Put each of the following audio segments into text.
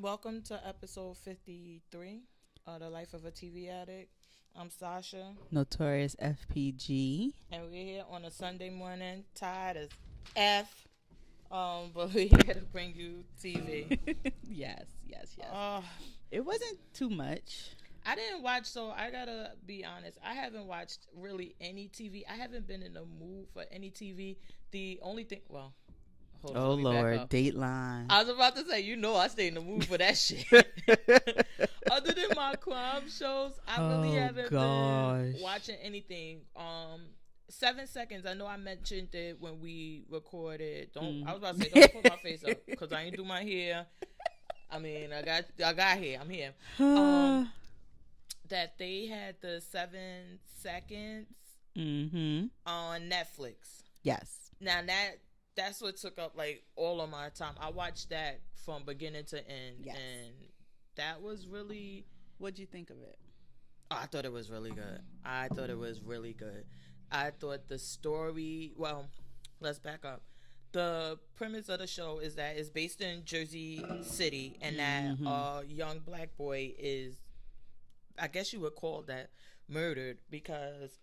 Welcome to episode 53 of The Life of a TV Addict. I'm Sasha, Notorious FPG. and we're here on a Sunday morning, tired as F. But we're here to bring you TV. yes. Uh, It wasn't too much. I didn't watch, so I gotta be honest. I haven't watched really any TV. I haven't been in the mood for any TV. The only thing, well, hold on, Oh let me back Lord, up. Dateline. I was about to say, I stay in the mood for that shit. Other than my crime shows, I really haven't been watching anything. 7 seconds. I know I mentioned it when we recorded. I was about to say, don't put my face up because I ain't do my hair. I mean, I got hair. I'm here. That they had the 7 seconds on Netflix. Yes. Now that's what took up like all of my time. I watched that from beginning to end, and that was really. What'd you think of it? Oh, I thought it was really good. I thought the story. Well, let's back up. The premise of the show is that it's based in Jersey City, and that a young black boy is, I guess you would call that, murdered because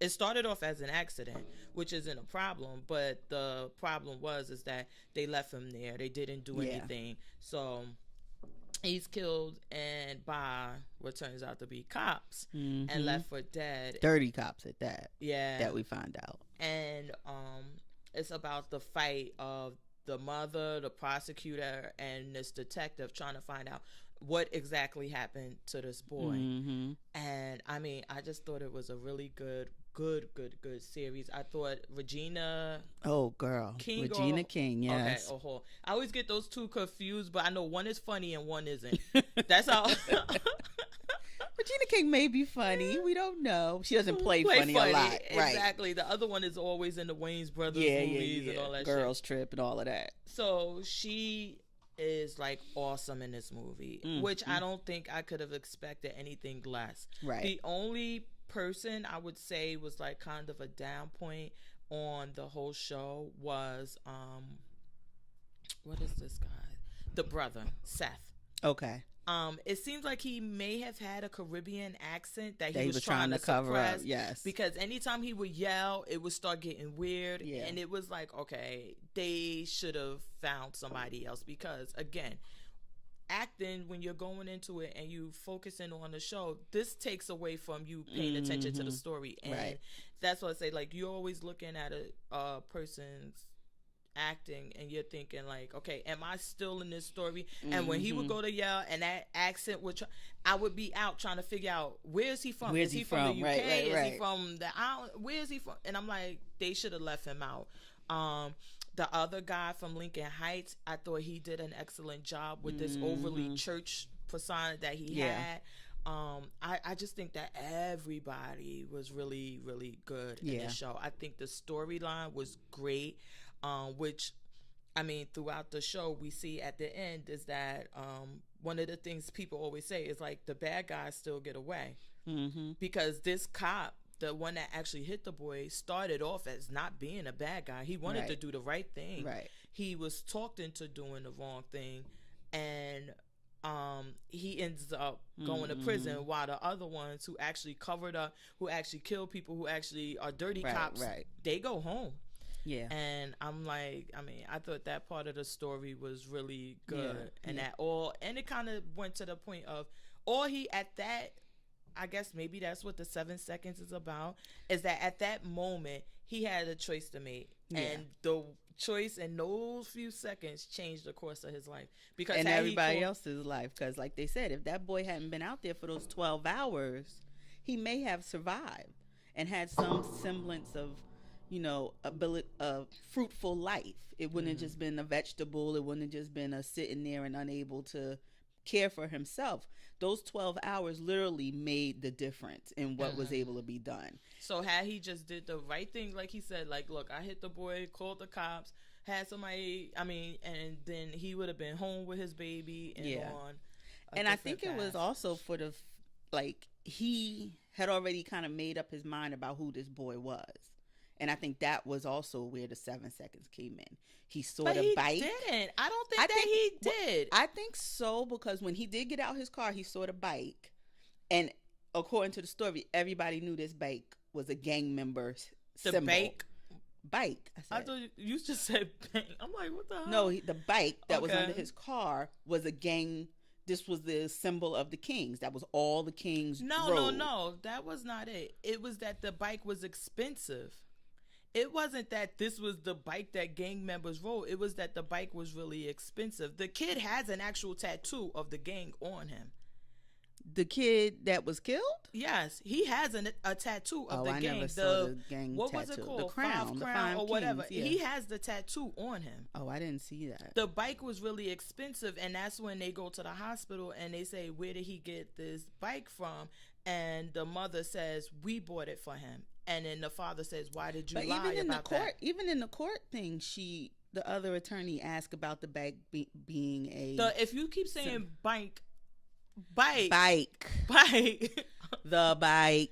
it started off as an accident, which isn't a problem, but the problem is that they left him there. They didn't do anything. So he's killed and by what turns out to be cops and left for dead. Dirty cops at that. Yeah. That we find out. And it's about the fight of the mother, the prosecutor, and this detective trying to find out what exactly happened to this boy. And I mean, I just thought it was a really good series. I thought Regina King, yes. Okay, I always get those two confused, but I know one is funny and one isn't. That's how. Regina King may be funny. We don't know. She doesn't play funny a lot. Exactly. The other one is always in the Wayans Brothers movies and all that Girls Trip and all of that. So she is like awesome in this movie, which I don't think I could have expected anything less. Right. The only person I would say was like kind of a down point on the whole show was what is this guy? The brother, Seth. Okay. It seems like he may have had a Caribbean accent that he was trying to cover suppress. up. Yes. Because anytime he would yell, it would start getting weird. Yeah. And it was like, okay, they should have found somebody else. Because again, acting, when you're going into it and you focusing on the show, this takes away from you paying attention to the story. And that's what I say, like, you're always looking at a person's acting and you're thinking like, okay, am I still in this story? And when he would go to yell and that accent would I would be out trying to figure out, where is he from? Is he from the UK? Is he from the island? Where is he from? And I'm like, they should have left him out. The other guy from Lincoln Heights, I thought he did an excellent job with this overly church persona that he had. I just think that everybody was really, really good in the show. I think the storyline was great. Which, I mean, throughout the show, we see at the end is that one of the things people always say is like the bad guys still get away. Because this cop, the one that actually hit the boy, started off as not being a bad guy. He wanted to do the right thing. Right. He was talked into doing the wrong thing. And he ends up going to prison, while the other ones who actually covered up, who actually killed people, who actually are dirty cops, they go home. Yeah. And I'm like, I mean, I thought that part of the story was really good. And and it kind of went to the point of, I guess maybe that's what the 7 seconds is about, is that at that moment, he had a choice to make. And the choice in those few seconds changed the course of his life. And everybody else's life. Because like they said, if that boy hadn't been out there for those 12 hours, he may have survived and had some semblance of, a fruitful life. It wouldn't have just been a vegetable. It wouldn't have just been a sitting there and unable to care for himself. Those 12 hours literally made the difference in what was able to be done. So had he just did the right thing, like he said, like, look, I hit the boy, called the cops, had somebody, and then he would have been home with his baby and on. And I think it was also for he had already kind of made up his mind about who this boy was. And I think that was also where the 7 seconds came in. He saw But the he bike. didn't. I don't think he did. I think so, because when he did get out his car, he saw the bike. And according to the story, everybody knew this bike was a gang member symbol. The Bike. I thought you just said bank. I'm like, what the hell? No, the bike that was under his car was a gang. This was the symbol of the Kings. That was all the Kings rode. No. That was not it. It was that the bike was expensive. It wasn't that this was the bike that gang members rode. It was that the bike was really expensive. The kid has an actual tattoo of the gang on him. The kid that was killed? Yes, he has a tattoo of the gang. I never saw the gang what tattoo. Was it called? The crown, the crown or whatever. Kings, yeah. He has the tattoo on him. Oh, I didn't see that. The bike was really expensive, and that's when they go to the hospital and they say, where did he get this bike from? And the mother says, we bought it for him. And then the father says, why did you lie about that? Even in the court thing, the other attorney asked about the bike being a... If you keep saying bike. The bike I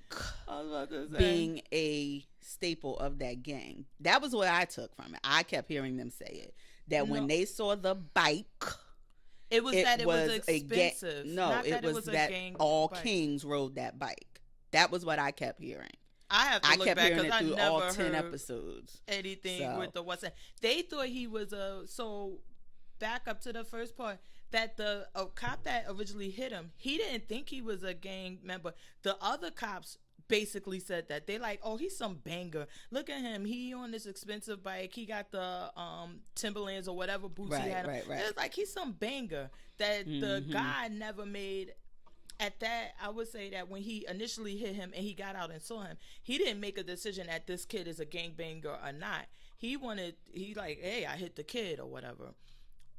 was about to say. being a staple of that gang. That was what I took from it. I kept hearing them say it. That when they saw the bike... It was expensive. It was that all Kings rode that bike. That was what I kept hearing. I have to look back because I never all heard 10 episodes. Anything with the what's that? They thought he was so back up to the first part that the cop that originally hit him, he didn't think he was a gang member. The other cops basically said that. They like, oh, he's some banger. Look at him. He on this expensive bike. He got the Timberlands or whatever boots he had. Right. It's like he's some banger that the guy never made. At that, I would say that when he initially hit him and he got out and saw him, he didn't make a decision that this kid is a gangbanger or not. He like, hey, I hit the kid or whatever.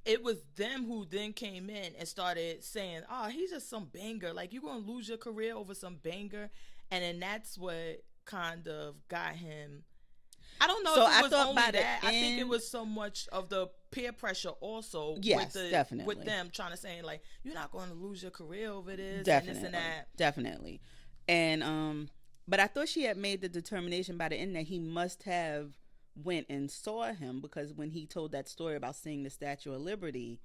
It was them who then came in and started saying, oh, he's just some banger. Like, you're going to lose your career over some banger. And then that's what kind of got him. I don't know if it was only that. I think it was so much of the peer pressure also. Yes, definitely. With them trying to say, like, you're not going to lose your career over this definitely, and this and that. Definitely. And, but I thought she had made the determination by the end that he must have went and saw him, because when he told that story about seeing the Statue of Liberty,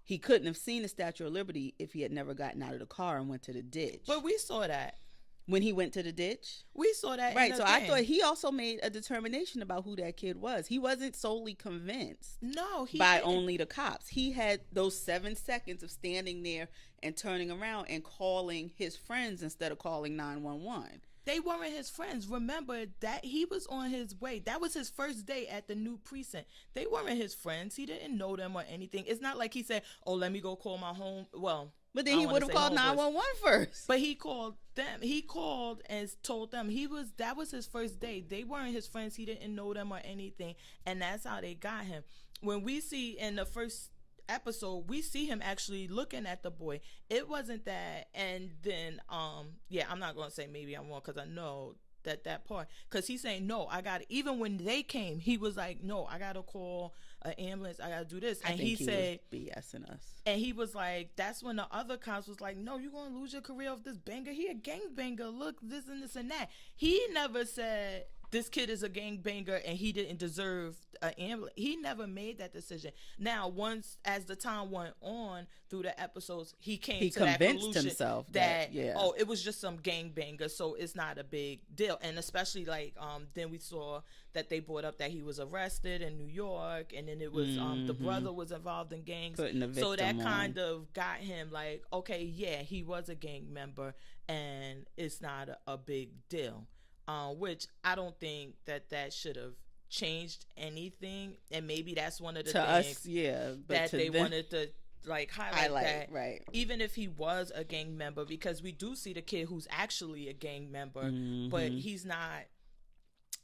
he couldn't have seen the Statue of Liberty if he had never gotten out of the car and went to the ditch. But we saw that. When he went to the ditch? We saw that. Right, so I thought he also made a determination about who that kid was. He wasn't solely convinced. No, he by didn't. Only the cops. He had those 7 seconds of standing there and turning around and calling his friends instead of calling 911. They weren't his friends. Remember that he was on his way. That was his first day at the new precinct. They weren't his friends. He didn't know them or anything. It's not like he said, oh, let me go call my home. Well, but then he would have called 911 first. But he called them. He called and told them that was his first day. They weren't his friends. He didn't know them or anything. And that's how they got him. When we see in the first episode, we see him actually looking at the boy. It wasn't that. And then, I'm not going to say maybe I'm wrong because I know that part. Because he's saying, no, I got it. Even when they came, he was like, no, I got to call an ambulance. I got to do this. And he said, was BSing us. And he was like, that's when the other cops was like, no, you're going to lose your career off this banger. He a gang banger. Look, this and this and that. He never said this kid is a gang banger and he didn't deserve an ambulance. He never made that decision. Now, once as the time went on through the episodes, he came to that conclusion himself that it was just some gang banger, so it's not a big deal. And especially like then we saw that they brought up that he was arrested in New York, and then it was the brother was involved in gangs, so that kind of got him like, okay, yeah, he was a gang member and it's not a big deal. Which I don't think that should have changed anything, and maybe that's one of the things that they wanted to like highlight that, right? Even if he was a gang member, because we do see the kid who's actually a gang member, but he's not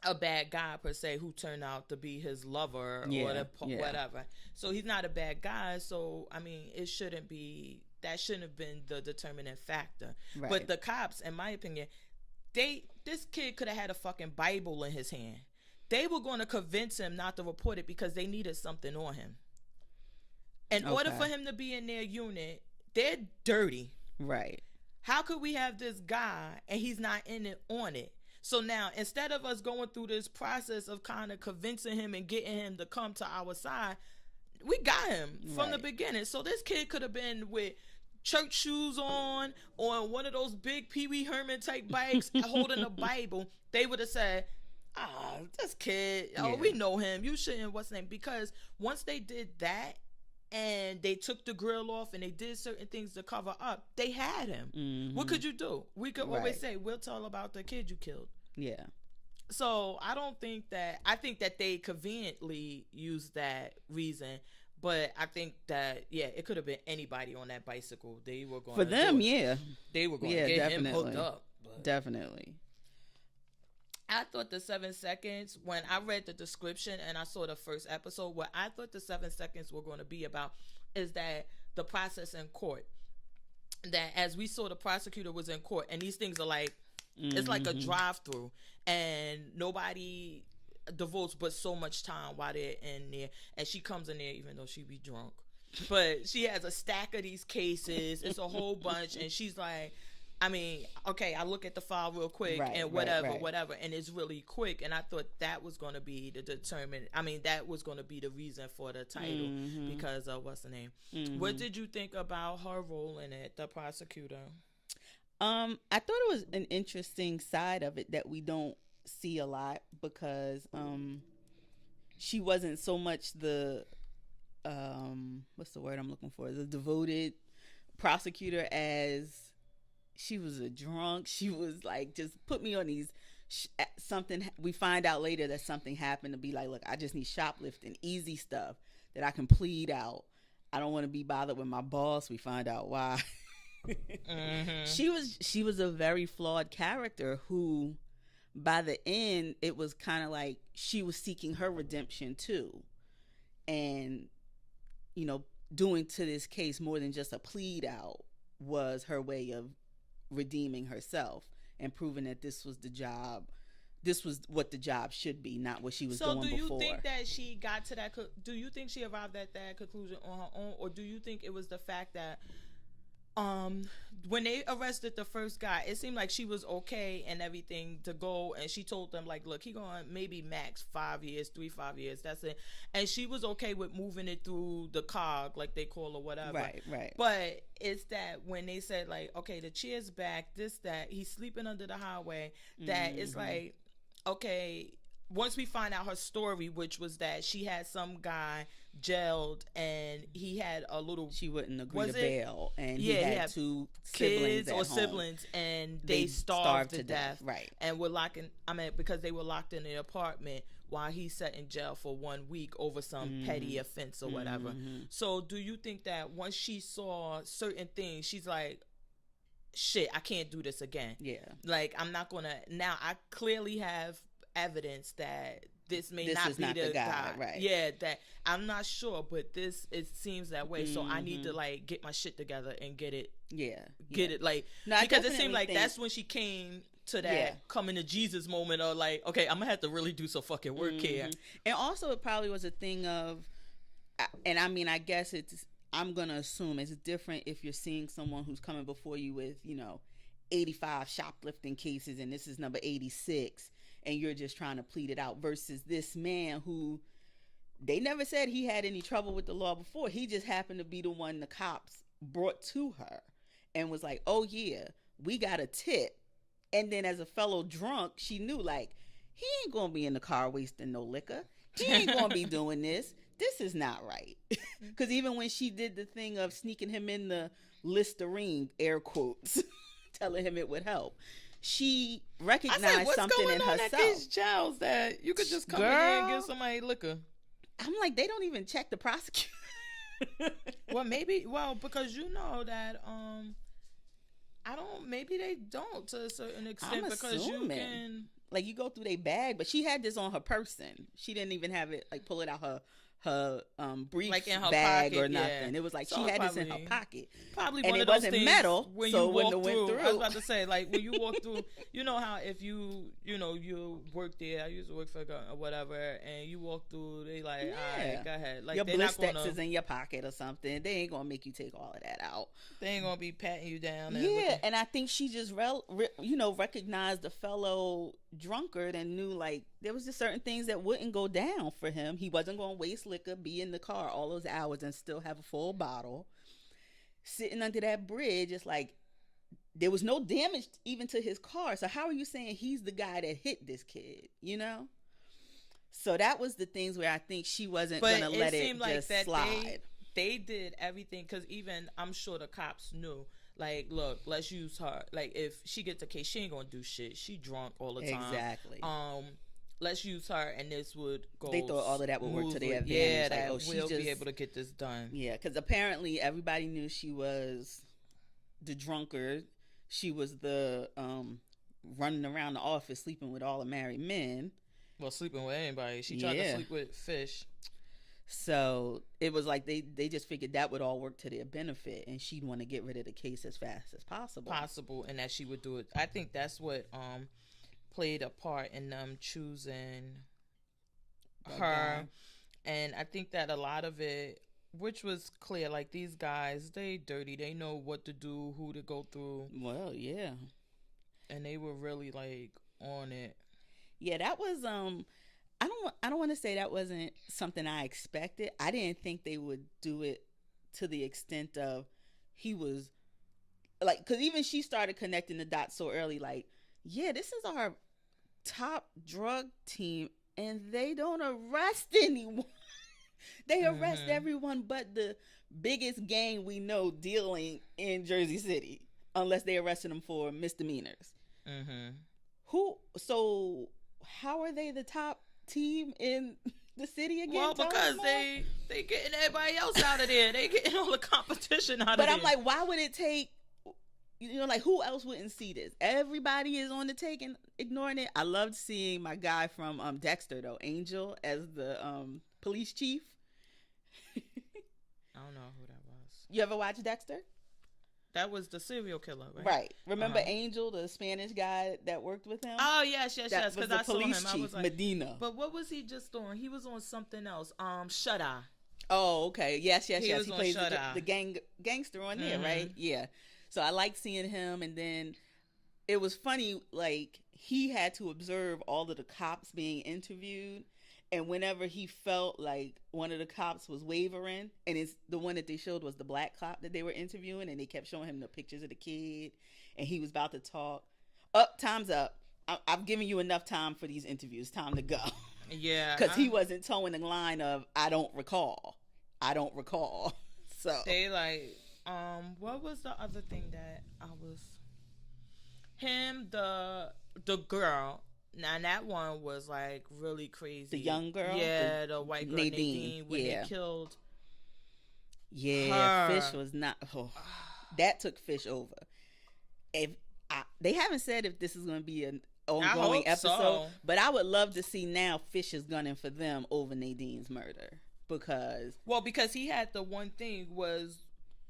a bad guy per se who turned out to be his lover or whatever. So he's not a bad guy. So I mean, that shouldn't have been the determining factor. Right. But the cops, in my opinion, this kid could have had a fucking Bible in his hand. They were going to convince him not to report it because they needed something on him. In order for him to be in their unit, they're dirty. Right. How could we have this guy and he's not in it on it? So now, instead of us going through this process of kind of convincing him and getting him to come to our side, we got him from the beginning. So this kid could have been with church shoes on one of those big Pee Wee Herman type bikes, holding a Bible. They would have said, this kid, we know him. You shouldn't, what's his name? Because once they did that and they took the grill off and they did certain things to cover up, they had him. Mm-hmm. What could you do? We could always say, we'll tell about the kid you killed. Yeah. So I think that they conveniently used that reason. But I think that, it could have been anybody on that bicycle. They were going for them, they were going to get him hooked up. But definitely. I thought the 7 seconds, when I read the description and I saw the first episode, what I thought the 7 seconds were going to be about is that the process in court. That as we saw, the prosecutor was in court, and these things are like, it's like a drive-through, and nobody devotes but so much time while they're in there, and she comes in there even though she be drunk, but she has a stack of these cases. It's a whole bunch, and she's like, I look at the file real quick and whatever, and it's really quick. And I thought that was going to be that was going to be the reason for the title, because of what's the name. What did you think about her role in it, the prosecutor? I thought it was an interesting side of it that we don't see a lot, because she wasn't so much the what's the word I'm looking for, the devoted prosecutor, as she was a drunk. She was like, just put me on these something. We find out later that something happened, to be like, look, I just need shoplifting, easy stuff that I can plead out. I don't want to be bothered with my boss. We find out why. She was a very flawed character who, by the end, it was kind of like she was seeking her redemption too, and doing to this case more than just a plead out was her way of redeeming herself and proving that this was the job. This was what the job should be, not what she was doing before. So do you think that she got to that, do you think she arrived at that conclusion on her own, or do you think it was the fact that when they arrested the first guy, it seemed like she was okay and everything to go, and she told them like, look, he going maybe max 5 years, 5 years, that's it, and she was okay with moving it through the cog, like they call or whatever, right. But it's that when they said like, okay, the chair's back, this, that, he's sleeping under the highway, that it's like, okay, once we find out her story, which was that she had some guy jailed and he had a little, she wouldn't agree to bail, and he had two kids siblings siblings, and they starved to death, right? And were because they were locked in the apartment while he sat in jail for 1 week over some petty offense or whatever. So do you think that once she saw certain things, she's like, shit, I can't do this again? Like, I'm not gonna, now I clearly have evidence that this may not be the guy. Right. That I'm not sure, but it seems that way. So I need to like get my shit together and get it. Get it like, no, because it seemed like that's when she came to that coming to Jesus moment of like, okay, I'm gonna have to really do some fucking work here. And also it probably was a thing of, and I guess I'm gonna assume it's different if you're seeing someone who's coming before you with 85 shoplifting cases and this is number 86, and you're just trying to plead it out, versus this man who they never said he had any trouble with the law before. He just happened to be the one the cops brought to her and was like, oh yeah, we got a tip. And then as a fellow drunk, she knew like, he ain't gonna be in the car wasting no liquor. He ain't gonna be doing this. This is not right. Because even when she did the thing of sneaking him in the Listerine, air quotes, telling him it would help, she recognized something in herself. What's going on at these jails that you could just come in here and give somebody liquor? I'm like, they don't even check the prosecutor. Because you know that maybe they don't to a certain extent, because you can, like, you go through their bag, but she had this on her person. She didn't even have it like pull it out her brief like in her bag pocket, or nothing. It was like she had this in her pocket. Probably and one it of those wasn't things metal, when so you when walk it went through. I was about to say, like, when you walk through, you know how if you work there, I used to work for or whatever, and you walk through, they like, all right, go ahead. Like, your Blistex is in your pocket or something. They ain't gonna make you take all of that out. out. They ain't gonna be patting you down. And I think she just recognized the fellow drunkard and knew like there was just certain things that wouldn't go down for him. He wasn't gonna waste liquor, be in the car all those hours and still have a full bottle. Sitting under that bridge, it's like there was no damage even to his car. So how are you saying he's the guy that hit this kid? You know. So that was the things where I think she wasn't gonna let it just slide. They did everything because even I'm sure the cops knew. Like, look, let's use her. Like, if she gets a case, she ain't gonna do shit. She drunk all the time. Exactly. Let's use her, and this would go. They thought all of that would work to their advantage. Yeah, like, that we'll be able to get this done. Yeah, because apparently everybody knew she was the drunkard. She was the running around the office sleeping with all the married men. Well, sleeping with anybody. She tried to sleep with Fish. So it was like they just figured that would all work to their benefit, and she'd want to get rid of the case as fast as possible. And that she would do it. I think that's what played a part in them choosing her. And I think that a lot of it, which was clear, like these guys, they dirty. They know what to do, who to go through. Well, yeah. And they were really like on it. Yeah, that was I don't want to say that wasn't something I expected. I didn't think they would do it to the extent of he was like, because even she started connecting the dots so early. Like, yeah, this is our top drug team, and they don't arrest anyone. They arrest everyone but the biggest gang we know dealing in Jersey City, unless they arrested them for misdemeanors. So how are they the top team in the city again? Well, because they getting everybody else out of there. They getting all the competition out of there. But I'm like, why would it take, like who else wouldn't see this? Everybody is on the take and ignoring it. I loved seeing my guy from Dexter though, Angel, as the police chief. I don't know who that was. You ever watch Dexter? That was the serial killer, right? Right. Remember Angel, the Spanish guy that worked with him? Oh, yes. Because I saw him. Chief, I was like, Medina. But what was he just on? He was on something else. Shut Eye. Oh, okay. Yes. He plays the gangster on there, right? Yeah. So I liked seeing him, and then it was funny. Like he had to observe all of the cops being interviewed. And whenever he felt like one of the cops was wavering, and it's the one that they showed was the black cop that they were interviewing, and they kept showing him the pictures of the kid, and he was about to talk. Time's up. I've given you enough time for these interviews. Time to go. Yeah. Because he wasn't towing the line of, I don't recall. So. They like, what was the other thing that him, the girl. Now that one was like really crazy. The young girl, yeah, the white girl Nadine when they killed. Yeah, her. Fish was not. Oh, that took Fish over. They haven't said if this is going to be an ongoing episode, but I would love to see now Fish is gunning for them over Nadine's murder because he had the one thing was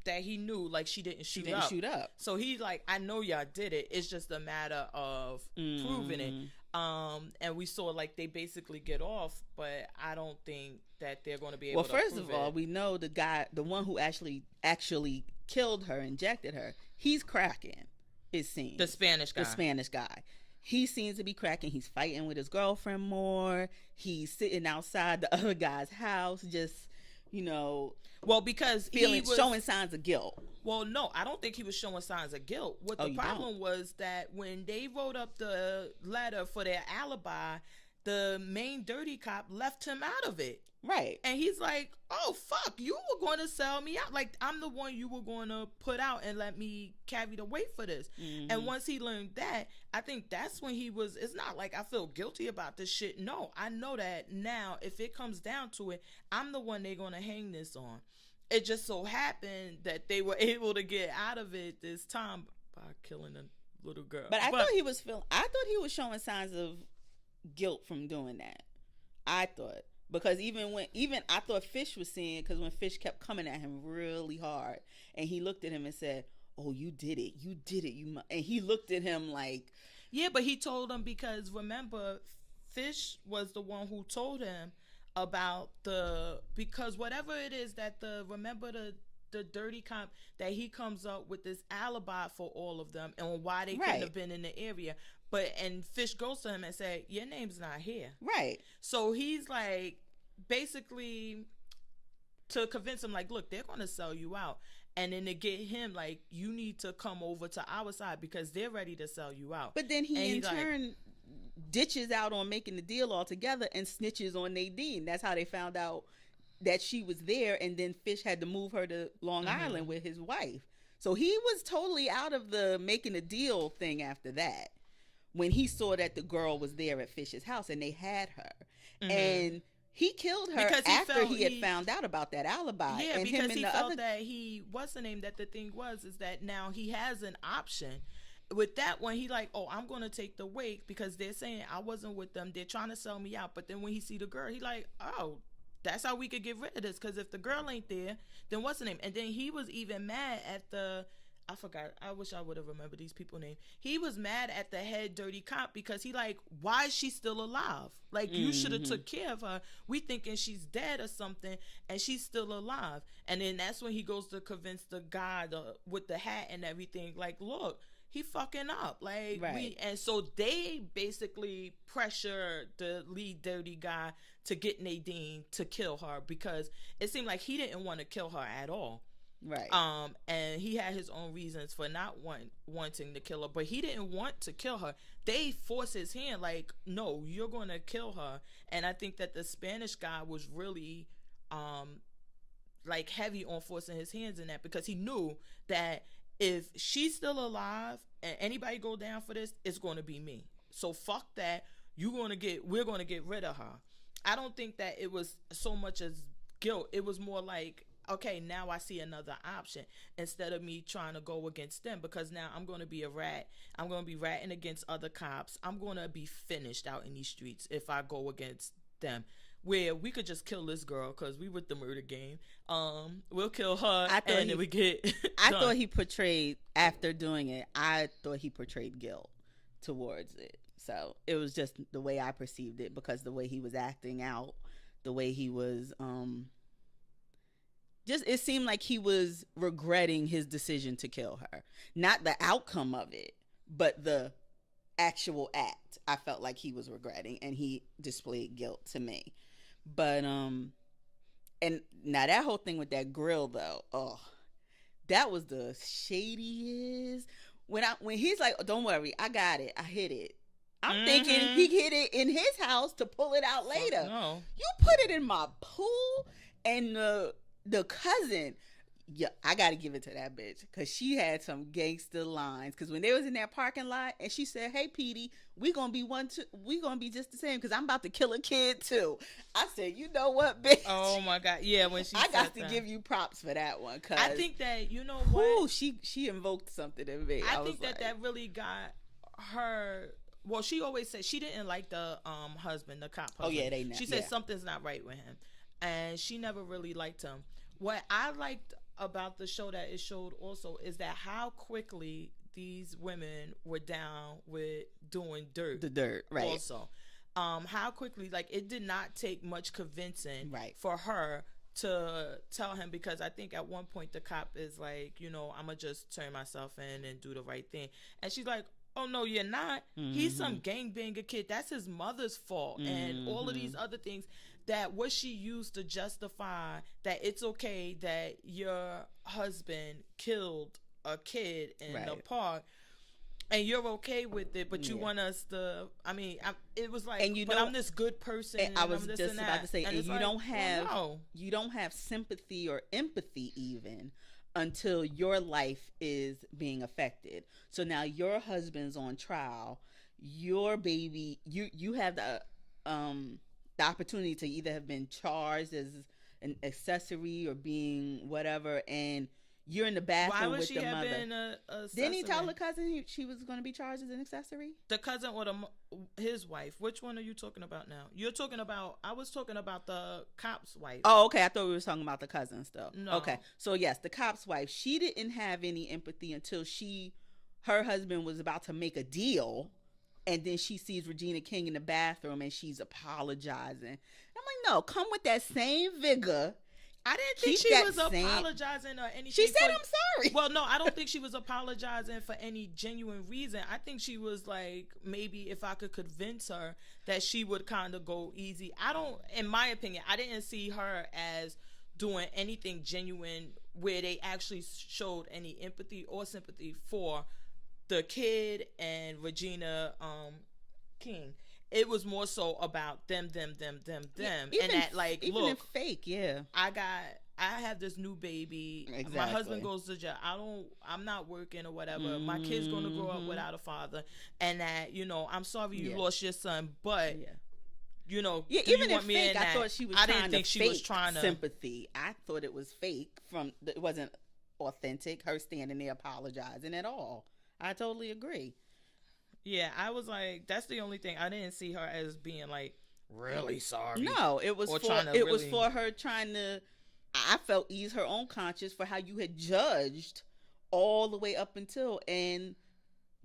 that he knew like she didn't shoot up. So he's like, I know y'all did it. It's just a matter of proving it. And we saw like they basically get off, but I don't think that they're going to be able to prove it. Well, first of all, we know the one who actually killed her, injected her, he's cracking, it seems. The Spanish guy. He seems to be cracking. He's fighting with his girlfriend more. He's sitting outside the other guy's house, just, because showing signs of guilt. Well, no, I don't think he was showing signs of guilt. What the problem was that when they wrote up the letter for their alibi, the main dirty cop left him out of it. Right. And he's like, oh, fuck, you were going to sell me out. Like, I'm the one you were going to put out and let me carry the weight for this. And once he learned that, I think that's when it's not like I feel guilty about this shit. No, I know that now, if it comes down to it, I'm the one they're going to hang this on. It just so happened that they were able to get out of it this time by killing a little girl. But I thought he was showing signs of guilt from doing that. I thought. Because even I thought Fish was seeing, because when Fish kept coming at him really hard, and he looked at him and said, "Oh, you did it, and he looked at him like, yeah, but he told him because remember, Fish was the one who told him about because whatever it is that remember the the dirty cop that he comes up with this alibi for all of them and why they Right. couldn't have been in the area. And Fish goes to him and say, your name's not here. Right. So he's like, basically, to convince him, like, look, they're going to sell you out. And then to get him, like, you need to come over to our side because they're ready to sell you out. But then he, in like, turn, ditches out on making the deal altogether and snitches on Nadine. That's how they found out that she was there. And then Fish had to move her to Long Island with his wife. So he was totally out of the making a deal thing after that, when he saw that the girl was there at Fish's house and they had her. And he killed her because after he had found out about that alibi. Yeah, and because him and he the felt other... that what's the name, that the thing was, is that now he has an option. With that one, he like, oh, I'm going to take the wake because they're saying I wasn't with them. They're trying to sell me out. But then when he see the girl, he like, oh, that's how we could get rid of this. Because if the girl ain't there, then what's the name? And then he was even mad at I forgot. I wish I would have remembered these people's name. He was mad at the head dirty cop because he like, why is she still alive? Like, you should have took care of her. We thinking she's dead or something, and she's still alive. And then that's when he goes to convince the guy with the hat and everything. Like, look, he fucking up. Like, right. And so they basically pressure the lead dirty guy to get Nadine to kill her because it seemed like he didn't want to kill her at all. Right. And he had his own reasons for not wanting to kill her, but he didn't want to kill her. They forced his hand, like, no, you're going to kill her. And I think that the Spanish guy was really, like, heavy on forcing his hands in that because he knew that if she's still alive and anybody go down for this, it's going to be me. So fuck that. We're going to get rid of her. I don't think that it was so much as guilt. It was more like, okay, now I see another option instead of me trying to go against them because now I'm going to be a rat. I'm going to be ratting against other cops. I'm going to be finished out in these streets if I go against them. Where we could just kill this girl because we with the murder game. We'll kill her and then we get I thought he portrayed, after doing it, I thought he portrayed guilt towards it. So it was just the way I perceived it because the way he was acting out, the way he was... just it seemed like he was regretting his decision to kill her, not the outcome of it, but the actual act. I felt like he was regretting, and he displayed guilt to me. But and now that whole thing with that grill though, oh, that was the shadiest. When he's like, oh, don't worry, I got it, I hit it. I'm thinking he hid it in his house to pull it out later. No. You put it in my pool, and the cousin, yeah, I gotta give it to that bitch because she had some gangster lines. Because when they was in that parking lot, and she said, "Hey, Petey, we gonna be just the same because I'm about to kill a kid too." I said, "You know what, bitch?" Oh my god, yeah. When she, I got to give you props for that one. Cause I think that what, she invoked something in me. I think that really got her. Well, she always said she didn't like the husband, the cop husband. Oh yeah, they know. She said something's not right with him, and she never really liked him. What I liked about the show that it showed also is that how quickly these women were down with doing dirt. The dirt, right. Also. How quickly, like, it did not take much convincing for her to tell him, because I think at one point the cop is like, I'm going to just turn myself in and do the right thing. And she's like, oh, no, you're not. He's some gangbanger kid. That's his mother's fault. And all of these other things that what she used to justify that it's okay that your husband killed a kid in the park and you're okay with it, but you want us to, it was like, and I'm this good person. And I was just about to say, and you like, don't have sympathy or empathy even until your life is being affected. So now your husband's on trial, your baby, you have the opportunity to either have been charged as an accessory or being whatever, and you're in the bathroom with the mother. Didn't he tell the cousin she was going to be charged as an accessory? The cousin or his wife? Which one are you talking about now? I was talking about the cop's wife. Oh, okay. I thought we were talking about the cousin still. No. Okay. So yes, the cop's wife, she didn't have any empathy until her husband was about to make a deal. And then she sees Regina King in the bathroom and she's apologizing. I'm like, no, come with that same vigor. I didn't think Keep she that was same- apologizing or anything. She said, for- "I'm sorry." Well, no, I don't think she was apologizing for any genuine reason. I think she was like, maybe if I could convince her that she would kind of go easy. I don't, in my opinion, I didn't see her as doing anything genuine where they actually showed any empathy or sympathy for the kid and Regina King. It was more so about them, Even, and that like, even look, if fake, yeah. I have this new baby. Exactly. My husband goes to jail. I'm not working or whatever. My kid's gonna grow up without a father, and that, you know, I'm sorry you lost your son, but you know, Yeah, do even you want if me fake, in I that? thought she was. I trying didn't think to she fake was trying to sympathy. I thought it was fake. It wasn't authentic. Her standing there apologizing at all. I totally agree. Yeah, I was like, that's the only thing. I didn't see her as being like really sorry. No, it was Or for trying to it was really- for her trying to. I felt ease her own conscience for how you had judged all the way up until and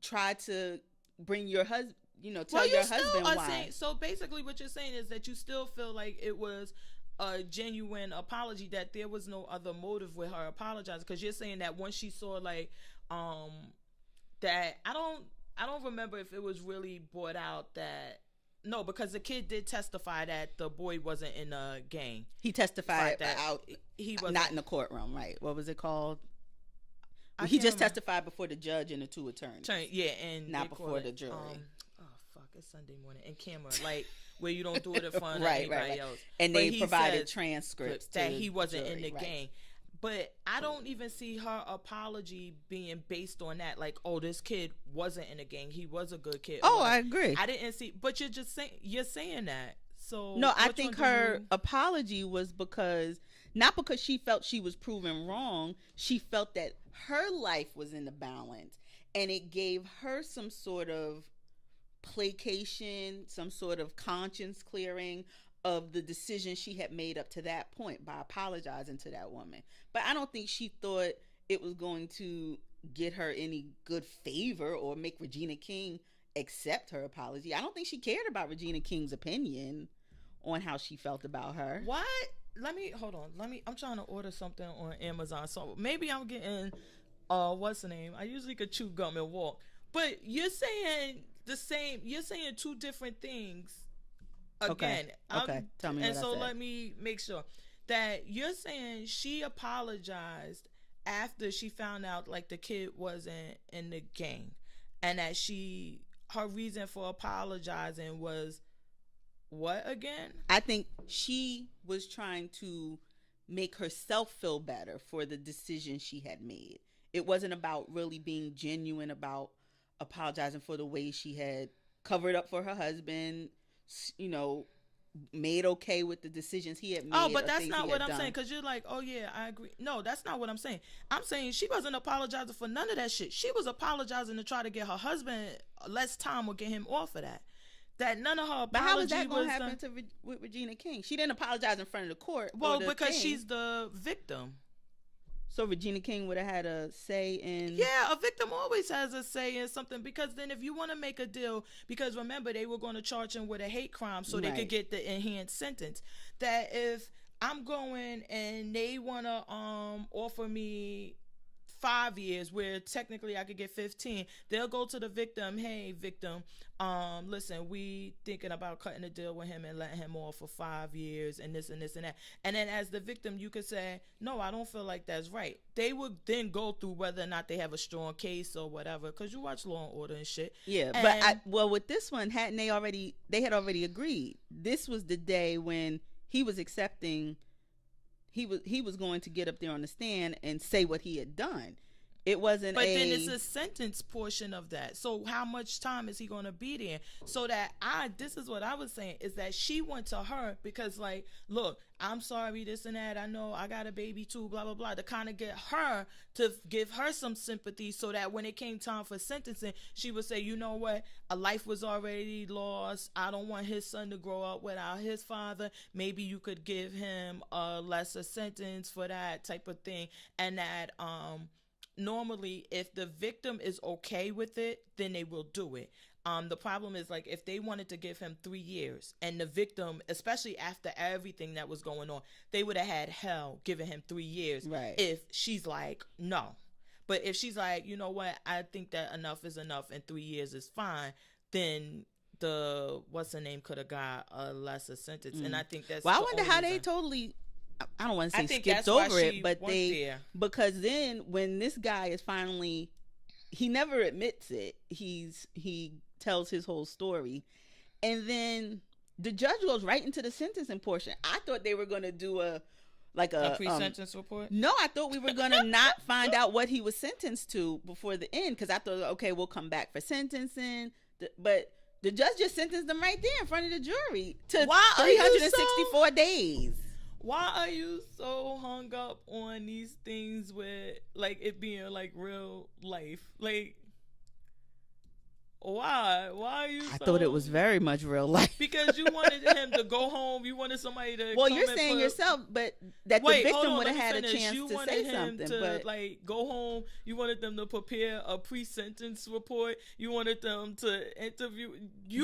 tried to bring your husband. You know, tell your husband why. Saying, so basically, what you're saying is that you still feel like it was a genuine apology, that there was no other motive with her apologizing, because you're saying that once she saw like that, I don't remember if it was really brought out that. No, because the kid did testify that the boy wasn't in a gang. He testified that out. He was not in the courtroom, right? What was it called? I He can't just remember. testified before the judge and the two attorneys. Yeah, and Not they before call the it, jury. Oh fuck! It's Sunday morning in camera, like where you don't do it in front of Right, anybody right. else. And But they he provided said transcripts that to he wasn't jury, in the right. gang. But I don't even see her apology being based on that. Like, oh, this kid wasn't in a gang. He was a good kid. Oh, I agree. I didn't see. But you're just saying. You're saying that. So No, I which think one do her you- apology was not because she felt she was proven wrong. She felt that her life was in the balance, and it gave her some sort of placation, some sort of conscience clearing of the decision she had made up to that point by apologizing to that woman. But I don't think she thought it was going to get her any good favor or make Regina King accept her apology. I don't think she cared about Regina King's opinion on how she felt about her. What? Hold on. I'm trying to order something on Amazon. So maybe I'm getting what's the name? I usually could chew gum and walk. But you're saying the same, you're saying two different things. Again. Okay. Tell me and what so I said. let me make sure that you're saying she apologized after she found out like the kid wasn't in the gang, and that her reason for apologizing was what again? I think she was trying to make herself feel better for the decision she had made. It wasn't about really being genuine about apologizing for the way she had covered up for her husband, you know, made okay with the decisions he had made. Oh, but or that's things not he what had I'm saying, done. because you're like, oh yeah, I agree. No, that's not what I'm saying. I'm saying she wasn't apologizing for none of that shit. She was apologizing to try to get her husband less time or get him off of that. That none of her apology But how is that going was to happen with Regina King? She didn't apologize in front of the court. or well, the because thing. she's the victim. So Regina King would have had a say in. Yeah, a victim always has a say in something, because then if you want to make a deal, because remember they were going to charge him with a hate crime so they Right. could get the enhanced sentence. That if I'm going and they want to offer me 5 years where technically I could get 15, they'll go to the victim, hey victim, listen, we thinking about cutting a deal with him and letting him off for 5 years and this and this and that. And then as the victim you could say, no, I don't feel like that's right. They would then go through whether or not they have a strong case or whatever, because you watch Law and Order and shit. Yeah, And- but with this one, they had already agreed. This was the day when he was accepting. He was going to get up there on the stand and say what he had done. It wasn't. But then it's a sentence portion of that. So how much time is he going to be there? So that this is what I was saying, is that she went to her because like, look, I'm sorry, this and that. I know I got a baby too, blah, blah, blah, to kind of get her to give her some sympathy so that when it came time for sentencing, she would say, you know what? A life was already lost. I don't want his son to grow up without his father. Maybe you could give him a lesser sentence for that type of thing. And that, normally if the victim is okay with it, then they will do it. The problem is, like, if they wanted to give him 3 years, and the victim, especially after everything that was going on, they would have had hell giving him 3 years. Right. If she's like, no. But if she's like, you know what, I think that enough is enough and 3 years is fine, then the what's her name could have got a lesser sentence. And I think that's I wonder how they totally, I don't want to say skipped over it, but because then when this guy is finally, he never admits it, he tells his whole story, and then the judge goes right into the sentencing portion. I thought they were going to do a pre-sentence report. No, I thought we were going to not find out what he was sentenced to before the end, because I thought, okay, we'll come back for sentencing, but the judge just sentenced them right there in front of the jury to 364 days. Why are you so hung up on these things with, like, it being like real life? Like, why are you I thought it was very much real life. Because you wanted him to go home. You wanted somebody to well, you're saying yourself, but that the victim would have had a chance you to say something. But like, go home. You wanted them to prepare a pre-sentence report. You wanted them to interview.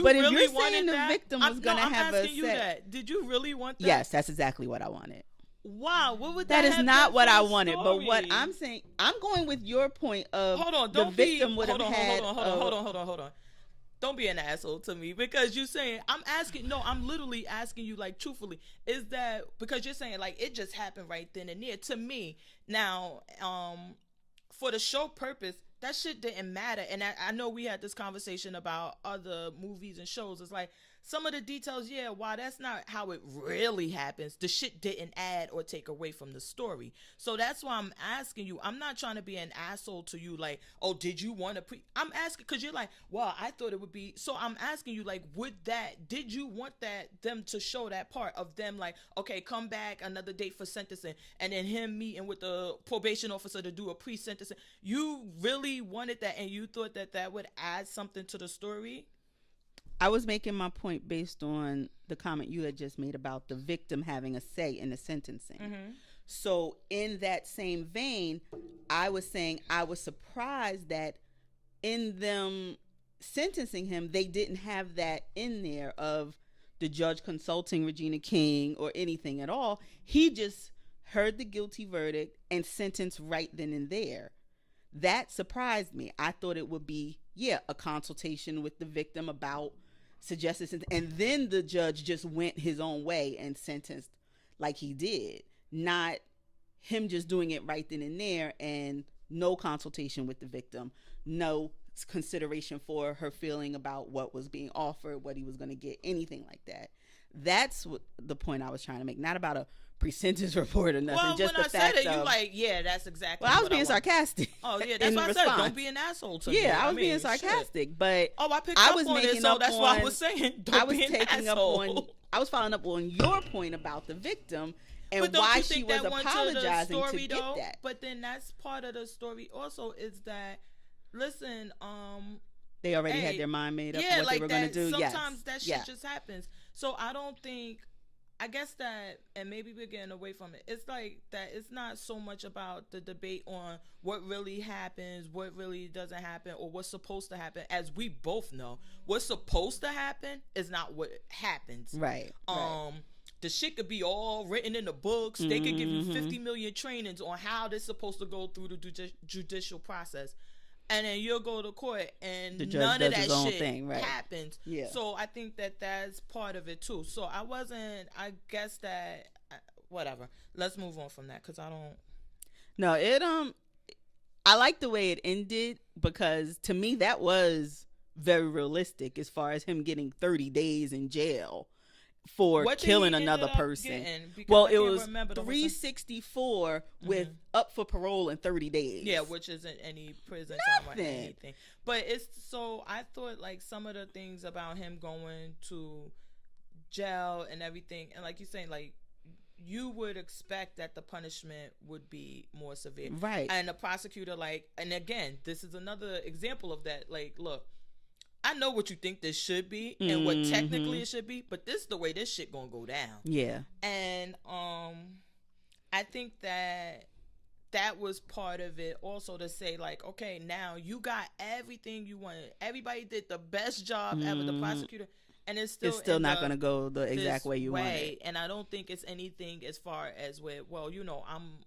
But if you're saying the victim was going to have a say, did you really want that? Yes, that's exactly what I wanted. Wow, what would that is not what I wanted. Story? But what I'm saying, I'm going with your point of the victim would have had. Hold on. Don't be an asshole to me, because you're saying, I'm literally asking you, like, truthfully, is that because you're saying, like, it just happened right then and there to me. Now, for the show purpose, that shit didn't matter. And I know we had this conversation about other movies and shows. It's like, some of the details, wow, that's not how it really happens. The shit didn't add or take away from the story. So that's why I'm asking you. I'm not trying to be an asshole to you, like, oh, did you want to I'm asking because you're like, well, I thought it would be. So I'm asking you, like, did you want them to show that part of them, like, okay, come back another date for sentencing, and then him meeting with the probation officer to do a pre-sentencing? You really wanted that, and you thought that would add something to the story? I was making my point based on the comment you had just made about the victim having a say in the sentencing. Mm-hmm. So in that same vein, I was saying I was surprised that in them sentencing him, they didn't have that in there of the judge consulting Regina King or anything at all. He just heard the guilty verdict and sentenced right then and there. That surprised me. I thought it would be, a consultation with the victim about suggested, and then the judge just went his own way and sentenced like he did, not him just doing it right then and there, and no consultation with the victim, no consideration for her feeling about what was being offered, what he was going to get, anything like that. That's what the point I was trying to make, not about a pre-sentence report or nothing. Well, just when the I fact said it, of, you like, that's exactly. Well, I was being sarcastic. Oh yeah, that's why I said don't be an asshole to me. Yeah, I was being sarcastic, shit. But I picked up on it, so that's why I was saying don't be an asshole. I was following up on your point about the victim and why she was apologizing to get that. But then that's part of the story. Also, is that listen, they already had their mind made up what they were going to do. Sometimes that shit just happens. So I don't think. I guess that, and maybe we're getting away from it, it's like that it's not so much about the debate on what really happens, what really doesn't happen, or what's supposed to happen. As we both know, what's supposed to happen is not what happens. Right. The shit could be all written in the books. They could give you 50 million trainings on how this supposed to go through the judicial process. And then you'll go to court and none of that shit happens. Yeah. So I think that that's part of it too. So I guess that, whatever. Let's move on from that because I don't. No, I like the way it ended because to me that was very realistic as far as him getting 30 days in jail for killing another person. Well, it was 364 with up for parole in 30 days. Yeah, which isn't any prison time or anything. But it's so I thought like some of the things about him going to jail and everything, and like you're saying, like you would expect that the punishment would be more severe, right? And the prosecutor, like, and again, this is another example of that. Like, look. I know what you think this should be and what technically it should be, but this is the way this shit gonna go down. Yeah. And I think that that was part of it also, to say like, okay, now you got everything you wanted. Everybody did the best job ever, the prosecutor, and it's still not going to go the exact way you want it. And I don't think it's anything as far as with, well, you know, I'm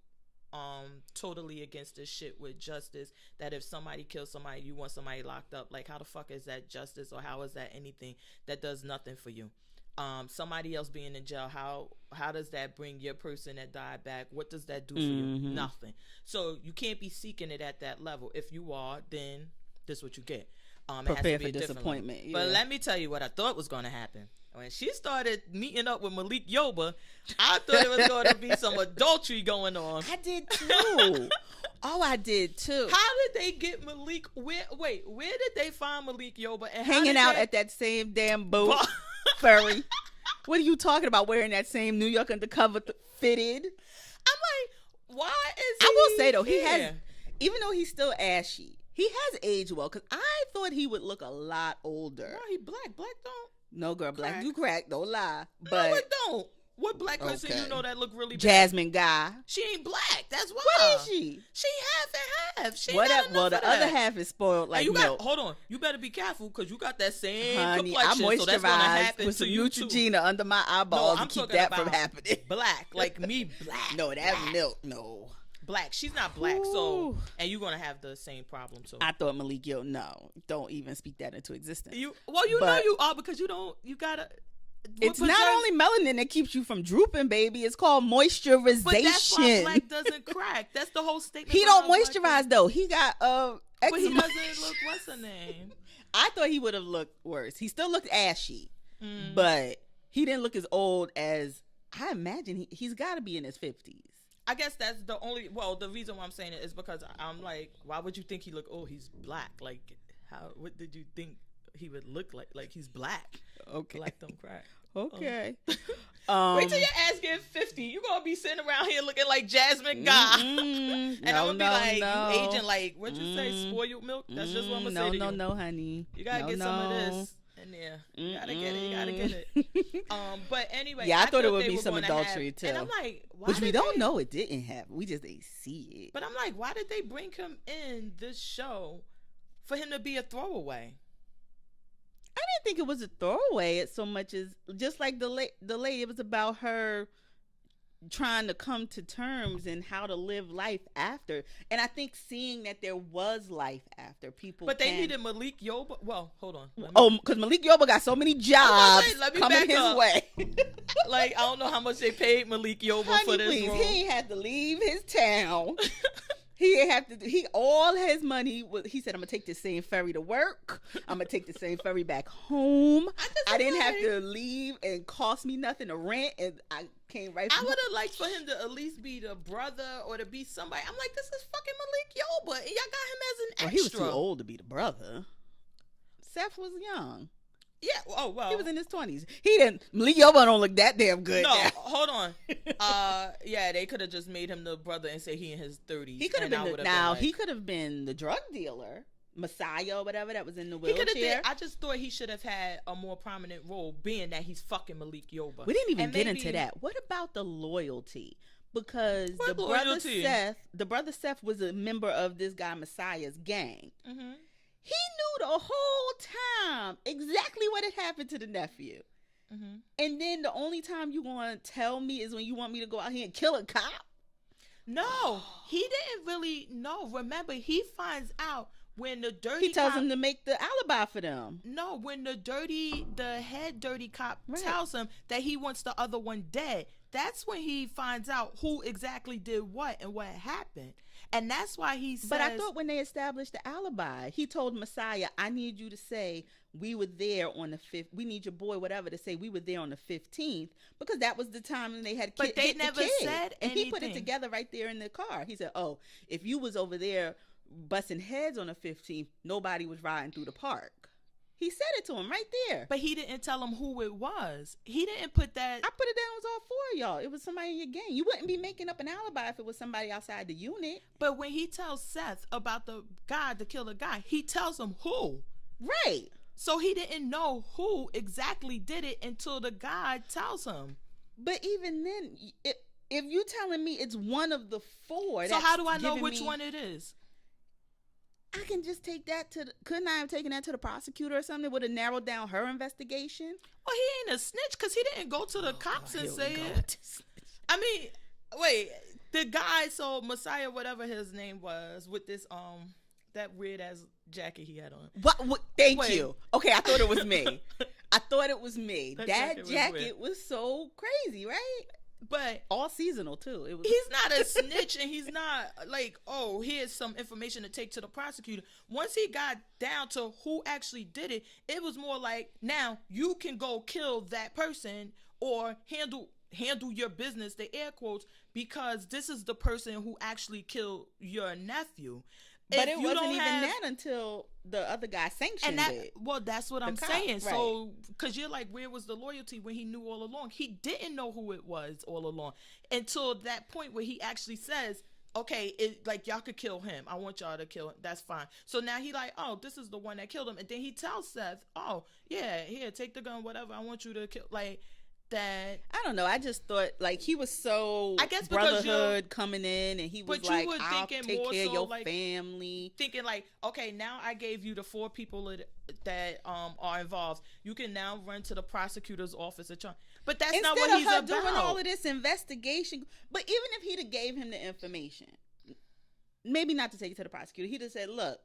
totally against this shit with justice, that if somebody kills somebody, you want somebody locked up. Like, how the fuck is that justice, or how is that anything? That does nothing for you. Somebody else being in jail, how does that bring your person that died back? What does that do for you? Nothing. So you can't be seeking it at that level. If you are, then this is what you get. Prepare for disappointment. Yeah. But let me tell you what I thought was going to happen. When she started meeting up with Malik Yoba, I thought it was going to be some adultery going on. I did too. I did too. How did they get Malik? Where did they find Malik Yoba? And hanging out at that same damn boat ferry. What are you talking about? Wearing that same New York Undercover fitted? I'm like, why is he? I will say though, here? he has, even though he's still ashy, he has aged well. Because I thought he would look a lot older. No, he black. Black don't. No, girl, black crack. Do crack. Don't lie. But no, it don't. What black person you know that look really bad? Jasmine Guy. She ain't black. That's why. What is she? She half and half. She what? Well, the other half is spoiled like milk. Hold on. You better be careful because you got that same complexion. I moisturized so that's gonna happen with some Neutrogena under my eyeballs to keep that from happening. Black, like me, black. No, that's milk. No. Black. She's not black. Ooh. So, and you're gonna have the same problem too. I thought Malik Yoba. No, don't even speak that into existence. You know you are, because you don't. You gotta. It's not only melanin that keeps you from drooping, baby. It's called moisturization. But that's why black doesn't crack. That's the whole statement. He don't moisturize though. He got But he doesn't look. What's her name? I thought he would have looked worse. He still looked ashy, but he didn't look as old as I imagine. He's got to be in his 50s. I guess that's the only. Well, the reason why I'm saying it is because I'm like, why would you think he look? Oh, he's black. Like, how? What did you think he would look like? Like he's black. Okay. Black don't crack. Okay. Wait till your ass get 50. You gonna be sitting around here looking like Jasmine Guy, and I'm gonna be like, you aging like what you say, spoiled milk. That's just what I'm gonna say to you. No, honey. You gotta get some of this in there. You gotta get it. You gotta get it. But anyway, yeah, I thought it would be some adultery too. And I'm like, why which we don't know it didn't happen. We just didn't see it. But I'm like, why did they bring him in this show for him to be a throwaway? I didn't think it was a throwaway as so much as just like the lady. It was about her trying to come to terms and how to live life after. And I think seeing that there was life after people. But they needed Malik Yoba. Well, hold on. Because Malik Yoba got so many jobs coming his way. Like, I don't know how much they paid Malik Yoba for this role. He ain't had to leave his town. He ain't have to. All his money was. He said, "I'm gonna take the same ferry to work. I'm gonna take the same ferry back home. I didn't have to leave and cost me nothing to rent, and I came right." I would have liked for him to at least be the brother or to be somebody. I'm like, this is fucking Malik Yoba, and y'all got him as an extra. Well, he was too old to be the brother. Seth was young. Yeah. Oh well. He was in his 20s. He didn't. Malik Yoba don't look that damn good. No, now. Hold on. Yeah, they could have just made him the brother and say he in his 30s. He could have been. He could have been the drug dealer, Messiah or whatever that was in the wheelchair. I just thought he should have had a more prominent role, being that he's fucking Malik Yoba. We didn't even get into that. What about the loyalty? Because the brother Seth was a member of this guy Messiah's gang. Mm-hmm. He knew the whole time exactly what had happened to the nephew. Mm-hmm. And then the only time you going to tell me is when you want me to go out here and kill a cop? No, he didn't really know. Remember, he finds out when the He tells him to make the alibi for them. No, when the head dirty cop tells him that he wants the other one dead. That's when he finds out who exactly did what and what happened. And that's why he says... But I thought when they established the alibi, he told Messiah, I need you to say we were there on the 5th. We need your boy, whatever, to say we were there on the 15th. Because that was the time when they had But they never said and anything. He put it together right there in the car. He said, oh, if you was over there busting heads on the 15th, nobody was riding through the park. He said it to him right there. But he didn't tell him who it was. He didn't put that... I put it down. It was all four of y'all. It was somebody in your gang. You wouldn't be making up an alibi if it was somebody outside the unit. But when he tells Seth about the guy, to kill the guy, he tells him who. Right. So he didn't know who exactly did it until the guy tells him. But even then, if you telling me it's one of the four, so how do I know which one it is? I can just take that couldn't I have taken that to the prosecutor or something that would have narrowed down her investigation? Well, he ain't a snitch because he didn't go to the cops and say it. I mean, wait, the guy, so Messiah, whatever his name was, with this that weird ass jacket he had on. What? Thank you. Okay, I thought it was me. That jacket was so crazy, right? But all seasonal too. He's not a snitch, and he's not like, oh, here's some information to take to the prosecutor. Once he got down to who actually did it, it was more like, now you can go kill that person or handle your business, the air quotes, because this is the person who actually killed your nephew. But it wasn't even that until the other guy sanctioned it. Well, that's what I'm saying. Right. So, because you're like, where was the loyalty when he knew all along? He didn't know who it was all along until that point where he actually says, okay, like, y'all could kill him. I want y'all to kill him. That's fine. So now he like, oh, this is the one that killed him. And then he tells Seth, oh, yeah, here, take the gun, whatever. I want you to kill. Like, that. I don't know. I just thought like he was so, I guess, brotherhood coming in, and he was like, I'll take care of your family. Thinking like, okay, now I gave you the 4 people that are involved. You can now run to the prosecutor's office and try. But that's not what he's about. Doing all of this investigation. But even if he'd have gave him the information, maybe not to take it to the prosecutor, he'd have said, look,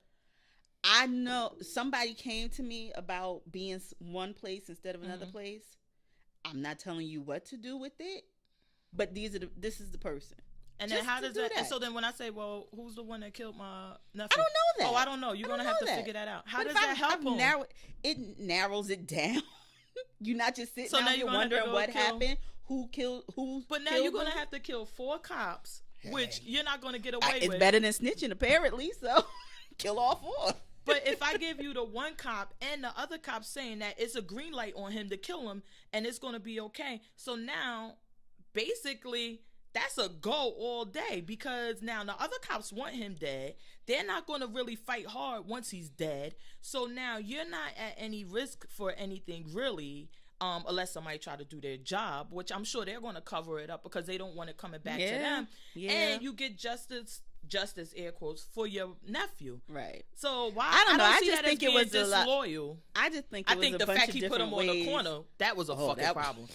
I know somebody came to me about being one place instead of another place. I'm not telling you what to do with it, but this is the person. And then how does that? And so then when I say, well, who's the one that killed my nephew? I don't know that. Oh, I don't know. You're gonna have to figure that out. How does that help him? It narrows it down. You're not just sitting out here wondering what happened, who killed who. But now you're gonna have to kill 4 cops, which you're not gonna get away with. It's better than snitching, apparently. So kill all 4. But if I give you the one cop and the other cop saying that it's a green light on him to kill him and it's going to be okay. So now, basically, that's a go all day because now the other cops want him dead. They're not going to really fight hard once he's dead. So now you're not at any risk for anything really, unless somebody try to do their job, which I'm sure they're going to cover it up because they don't want it coming back to them. Yeah. And you get justice air quotes for your nephew, right? So why I don't know. I just think it was disloyal. I just think it was the fact he put him on the corner, that was a fucking problem.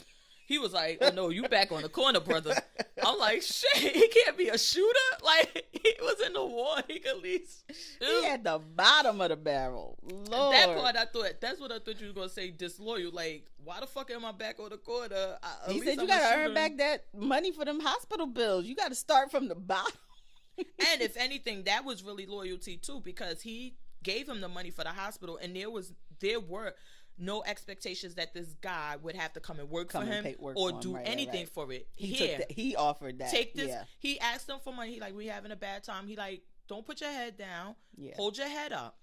He was like, oh no, you back on the corner, brother. I'm like, shit, he can't be a shooter. Like, he was in the war, he could at least shoot. He had the bottom of the barrel. Lord. That part that's what I thought you was gonna say, disloyal. Like, why the fuck am I back on the corner? He said you gotta earn back that money for them hospital bills. You gotta start from the bottom. And if anything, that was really loyalty too, because he gave him the money for the hospital, and there were no expectations that this guy would have to come and work for him or do anything for it. He offered that. Take this. Yeah. He asked them for money. He like, we having a bad time. He like, don't put your head down. Yeah. Hold your head up.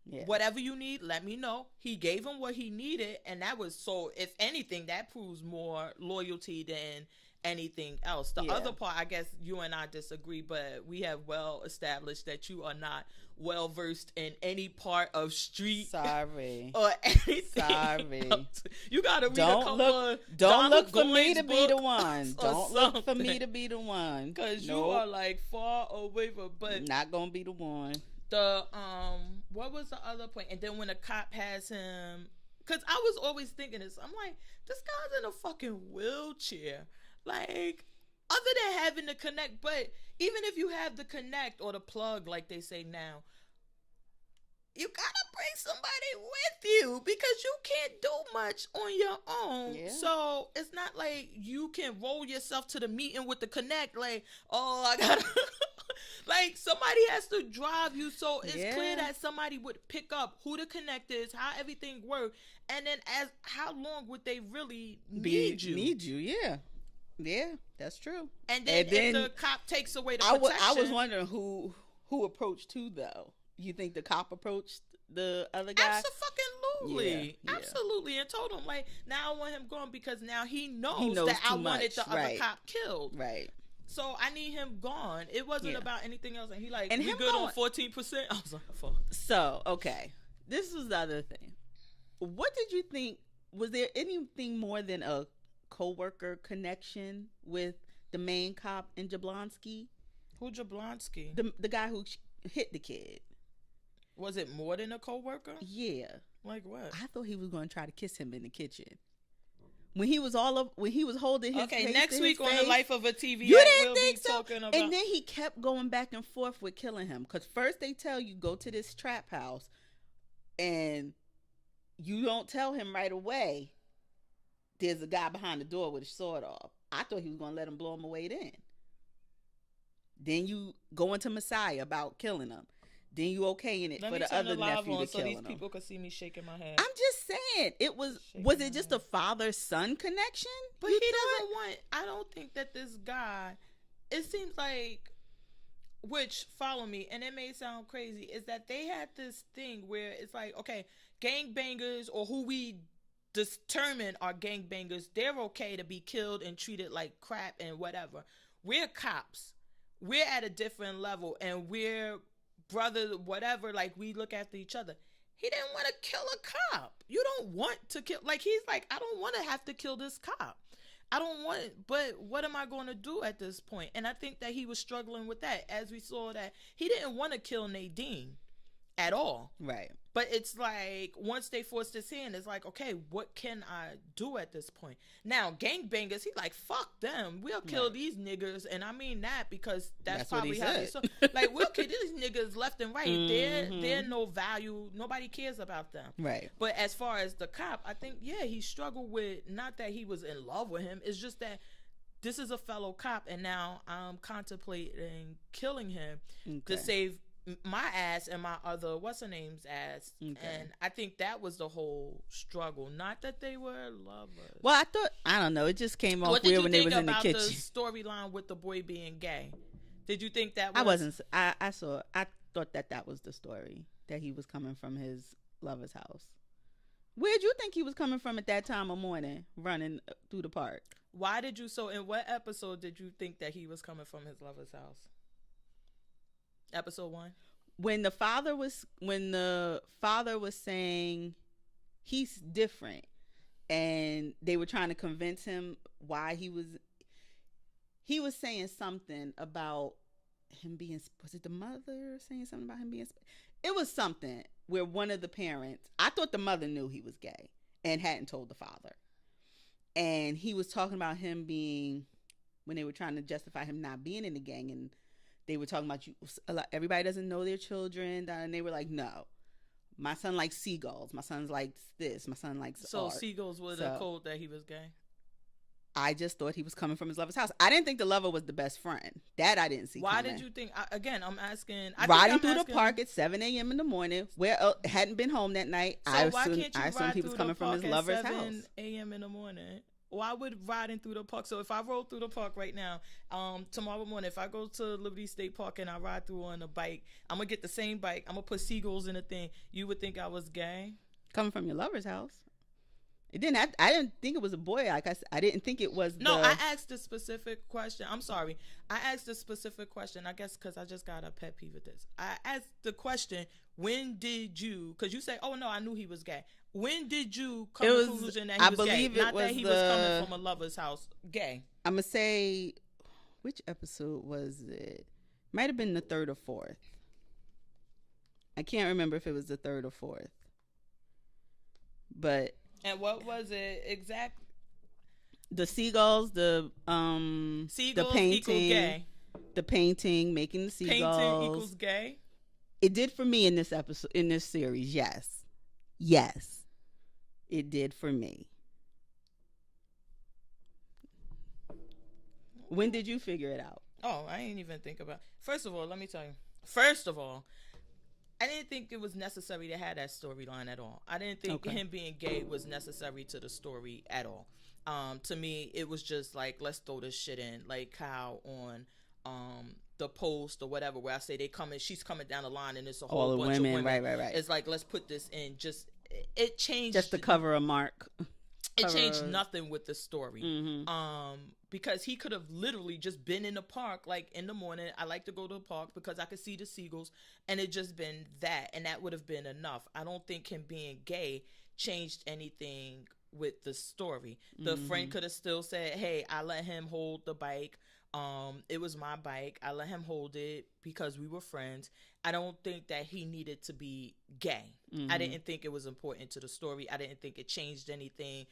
Yeah. Whatever you need, let me know. He gave him what he needed, and that was so. If anything, that proves more loyalty than anything else. The other part, I guess you and I disagree, but we have well established that you are not well versed in any part of street. Sorry. Or anything. Sorry. Else. You gotta read don't look for me to be the one. Don't look for me to be the one. Because you are like far away from, but not gonna be the one. The what was the other point? And then when a cop has him, because I was always thinking this, I'm like, this guy's in a fucking wheelchair. Like, other than having the connect, but even if you have the connect or the plug, like they say now, you gotta bring somebody with you because you can't do much on your own. Yeah. So it's not like you can roll yourself to the meeting with the connect. Like, oh, I gotta, like somebody has to drive you. So it's clear that somebody would pick up who the connect is, how everything works, and then how long would they really need you? Need you, yeah. Yeah, that's true. And then if the cop takes away the protection. I was wondering who approached who, though. You think the cop approached the other guy? Absolutely. Yeah. Absolutely. And told him, like, now I want him gone because now he knows that I wanted the other cop killed. Right. So I need him gone. It wasn't about anything else. And he like, we good on 14%? I was like, fuck. So, okay. This was the other thing. What did you think? Was there anything more than a co-worker connection with the main cop in Jablonski. Who Jablonski? The guy who hit the kid. Was it more than a coworker? Yeah. Like what? I thought he was going to try to kiss him in the kitchen. When he was holding his okay, face next week on the Life of a TV, you didn't we'll think be so? talking about. And then he kept going back and forth with killing him. Because first they tell you, go to this trap house. And you don't tell him right away, there's a guy behind the door with his sword off. I thought he was going to let him blow him away then. Then you go into Messiah about killing him. Then you okaying it for the other nephew to kill him. So these people can see me shaking my head. I'm just saying, was it just a father-son connection? But he doesn't want, I don't think that this guy, it seems like, which, follow me, and it may sound crazy, is that they had this thing where it's like, okay, gangbangers or who we determine are gangbangers, they're okay to be killed and treated like crap and whatever. We're cops. We're at a different level and we're brother, whatever, like we look after each other. He didn't want to kill a cop. You don't want to kill, like he's like, I don't want to have to kill this cop. I don't want it, but what am I going to do at this point? And I think that he was struggling with that, as we saw that he didn't want to kill Nadine at all. Right. But it's like, once they forced his hand, it's like, okay, what can I do at this point? Now, gangbangers, he like, fuck them. We'll kill these niggas. And I mean that because that's probably how they saw. Like, we'll kill these niggas left and right. They're no value. Nobody cares about them. Right. But as far as the cop, I think, yeah, he struggled with, not that he was in love with him. It's just that this is a fellow cop. And now I'm contemplating killing him to save my ass and my other what's her name's ass. And I think that was the whole struggle, not that they were lovers. Well, I don't know, it just came off weird when they was in the kitchen. What did you think about the storyline with the boy being gay? Did you think that was I thought that was the story, that he was coming from his lover's house. Where'd you think he was coming from at that time of morning running through the park? Why did you, so in what episode did you think that he was coming from his lover's house? Episode 1, when the father was saying he's different, and they were trying to convince him why he was saying something about him being, was it the mother saying something about him being, it was something where one of the parents, I thought the mother knew he was gay and hadn't told the father, and he was talking about him being, when they were trying to justify him not being in the gang, and they were talking about everybody doesn't know their children. And they were like, no, my son likes seagulls. My son likes this. My son likes art. So seagulls were the code that he was gay? I just thought he was coming from his lover's house. I didn't think the lover was the best friend. That I didn't see Why coming. did you think? Again, I'm asking. Riding through the park at 7 a.m. in the morning, where hadn't been home that night. So I assumed he was coming from his lover's house. 7 a.m. in the morning. Why would riding through the park? So if I roll through the park right now, tomorrow morning, if I go to Liberty State Park and I ride through on a bike, I'm going to get the same bike. I'm going to put seagulls in the thing. You would think I was gay? Coming from your lover's house. It didn't. I didn't think it was a boy. Like I didn't think it was. No, I asked a specific question. I'm sorry. I asked a specific question. I guess because I just got a pet peeve with this. I asked the question, when did you, because you say, oh no, I knew he was gay. When did you come to the conclusion that he was gay? Not that he was coming from a lover's house gay. I'm going to say, which episode was it? Might have been the 3rd or 4th. I can't remember if it was the 3rd or 4th. But. And what was it exactly? The seagulls, the painting. Equal gay. The painting, making the seagulls. Painting equals gay? It did for me in this episode, in this series, yes. Yes. It did for me. When did you figure it out? Oh, I didn't even think about. First of all, let me tell you. First of all, I didn't think it was necessary to have that storyline at all. I didn't think him being gay was necessary to the story at all. To me, it was just like, let's throw this shit in, like how on the post or whatever, where I say she's coming down the line and it's a whole bunch of women. Right. It's like, let's put this in. Just it changed, just to cover a mark. It changed nothing with the story. Because he could have literally just been in the park, like in the morning. I like to go to the park because I could see the seagulls, and it just been that, and that would have been enough. I don't think him being gay changed anything with the story. The friend could have still said, hey, I let him hold the bike. It was my bike. I let him hold it because we were friends. I don't think that he needed to be gay. I didn't think it was important to the story. I didn't think it changed anything.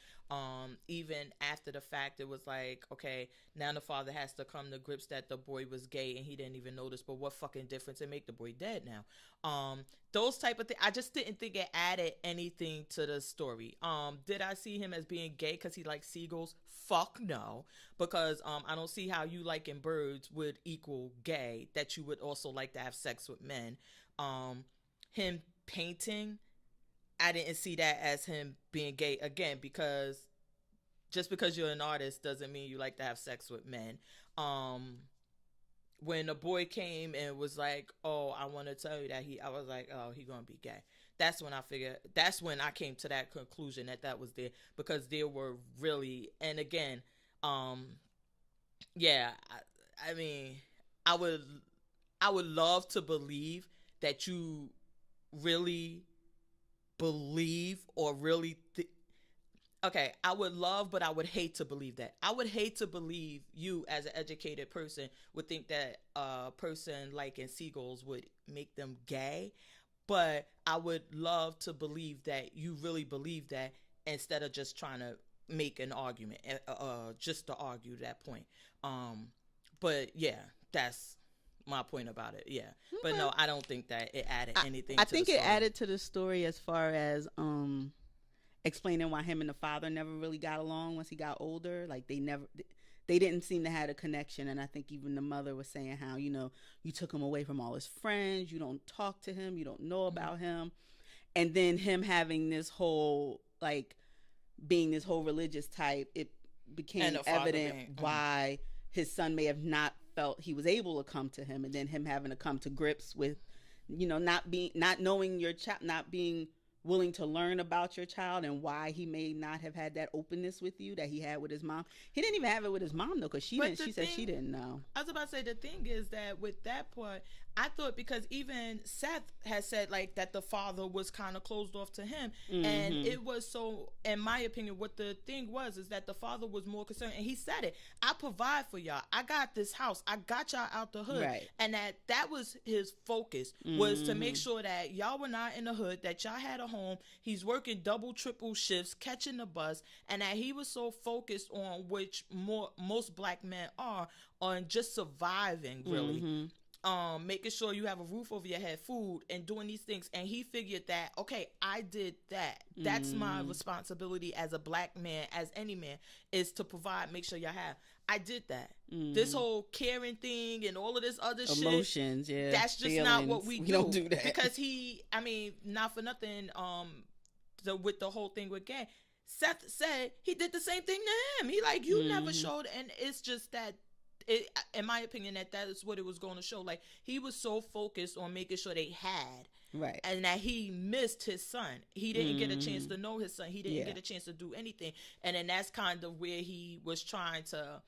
Even after the fact, it was like, okay, now the father has to come to grips that the boy was gay and he didn't even notice. But what fucking difference it make? The boy dead now. Those type of things. I just didn't think it added anything to the story. Did I see him as being gay because he likes seagulls? Fuck no, because I don't see how you liking birds would equal gay, that you would also like to have sex with men. Him painting, I didn't see that as him being gay, again, because just because you're an artist doesn't mean you like to have sex with men. When a boy came and was like, oh, I want to tell you that I was like, oh, he gonna be gay. That's when I came to that conclusion that was there, because there were really, and again, yeah, I mean, I would love to believe that you really believe or really okay, I would love, but I would hate to believe that. I would hate to believe you as an educated person would think that a person liking seagulls would make them gay. But I would love to believe that you really believe that, instead of just trying to make an argument, just to argue that point. But yeah, that's my point about it. Yeah. Okay. But no, I don't think that it added anything to the story. I think it added to the story as far as explaining why him and the father never really got along once he got older. Like they didn't seem to have a connection. And I think even the mother was saying how, you took him away from all his friends. You don't talk to him. You don't know about him. And then him having this whole, like, being this whole religious type, it became evident why his son may have not felt he was able to come to him. And then him having to come to grips with, not knowing your child, not being willing to learn about your child, and why he may not have had that openness with you that he had with his mom. He didn't even have it with his mom though, because she said she didn't know. I was about to say, the thing is that with that part, I thought, because even Seth has said like that the father was kind of closed off to him, and it was so, in my opinion, what the thing was is that the father was more concerned, and he said it. I provide for y'all. I got this house. I got y'all out the hood, right. And that was his focus, was to make sure that y'all were not in the hood, that y'all had a home. He's working double, triple shifts, catching the bus, and that he was so focused on, which most black men are, on just surviving, really. Making sure you have a roof over your head, food, and doing these things. And he figured that, okay, I did that. That's my responsibility as a black man, as any man, is to provide, make sure y'all have. I did that. This whole caring thing and all of this other emotions, shit, that's just feelings. Not what we don't do that. Because not for nothing, with the whole thing with gay, Seth said he did the same thing to him. He like, you never showed, and it's just that, in my opinion, that is what it was going to show. Like, he was so focused on making sure they had, right, and that he missed his son. He didn't get a chance to know his son. He didn't get a chance to do anything. And then that's kind of where he was trying to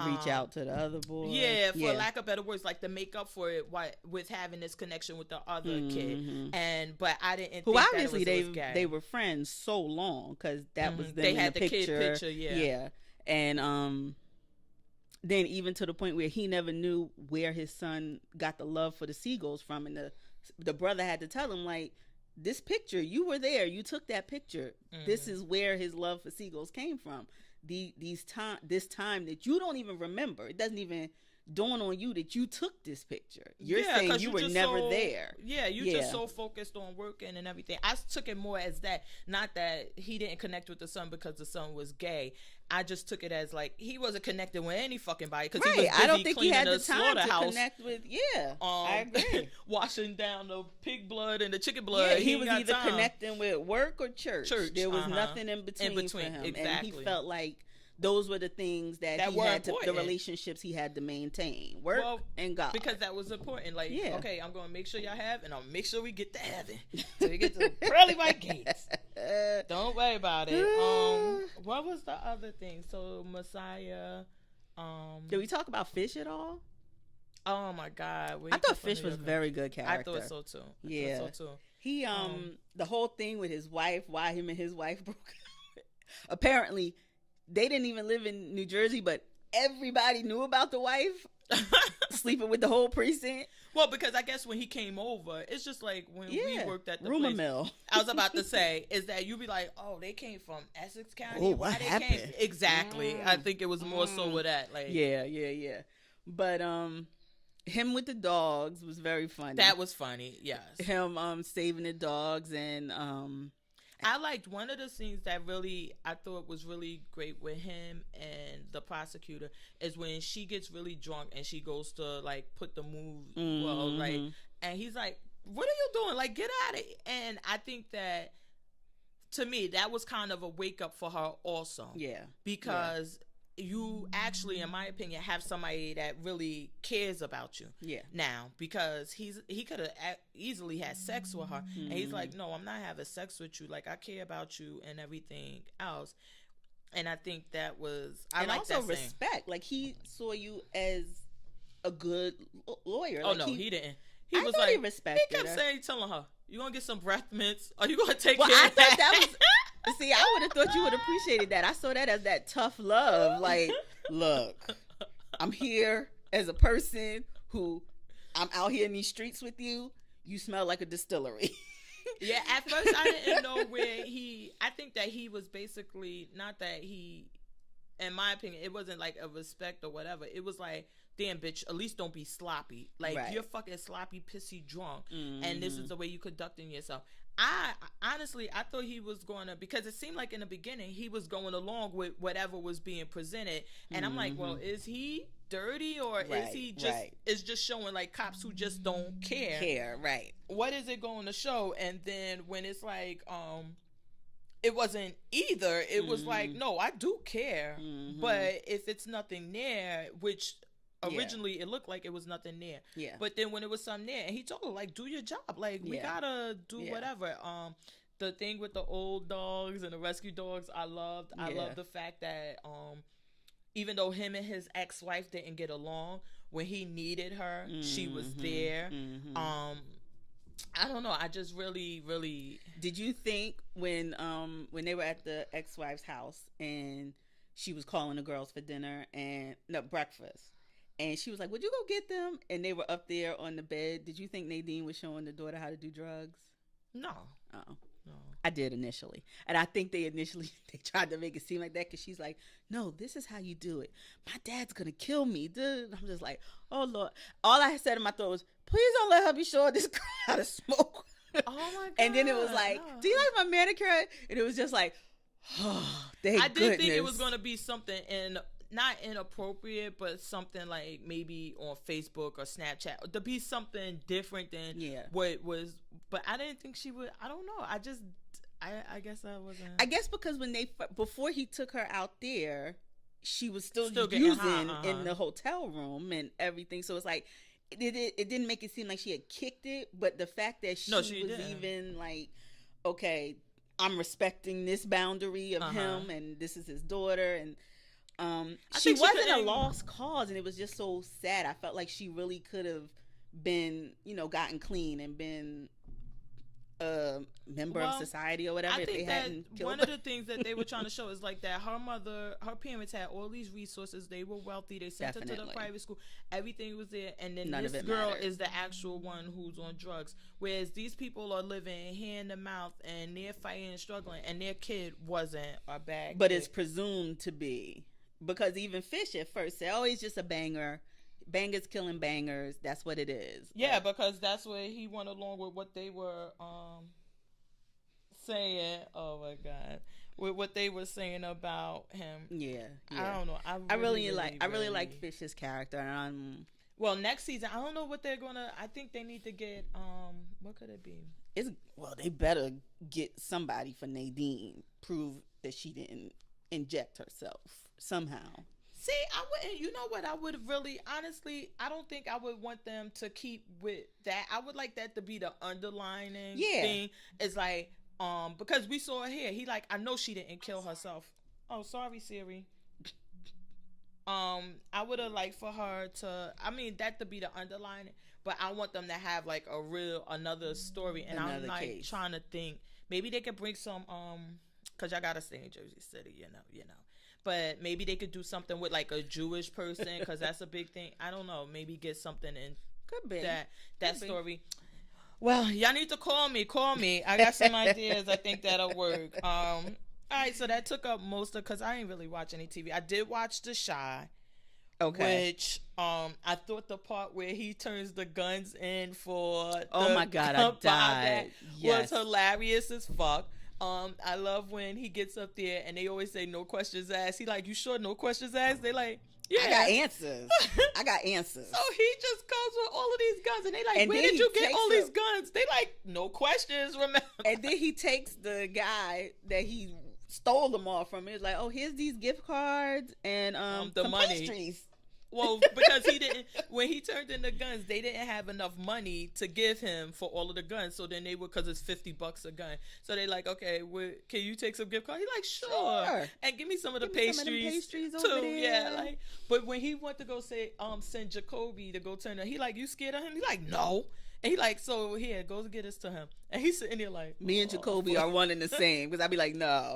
reach out to the other boy. Yeah, for lack of better words, like to make up for it with having this connection with the other kid. But I didn't. Who obviously they were friends so long, because that was them they in had the kid picture. Yeah, and then even to the point where he never knew where his son got the love for the seagulls from, and the brother had to tell him, like, this picture, you were there, you took that picture. This is where his love for seagulls came from. This time that you don't even remember, it doesn't even dawn on you that you took this picture. You're saying you were never there. Yeah, just so focused on working and everything. I took it more as that, not that he didn't connect with the son because the son was gay. I just took it as like he wasn't connected with any fucking body, because he was busy. I don't think he had the time to connect with. I agree. Washing down the pig blood and the chicken blood. Yeah, he was either connecting with work or church. There was nothing in between for him, exactly. And he felt like those were the things that he had to, the relationships he had to maintain, work and God. Because that was important. Like, okay, I'm going to make sure y'all have, and I'll make sure we get to heaven. So we get to the pearly white gates. Don't worry about it. What was the other thing? So Messiah. Did we talk about Fish at all? Oh my God. I thought Fish was a very good character. I thought so too. He, the whole thing with his wife, why him and his wife broke up. Apparently, they didn't even live in New Jersey, but everybody knew about the wife sleeping with the whole precinct. Well, because I guess when he came over, it's just like when we worked at the rumor place, mill. I was about to say is that you be like, oh, they came from Essex County. Oh, what happened? Exactly. I think it was more so with that. Like, yeah. But him with the dogs was very funny. That was funny. Yes. Him saving the dogs, and I liked one of the scenes that really I thought was really great with him and the prosecutor is when she gets really drunk and she goes to like put the move and he's like, what are you doing? Like, get out of it. And I think that to me that was kind of a wake up for her also. Yeah. Because you actually, in my opinion, have somebody that really cares about you. Yeah. Now, because he could have easily had sex with her, and he's like, no, I'm not having sex with you. Like, I care about you and everything else. And I think that was and like also that respect. Like, he saw you as a good lawyer. Oh, like, no, he didn't. He was like, he kept telling her, you gonna get some breath mints? Are you gonna take care of that? That was. See, I would have thought you would have appreciated that. I saw that as that tough love. Like, look, I'm here as a person who I'm out here in these streets with you. You smell like a distillery. Yeah, at first I didn't know where I think that he was basically, not that he, in my opinion, it wasn't like a respect or whatever. It was like, damn, bitch, at least don't be sloppy. Like, you're fucking sloppy, pissy, drunk. And this is the way you conducting yourself. I honestly, I thought he was going to, because it seemed like in the beginning he was going along with whatever was being presented, and I'm like, well, is he dirty or is he just is just showing like cops who just don't care? Right. What is it going to show? And then when it's like, it wasn't either. It was like, no, I do care, but if it's nothing there, which originally it looked like it was nothing there. Yeah. But then when it was something there, and he told her, like, do your job. Like, we gotta do whatever. The thing with the old dogs and the rescue dogs, I loved. I love the fact that even though him and his ex-wife didn't get along, when he needed her, she was there. I don't know. I just really, really. Did you think when they were at the ex-wife's house and she was calling the girls for dinner and breakfast? And she was like, would you go get them? And they were up there on the bed. Did you think Nadine was showing the daughter how to do drugs? No. Oh. No. I did initially. And I think they tried to make it seem like that because she's like, no, this is how you do it. My dad's going to kill me. Dude. I'm just like, oh, Lord. All I said in my thought was, please don't let her be showing this girl how to smoke. Oh, my God. And then it was like, do you like my manicure? And it was just like, oh, thank goodness. I did think it was going to be something not inappropriate, but something like maybe on Facebook or Snapchat to be something different than what was. But I didn't think she would. I don't know. I guess I wasn't. I guess because before he took her out there, she was still using in the hotel room and everything. So it's like it didn't make it seem like she had kicked it, but the fact that she was even like, okay, I'm respecting this boundary of him, and this is his daughter, and. She wasn't a lost cause, and it was just so sad. I felt like she really could have been, gotten clean and been a member of society or whatever. I if think they hadn't killed one of the things that they were trying to show is like that her parents had all these resources. They were wealthy. They sent her to the private school. Everything was there, and then this girl is the actual one who's on drugs. Whereas these people are living hand to mouth, and they're fighting and struggling, and their kid wasn't a bad but kid. It's presumed to be. Because even Fish at first said, oh, he's just a banger. Bangers killing bangers. That's what it is. Yeah, because that's what he went along with what they were saying. Oh, my God. With what they were saying about him. Yeah. I don't know. I really like Fish's character. Well, next season, I don't know what they're going to. I think they need to get, what could it be? They better get somebody for Nadine. Prove that she didn't inject herself. Somehow. See, I wouldn't. You know what? I would really, honestly, I don't think I would want them to keep with that. I would like that to be the underlining thing. It's like, because we saw it here. He like, I know she didn't kill herself. Oh, sorry, Siri. I would have liked for her to. I mean, that to be the underlining, but I want them to have like another story, and I'm like case. Trying to think. Maybe they could bring some. Cause y'all gotta stay in Jersey City, you know. But maybe they could do something with like a Jewish person because that's a big thing. I don't know. Maybe get something in Could be that story. Well, y'all need to call me. I got some ideas. I think that'll work. All right, so that took up most of, because I didn't really watch any TV. I did watch The Shy. Okay. Which I thought the part where he turns the guns in for oh my god, I died. Was hilarious as fuck. I love when he gets up there and they always say no questions asked. He like, you sure no questions asked? They like, yeah, I got answers. So he just comes with all of these guns and they like, where did you get all these guns? They like, no questions, remember? And then he takes the guy that he stole them all from. It's like, oh, here's these gift cards and the some money. Pastries. Well, because he didn't, when he turned in the guns, they didn't have enough money to give him for all of the guns. So then they would, because it's $50 a gun. So they like, okay, can you take some gift cards? He's like, sure. And give me some of the pastries too. Yeah, like, but when he went to go send Jacoby to go turn it, he like, you scared of him? He like, no. And he like, so here, go get this to him. And he's sitting there like, me and Jacoby are one and the same, because I'd be like, no.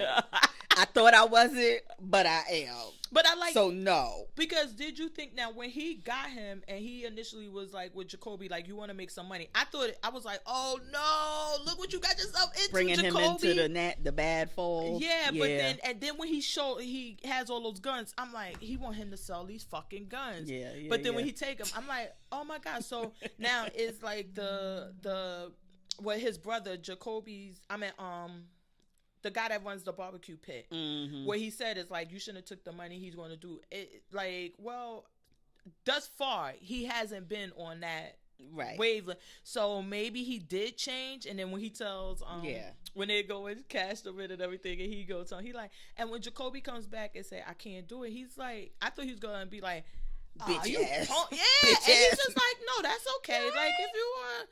I thought I wasn't, but I am. But I like, so no. Because did you think, now when he got him and he initially was like with Jacoby, like, you want to make some money, I was like, oh no, look what you got yourself into, bringing Jacoby. him into the bad fold. Yeah, but then when he has all those guns, I'm like, he want him to sell these fucking guns. Yeah. But then when he take them, I'm like, oh my god. So now it's like his brother Jacoby's, the guy that runs the barbecue pit, what he said is like, you shouldn't have took the money. He's going to do it. Like, well, thus far he hasn't been on that wavelength. So maybe he did change. And then when he tells, when they go and cash the rent and everything, and he goes on, he like, and when Jacoby comes back and say, I can't do it, he's like, I thought he was going to be like, bitch ass. Yeah, bitch and he's just like, no, that's okay. Like, if you want.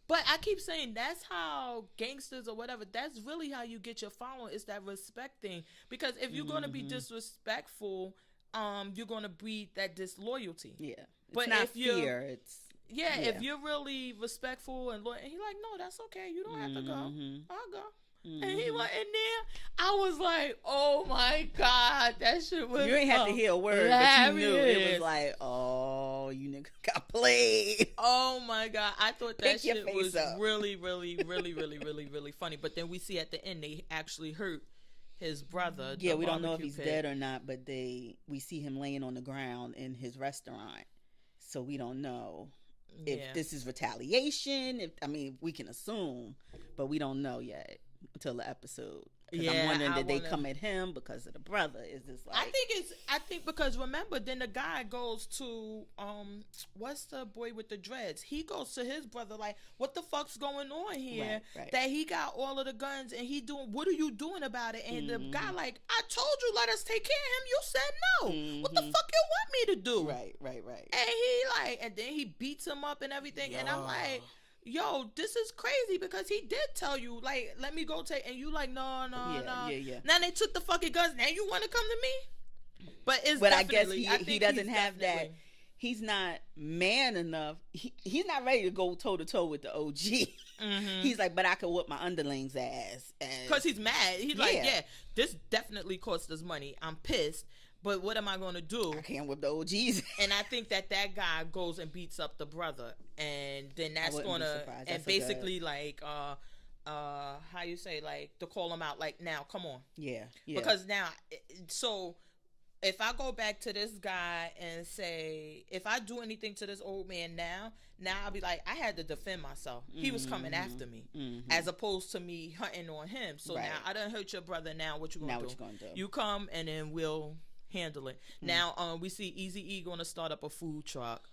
But I keep saying that's how gangsters or whatever, that's really how you get your following. It's that respect thing. Because if you're going to be disrespectful, you're going to breed that disloyalty. Yeah. It's but not if fear. It's if you're really respectful and loyal, and he's like, no, that's okay. You don't have to go. I'll go. And he went in there. I was like, oh my God, that shit was. You ain't have to hear a word, hilarious. But you knew it was like, oh, you nigga got played. Oh my God, I thought that shit was really, really, really, really, really, really funny. But then we see at the end they actually hurt his brother. Yeah, we don't know if he's dead or not, but we see him laying on the ground in his restaurant, so we don't know if this is retaliation. We can assume, but we don't know yet until the episode. I'm wondering, did they come at him because of the brother? Is this like? I think because remember, then the guy goes to what's the boy with the dreads? He goes to his brother like, what the fuck's going on here? Right. That he got all of the guns and he doing. What are you doing about it? And the guy like, I told you, let us take care of him. You said no. What the fuck you want me to do? Right. And he like, and then he beats him up and everything. And I'm like, yo, this is crazy because he did tell you, like, let me go take, and you like, no. Yeah. Now they took the fucking guns. Now you want to come to me? But I guess he doesn't have that. He's not man enough. He's not ready to go toe to toe with the OG. He's like, but I could whoop my underlings' ass. Because he's mad. He's like, this definitely cost us money. I'm pissed. But what am I going to do? I can't whip the OGs. And I think that guy goes and beats up the brother. And then that's going to, and basically like, how you say, like, to call him out, like, now, come on. Yeah. Because now, so if I go back to this guy and say, if I do anything to this old man now I'll be like, I had to defend myself. He was coming after me, as opposed to me hunting on him. So now I done hurt your brother. Now what you gonna do? You come and then we'll handle it. Now we see Eazy-E gonna start up a food truck.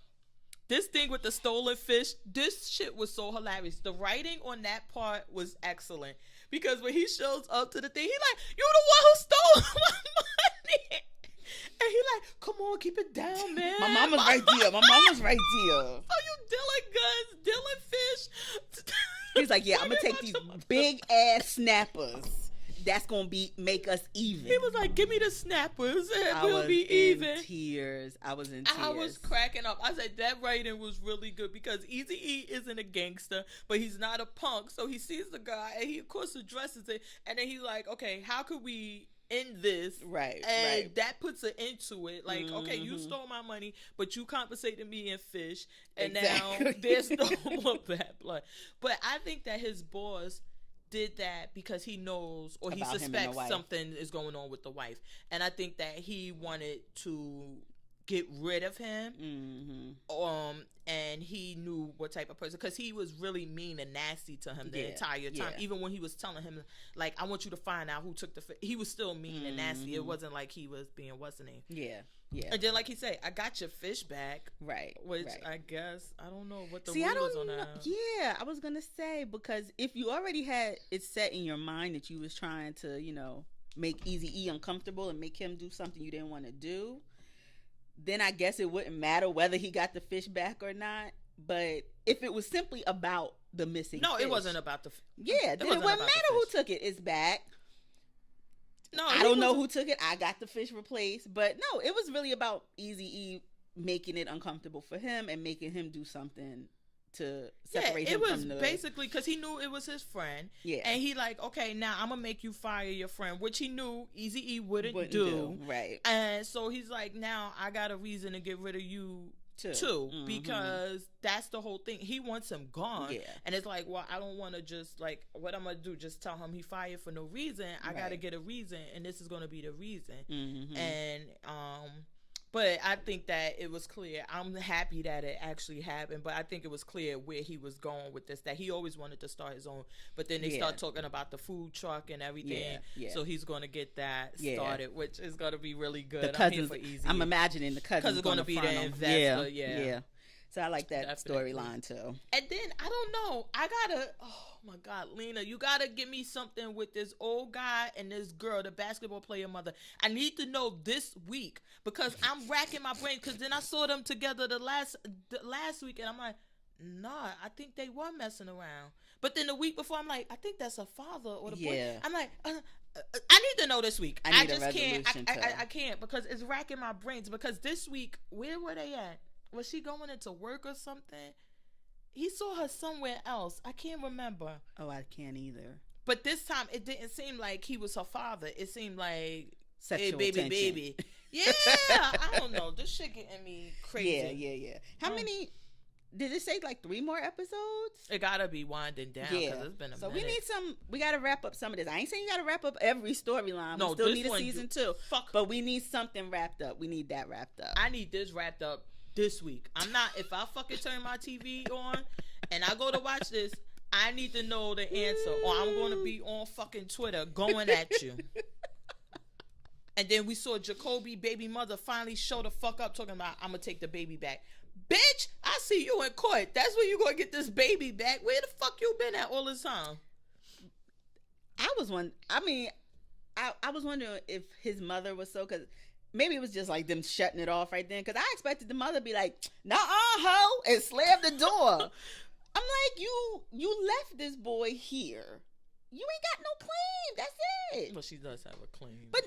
This thing with the stolen fish, this shit was so hilarious. The writing on that part was excellent because when he shows up to the thing, he like, you the one who stole my money. And he like, come on, keep it down, man. My mama's right there. So you dealing guns, dealing fish. He's like, yeah, I'm gonna take these big ass snappers. That's gonna make us even. He was like, give me the snappers and we'll be even. I was in tears. I was cracking up. I said that writing was really good because Eazy-E isn't a gangster, but he's not a punk. So he sees the guy and he of course addresses it. And then he's like, okay, how could we in this, right, and right. that puts an end to it. Like, okay, you stole my money, but you compensated me in fish, and now there's no more bad blood. But I think that his boss did that because he knows or he About him and the suspects wife. something is going on with the wife, and I think that he wanted to get rid of him. And he knew what type of person, because he was really mean and nasty to him the entire time. Even when he was telling him, like, I want you to find out who took the fish, he was still mean and nasty. It wasn't like he was being what's the name. Yeah. And then, like he said, I got your fish back. Right. Which right. I guess, I don't know what the See, rule I don't is on know. that. Yeah, I was going to say, because if you already had it set in your mind that you was trying to, make Eazy-E uncomfortable and make him do something you didn't want to do, then I guess it wouldn't matter whether he got the fish back or not. But if it was simply about the missing fish, it wasn't about the then it wouldn't matter who took it. It's back. No, I don't know who took it. I got the fish replaced. But no, it was really about Eazy-E making it uncomfortable for him and making him do something to separate him from the... basically because he knew it was his friend. Yeah. And he like, okay, now I'm going to make you fire your friend, which he knew Eazy-E wouldn't do. Right. And so he's like, now I got a reason to get rid of you too, because that's the whole thing. He wants him gone. Yeah. And it's like, well, I don't want to just like, what I'm going to do, just tell him he fired for no reason. I got to get a reason, and this is going to be the reason. And but I think that it was clear. I'm happy that it actually happened, but I think it was clear where he was going with this, that he always wanted to start his own, but then they start talking about the food truck and everything. So he's going to get that started, which is going to be really good. The cousins, I'm imagining the cousins going to be the investor. Yeah. So I like that storyline too. And then I don't know. Oh my God, Lena, you gotta give me something with this old guy and this girl, the basketball player mother. I need to know this week, because I'm racking my brain. Because then I saw them together the last week, and I'm like, nah, I think they were messing around. But then the week before, I'm like, I think that's a father or the boy. I'm like, I need to know this week. I just can't. I can't, because it's racking my brains. Because this week, where were they at? Was she going into work or something? He saw her somewhere else. I can't remember. Oh, I can't either. But this time, it didn't seem like he was her father. It seemed like, sexual hey, tension. baby. Yeah, I don't know. This shit getting me crazy. Yeah. How many? Did it say like 3 more episodes? It gotta be winding down, because it's been a minute. So we gotta wrap up some of this. I ain't saying you gotta wrap up every storyline. No, we still need a season 2. But we need something wrapped up. We need that wrapped up. I need this wrapped up this week. I'm not, if I fucking turn my TV on and I go to watch this, I need to know the answer, or I'm going to be on fucking Twitter going at you. And then we saw Jacoby baby mother finally show the fuck up, talking about, I'm going to take the baby back. Bitch, I see you in court. That's where you going to get this baby back. Where the fuck you been at all this time? I was wondering if his mother was so, because maybe it was just like them shutting it off right then, because I expected the mother to be like, nah, ho, and slam the door. I'm like, you left this boy here. You ain't got no claim. That's it. Well, she does have a claim. But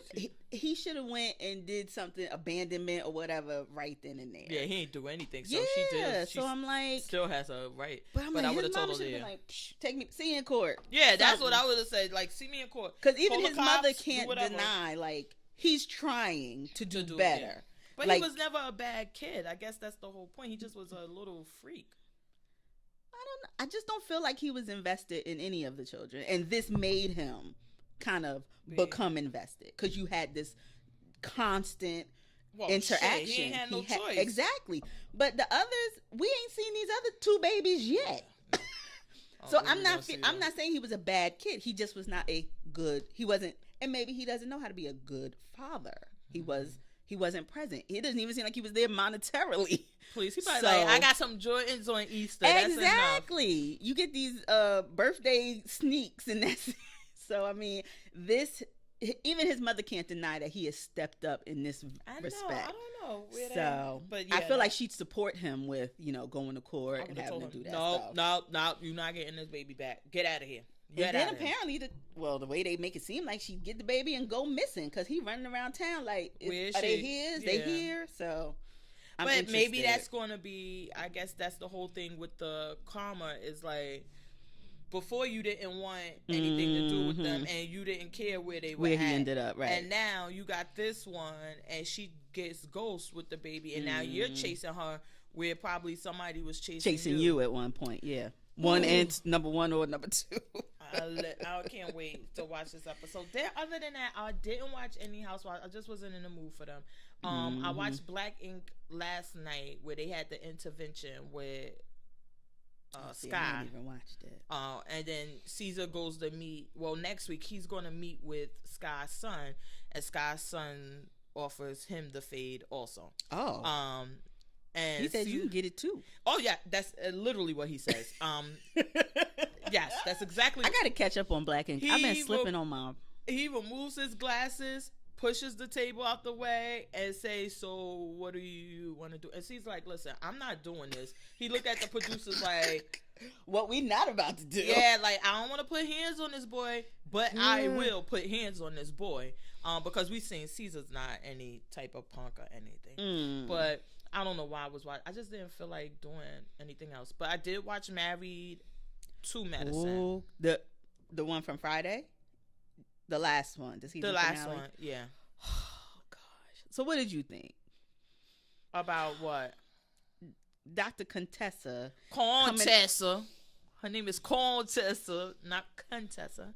he should have went and did something, abandonment or whatever, right then and there. Yeah, he ain't do anything. So she did. So I'm like, still has a right. But I would have told her, like, take me, see you in court. Yeah, that's what I would have said. Like, see me in court. Because even his mother can't deny, like, he's trying to do better. Yeah. But like, he was never a bad kid. I guess that's the whole point. He just was a little freak. I just don't feel like he was invested in any of the children, and this made him kind of become invested, because you had this constant interaction. Shit, he ain't had no choice. Exactly. But the others, we ain't seen these other 2 babies yet. So I'm not saying he was a bad kid. He just was not he wasn't, and maybe he doesn't know how to be a good father. He wasn't present. It doesn't even seem like he was there monetarily. Please, he probably like, I got some Jordans on Easter. Exactly. You get these birthday sneaks, and that's so. I mean, even his mother can't deny that he has stepped up in this respect. I don't know. So, but yeah, I feel like she'd support him with going to court and having to do that. No, you're not getting this baby back. Get out of here. And then apparently, the way they make it seem like she'd get the baby and go missing, because he running around town like, are they his? They here? So, but maybe that's going to be, I guess that's the whole thing with the karma, is like, before you didn't want anything to do with them, and you didn't care where they were where at. he ended up, right? And now you got this one, and she gets ghost with the baby, and now you're chasing her where probably somebody was chasing you at one point. Yeah, one and number one or number two. I can't wait to watch this episode. Other than that, I didn't watch any Housewives. I just wasn't in the mood for them. I watched Black Ink last night, where they had the intervention with Sky. I haven't even watched it. And then Caesar goes to meet. Well, next week he's going to meet with Sky's son, and Sky's son offers him the fade also. Oh. And he said you can get it too. Oh yeah, that's literally what he says. Yes, that's exactly. I got to catch up on Black Ink. I've been slipping on my. He removes his glasses, pushes the table out the way, and says, "So what do you want to do?" And she's like, "Listen, I'm not doing this." He looked at the producers like, "What we not about to do?" Yeah, like I don't want to put hands on this boy, but I will put hands on this boy, because we seen Caesar's not any type of punk or anything. But I don't know why I was watching. I just didn't feel like doing anything else. But I did watch Married to Medicine. Ooh, the one from Friday, the last one. The last one, yeah. Oh gosh. So what did you think about what? Dr. Contessa. Her name is Contessa, not Contessa.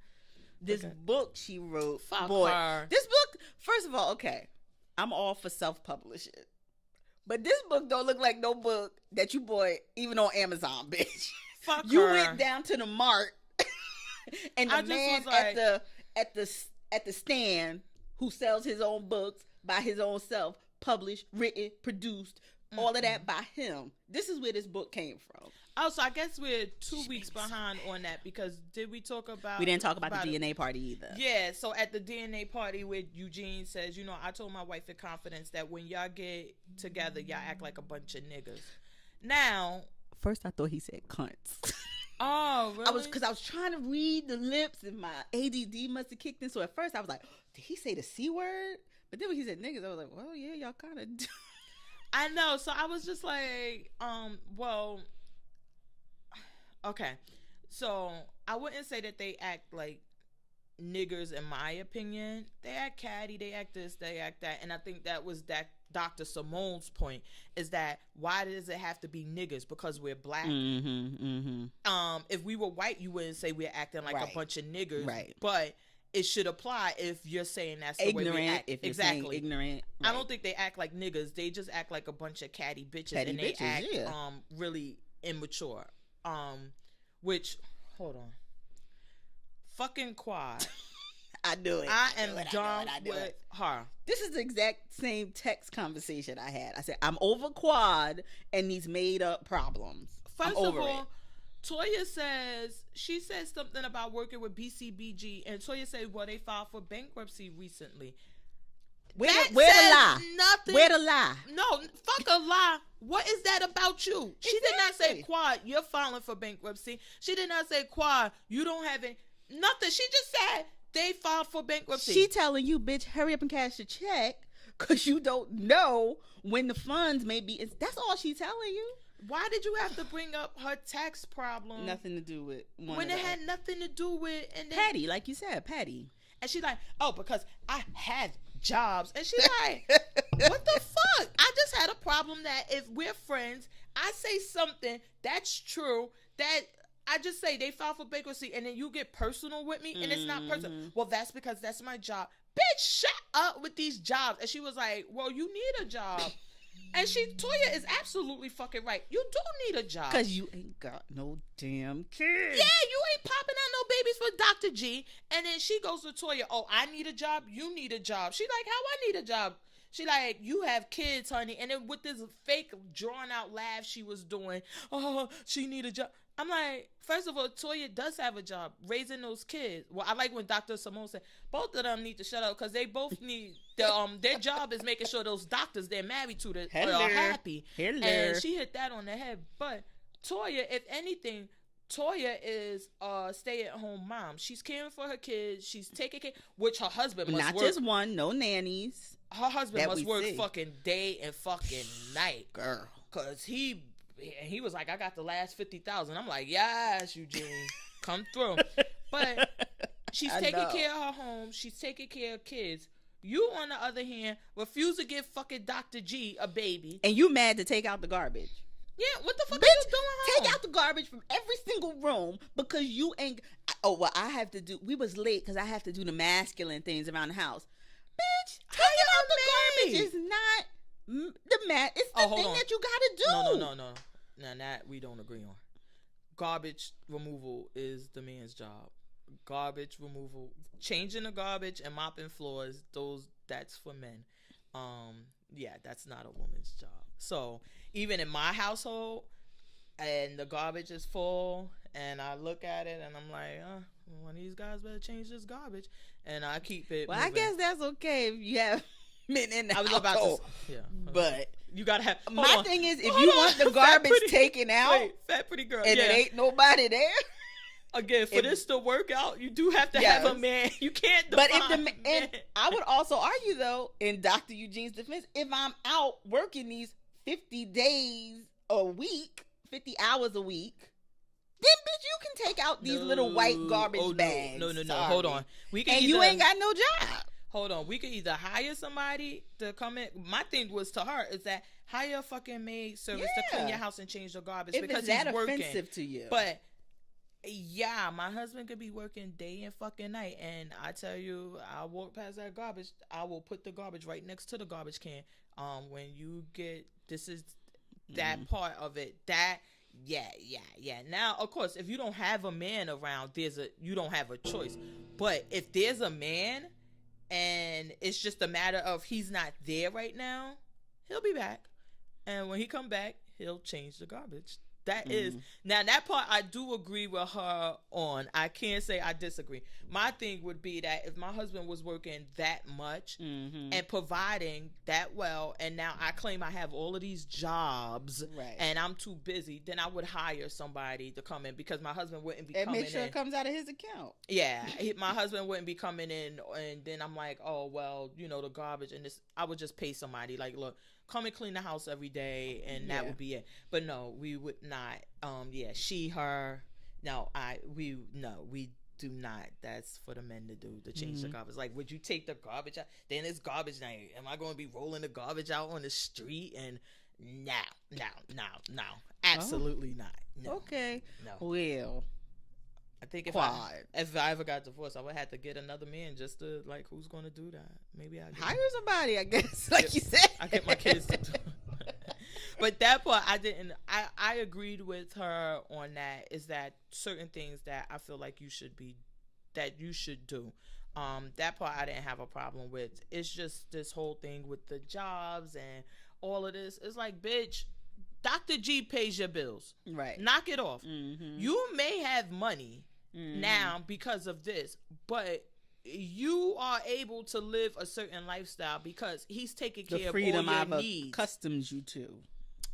This book she wrote. Fuck her. This book, first of all, okay, I'm all for self-publishing. But this book don't look like no book that you bought even on Amazon, bitch. Fuck you her. went down to the mart and the man like, at the stand who sells his own books by his own self, published, written, produced, all of that by him. This is where this book came from. Oh, so I guess we're 2 weeks behind on that, because did we talk about... We didn't talk about the DNA party either. Yeah, so at the DNA party where Eugene says, you know, I told my wife in confidence that when y'all get together, y'all act like a bunch of niggas. Now... First I thought he said cunts. Oh, really? Because I was trying to read the lips and my ADD must have kicked in. So at first I was like, did he say the C word? But then when he said niggas, I was like, well, yeah, y'all kind of do. I know. So I was just like, well... Okay, so I wouldn't say that they act like niggers in my opinion. They act catty, they act this, they act that, and I think that was that Dr. Simone's point, is that why does it have to be niggers? Because we're black. If we were white, you wouldn't say we're acting like a bunch of niggers, right? But it should apply if you're saying that's the way we act. If you're saying ignorant, right. I don't think they act like niggers. They just act like a bunch of catty bitches, and they act really immature. Which, hold on. Fucking Quad. I knew it. I am done with her. This is the exact same text conversation I had. I said, I'm over Quad and these made up problems. First of all, Toya says, she said something about working with BCBG, and Toya said, well, they filed for bankruptcy recently. Where the lie? Nothing. Where the lie? No, fuck a lie. What is that about you? She did not say, Quad, you're filing for bankruptcy. She did not say, Quad, you don't have it. Nothing. She just said they filed for bankruptcy. She telling you, bitch, hurry up and cash the check, because you don't know when the funds may be. That's all she's telling you. Why did you have to bring up her tax problem? Nothing to do with one when it had nothing to do with. And then, Patty, like you said, Patty. And she's like, oh, because I have jobs. And she's like, what the fuck? I just had a problem that if we're friends, I say something that's true, that I just say they filed for bankruptcy, and then you get personal with me, and it's not personal. Well, that's because that's my job. Bitch, shut up with these jobs. And she was like, well, you need a job. And Toya is absolutely fucking right. You do need a job. Because you ain't got no damn kids. Yeah, you ain't popping out no babies for Dr. G. And then she goes to Toya, oh, I need a job. You need a job. She like, how I need a job? She like, you have kids, honey. And then with this fake drawn out laugh she was doing, oh, she need a job. I'm like, first of all, Toya does have a job raising those kids. Well, I like when Dr. Simone said both of them need to shut up, because they both need their job is making sure those doctors they're married to are happy. And she hit that on the head. But Toya, if anything, Toya is a stay-at-home mom. She's caring for her kids. She's taking care, which her husband must not work. just one, no nannies. Her husband must work fucking day and fucking night, girl, because he was like, I got the last 50,000. I'm like, yes, Eugene. come through. But she's taking care of her home. She's taking care of kids. You, on the other hand, refuse to give fucking Dr. G a baby. And you mad to take out the garbage. Yeah, what the fuck are you doing home? Take out the garbage from every single room because you ain't... Oh, well, I have to do... We was late because I have to do the masculine things around the house. Bitch, taking out the garbage is not it's the thing that you gotta do. No. Now, that we don't agree on. Garbage removal is the man's job. Garbage removal, changing the garbage and mopping floors, that's for men. Yeah, that's not a woman's job. So even in my household, and the garbage is full, and I look at it and I'm like, one of these guys better change this garbage, and I keep it. Well, moving. I guess that's okay if you have men in the I was household. about to, yeah, but you gotta have. My thing is, if you want the garbage taken out, fat pretty girl, and it ain't nobody there. Again, for this to work out, you do have to have a man. You can't define. But and I would also argue, though, in Dr. Eugene's defense, if I'm out working these 50 days a week, 50 hours a week, then bitch, you can take out these little white garbage bags. No. Hold on. You ain't got no job. Hold on. We could either hire somebody to come in. My thing was to her is that hire a fucking maid service to clean your house and change the garbage if because it's that he's working. Offensive to you. But yeah, my husband could be working day and fucking night, and I tell you, I walk past that garbage, I will put the garbage right next to the garbage can. When you get, this is that part of it. That yeah. Now, of course, if you don't have a man around, you don't have a choice. But if there's a man, and it's just a matter of he's not there right now, he'll be back, and when he come back, he'll change the garbage. That is now that part I do agree with her on. I can't say I disagree. My thing would be that if my husband was working that much and providing that well, and now I claim I have all of these jobs and I'm too busy, then I would hire somebody to come in because my husband wouldn't be coming in. And make sure it comes out of his account. Yeah, my husband wouldn't be coming in, and then I'm like, oh well, the garbage and this. I would just pay somebody like, look, come and clean the house every day, and that would be it. But no, we would not. She, her. No, we do not. That's for the men to do, to change the garbage. Like, would you take the garbage out? Then it's garbage night. Am I going to be rolling the garbage out on the street? And no. Absolutely not. No. Okay. No. Well, I think if I ever got divorced, I would have to get another man just to, like, who's going to do that? Maybe I hire somebody, I guess, like you said. I get my kids to do it. But that part, I didn't. I agreed with her on that. Is that certain things that I feel like you should do. That part I didn't have a problem with. It's just this whole thing with the jobs and all of this. It's like, bitch, Dr. G pays your bills. Right. Knock it off. You may have money now because of this, but you are able to live a certain lifestyle because he's taking care of all your needs. The freedom I've accustomed you to.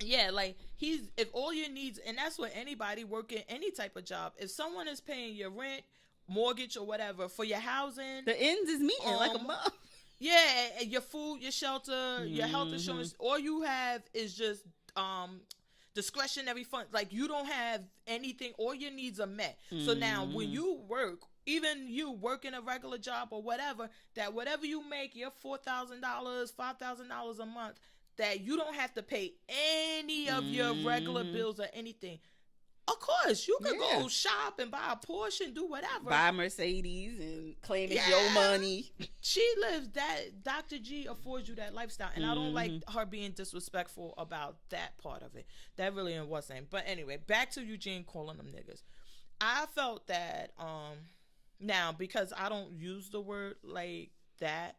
Yeah, like if all your needs, and that's what anybody working any type of job, if someone is paying your rent, mortgage, or whatever for your housing, the ends is meeting like a month. Yeah, your food, your shelter, your health insurance, all you have is just discretionary funds. Like, you don't have anything, all your needs are met. So now when you work, even you working a regular job or whatever, that whatever you make, your $4,000, $5,000 a month, that you don't have to pay any of your regular bills or anything. Of course, you could go shop and buy a Porsche and do whatever. Buy a Mercedes and claim it's your money. She lives that. Dr. G affords you that lifestyle. And I don't like her being disrespectful about that part of it. That really wasn't. But anyway, back to Eugene calling them niggas. I felt that, now, because I don't use the word like that,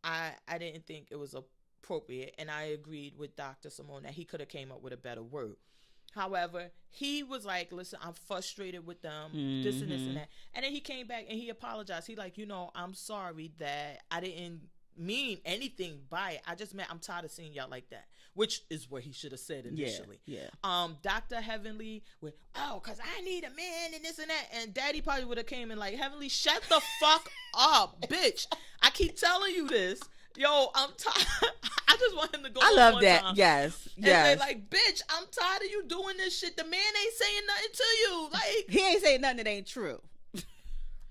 I didn't think it was appropriate. And I agreed with Dr. Simone that he could have came up with a better word. However, he was like, listen, I'm frustrated with them, this and this and that. And then he came back and he apologized. He like, I'm sorry that I didn't mean anything by it. I just meant I'm tired of seeing y'all like that, which is what he should have said initially. Yeah. Dr. Heavenly with, because I need a man and this and that. And Daddy probably would have came in like, Heavenly, shut the fuck up, bitch. I keep telling you this. Yo, I'm tired. I just want him to go. I on love one that. time Yes. and Yes. say like, bitch, I'm tired of you doing this shit. The man ain't saying nothing to you. Like, he ain't saying nothing that ain't true.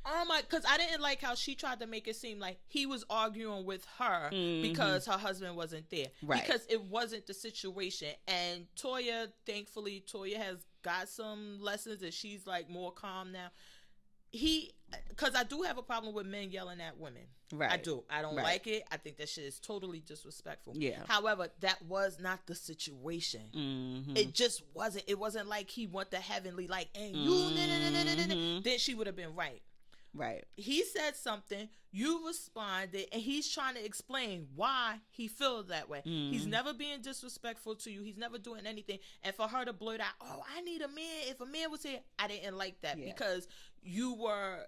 oh my, because I didn't like how she tried to make it seem like he was arguing with her because her husband wasn't there. Right. Because it wasn't the situation. And Toya, thankfully, Toya has got some lessons and she's like more calm now. Because I do have a problem with men yelling at women. Right. I do. I don't like it. I think that shit is totally disrespectful. Yeah. However, that was not the situation. It just wasn't. It wasn't like he went the heavenly, like, and you, then she would have been right. Right. He said something, you responded, and he's trying to explain why he feels that way. He's never being disrespectful to you. He's never doing anything. And for her to blurt out, oh, I need a man. If a man was here, I didn't like that because you were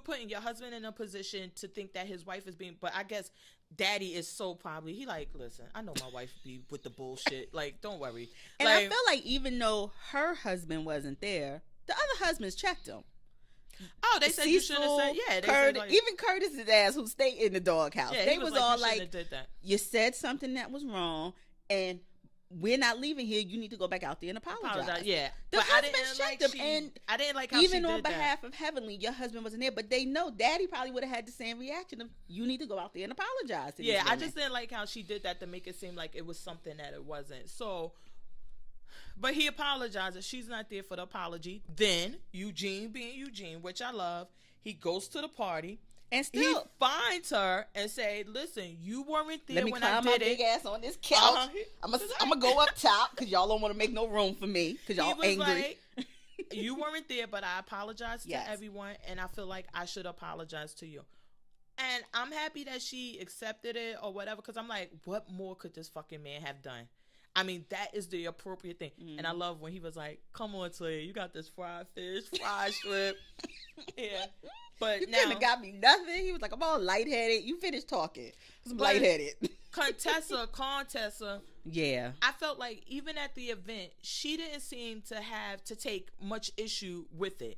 putting your husband in a position to think that his wife is being, but I guess daddy is so probably, he like, listen, I know my wife be with the bullshit. Like, don't worry. And like, I feel like even though her husband wasn't there, the other husbands checked him. Oh, they said Cecil, you should have said, yeah. They said, like, even Curtis's ass, who stayed in the doghouse, yeah, they was all like, did that. You said something that was wrong, and we're not leaving here. You need to go back out there and apologize. Yeah, the but husbands checked him, and I didn't like how even she on did behalf that. of Heavenly, your husband wasn't there, but they know Daddy probably would have had the same reaction of, you need to go out there and apologize to yeah, I just didn't like how she did that to make it seem like it was something that it wasn't. So, but he apologizes. She's not there for the apology. Then Eugene, being Eugene, which I love, he goes to the party and still he finds her and say, "Listen, you weren't there when I climb did my it. big ass on this couch. I'm gonna go up top because y'all don't want to make no room for me because y'all angry." Like, you weren't there, but I apologize to everyone, and I feel like I should apologize to you. And I'm happy that she accepted it or whatever, because I'm like, what more could this fucking man have done? I mean, that is the appropriate thing. And I love when he was like, come on, Toya, you got this fried fish, fried shrimp. Yeah. But you now, couldn't have got me nothing. He was like, I'm all lightheaded. You finished talking. I'm lightheaded. Contessa. Yeah. I felt like even at the event, she didn't seem to have to take much issue with it.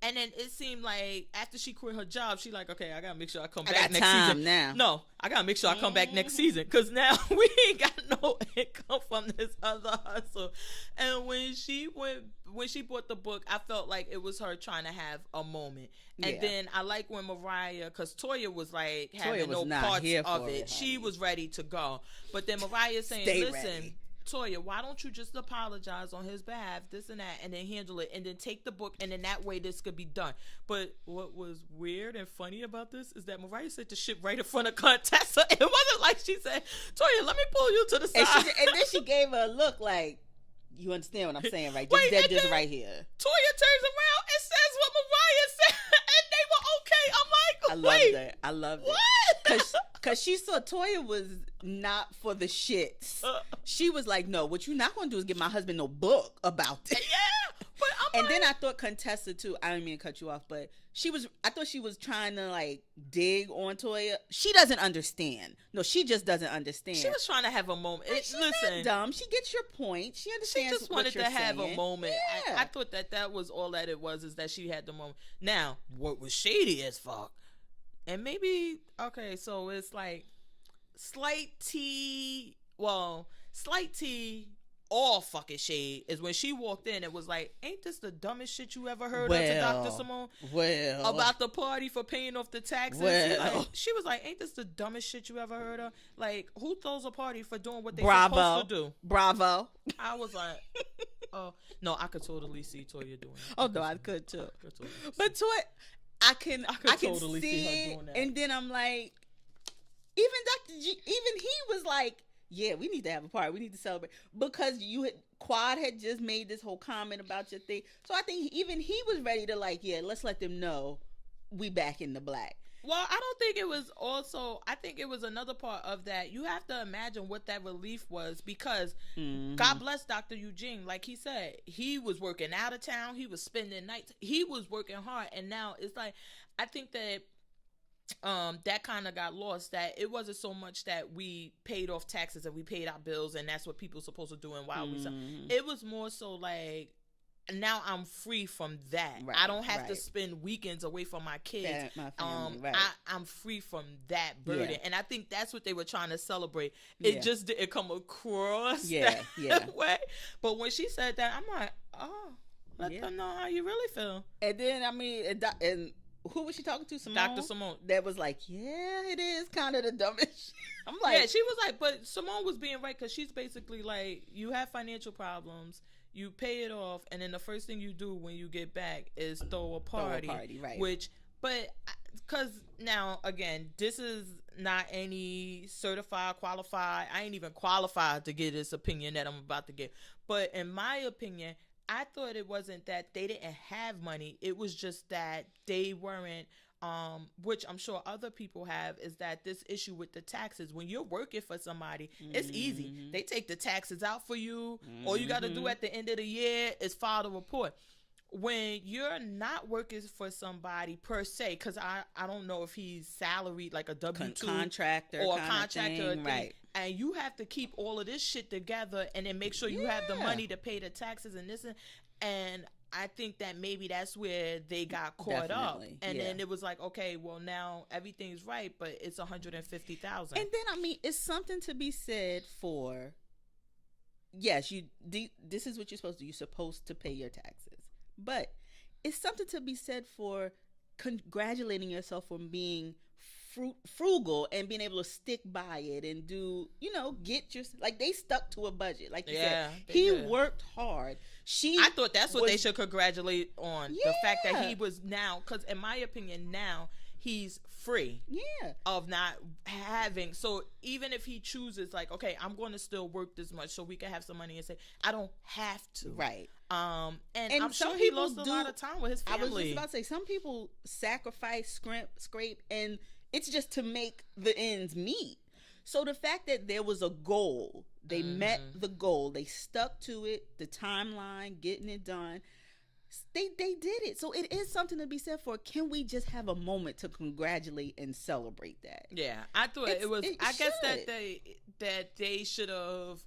And then it seemed like after she quit her job, she like, okay, I gotta make sure I come back next season. Now. No, I gotta make sure I come back next season because now we ain't got no income from this other hustle. And when she bought the book, I felt like it was her trying to have a moment. And then I like when Mariah, because Toya was like having no parts of it. She was ready to go, but then Mariah saying, "Listen, ready. Toya, why don't you just apologize on his behalf, this and that, and then handle it, and then take the book, and then that way this could be done." But what was weird and funny about this is that Mariah said the shit right in front of Contessa. It wasn't like she said, "Toya, let me pull you to the side." And then she gave her a look like, you understand what I'm saying, right? Just right here. Toya turns around and says what Mariah said, and they were okay. I'm like, wait. I loved what? it. Because she saw Toya was not for the shits. She was like, no, what you're not going to do is give my husband no book about it. Yeah. But then I thought Contessa too, I didn't mean to cut you off, but I thought she was trying to like dig on Toya. She doesn't understand. No, she just doesn't understand. She was trying to have a moment. She's not dumb. She gets your point. She understands. She just wanted to have a moment. Yeah. I thought that was all that it was, is that she had the moment. Now, what was shady as fuck? And maybe, okay, so it's like slight T, all fucking shade is when she walked in. It was like, ain't this the dumbest shit you ever heard of to Dr. Simone? About the party for paying off the taxes? Like, she was like, ain't this the dumbest shit you ever heard of? Like, who throws a party for doing what they supposed to do? Bravo. I was like, oh, no, I could totally see Toya doing it. Oh, no, I could too. But Toya, I can totally see her doing that. And then I'm like, even Dr. G, even he was like, yeah, we need to have a party. We need to celebrate. Because Quad had just made this whole comment about your thing. So I think even he was ready to like, yeah, let's let them know we back in the black. Well, I don't think it was also, I think it was another part of that. You have to imagine what that relief was, because God bless Dr. Eugene. Like he said, he was working out of town. He was spending nights. He was working hard. And now it's like, I think that that kind of got lost, that it wasn't so much that we paid off taxes and we paid our bills and that's what people supposed to do and while we saw. It was more so like now I'm free from that. Right, I don't have to right. spend weekends away from my kids. That, my family, right. I'm free from that burden. Yeah. And I think that's what they were trying to celebrate. Yeah. It just didn't come across Yeah, that way. But when she said that, I'm like, oh, let Yeah. them know how you really feel. And then, I mean, and who was she talking to? Simone? Dr. Simone. That was like, yeah, it is kind of the dumbest shit. I'm like, Yeah, she was like, but Simone was being right, because she's basically like, you have financial problems, you pay it off, and then the first thing you do when you get back is throw a party. Right. Which, but, because now, again, this is not any certified, qualified, I ain't even qualified to get this opinion that I'm about to get. But in my opinion, I thought it wasn't that they didn't have money. It was just that they weren't, which I'm sure other people have, is that this issue with the taxes. When you're working for somebody, it's easy. They take the taxes out for you. All you got to do at the end of the year is file the report. When you're not working for somebody per se, because I don't know if he's salaried like a W-2 contractor or a contractor, thing, right? And you have to keep all of this shit together and then make sure you have the money to pay the taxes and this, and I think that maybe that's where they got caught up. And then it was like, okay, well, now everything's right, but it's $150,000. And then, I mean, it's something to be said for, yes, this is what you're supposed to do. You're supposed to pay your taxes. But it's something to be said for congratulating yourself for being frugal and being able to stick by it and do, get your, like, they stuck to a budget. Like you said, he worked hard. I thought that's what they should congratulate on. The fact that he was now, because in my opinion now, he's free of not having. So even if he chooses, like, okay, I'm going to still work this much so we can have some money, and say, I don't have to. Right. And I'm sure he lost a lot of time with his family. I was just about to say, some people sacrifice, scrape, and it's just to make the ends meet. So the fact that there was a goal, they met the goal, they stuck to it, the timeline, getting it done. They did it. So it is something to be said for, can we just have a moment to congratulate and celebrate that? Yeah, I thought I guess that they should have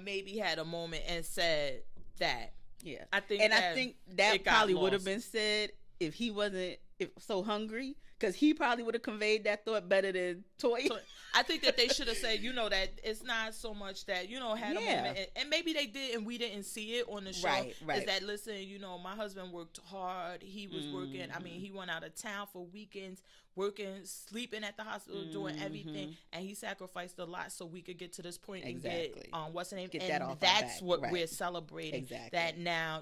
maybe had a moment and said that. Yeah. I think that probably would have been said if he wasn't so hungry, because he probably would have conveyed that thought better than Toy. I think that they should have said, that it's not so much that, had a moment. And maybe they did and we didn't see it on the show. Right. Is that, listen, my husband worked hard. He was working. I mean, he went out of town for weekends, working, sleeping at the hospital, doing everything. And he sacrificed a lot so we could get to this point and get, what's the name? Get and that off that's what we're celebrating. Exactly. That now,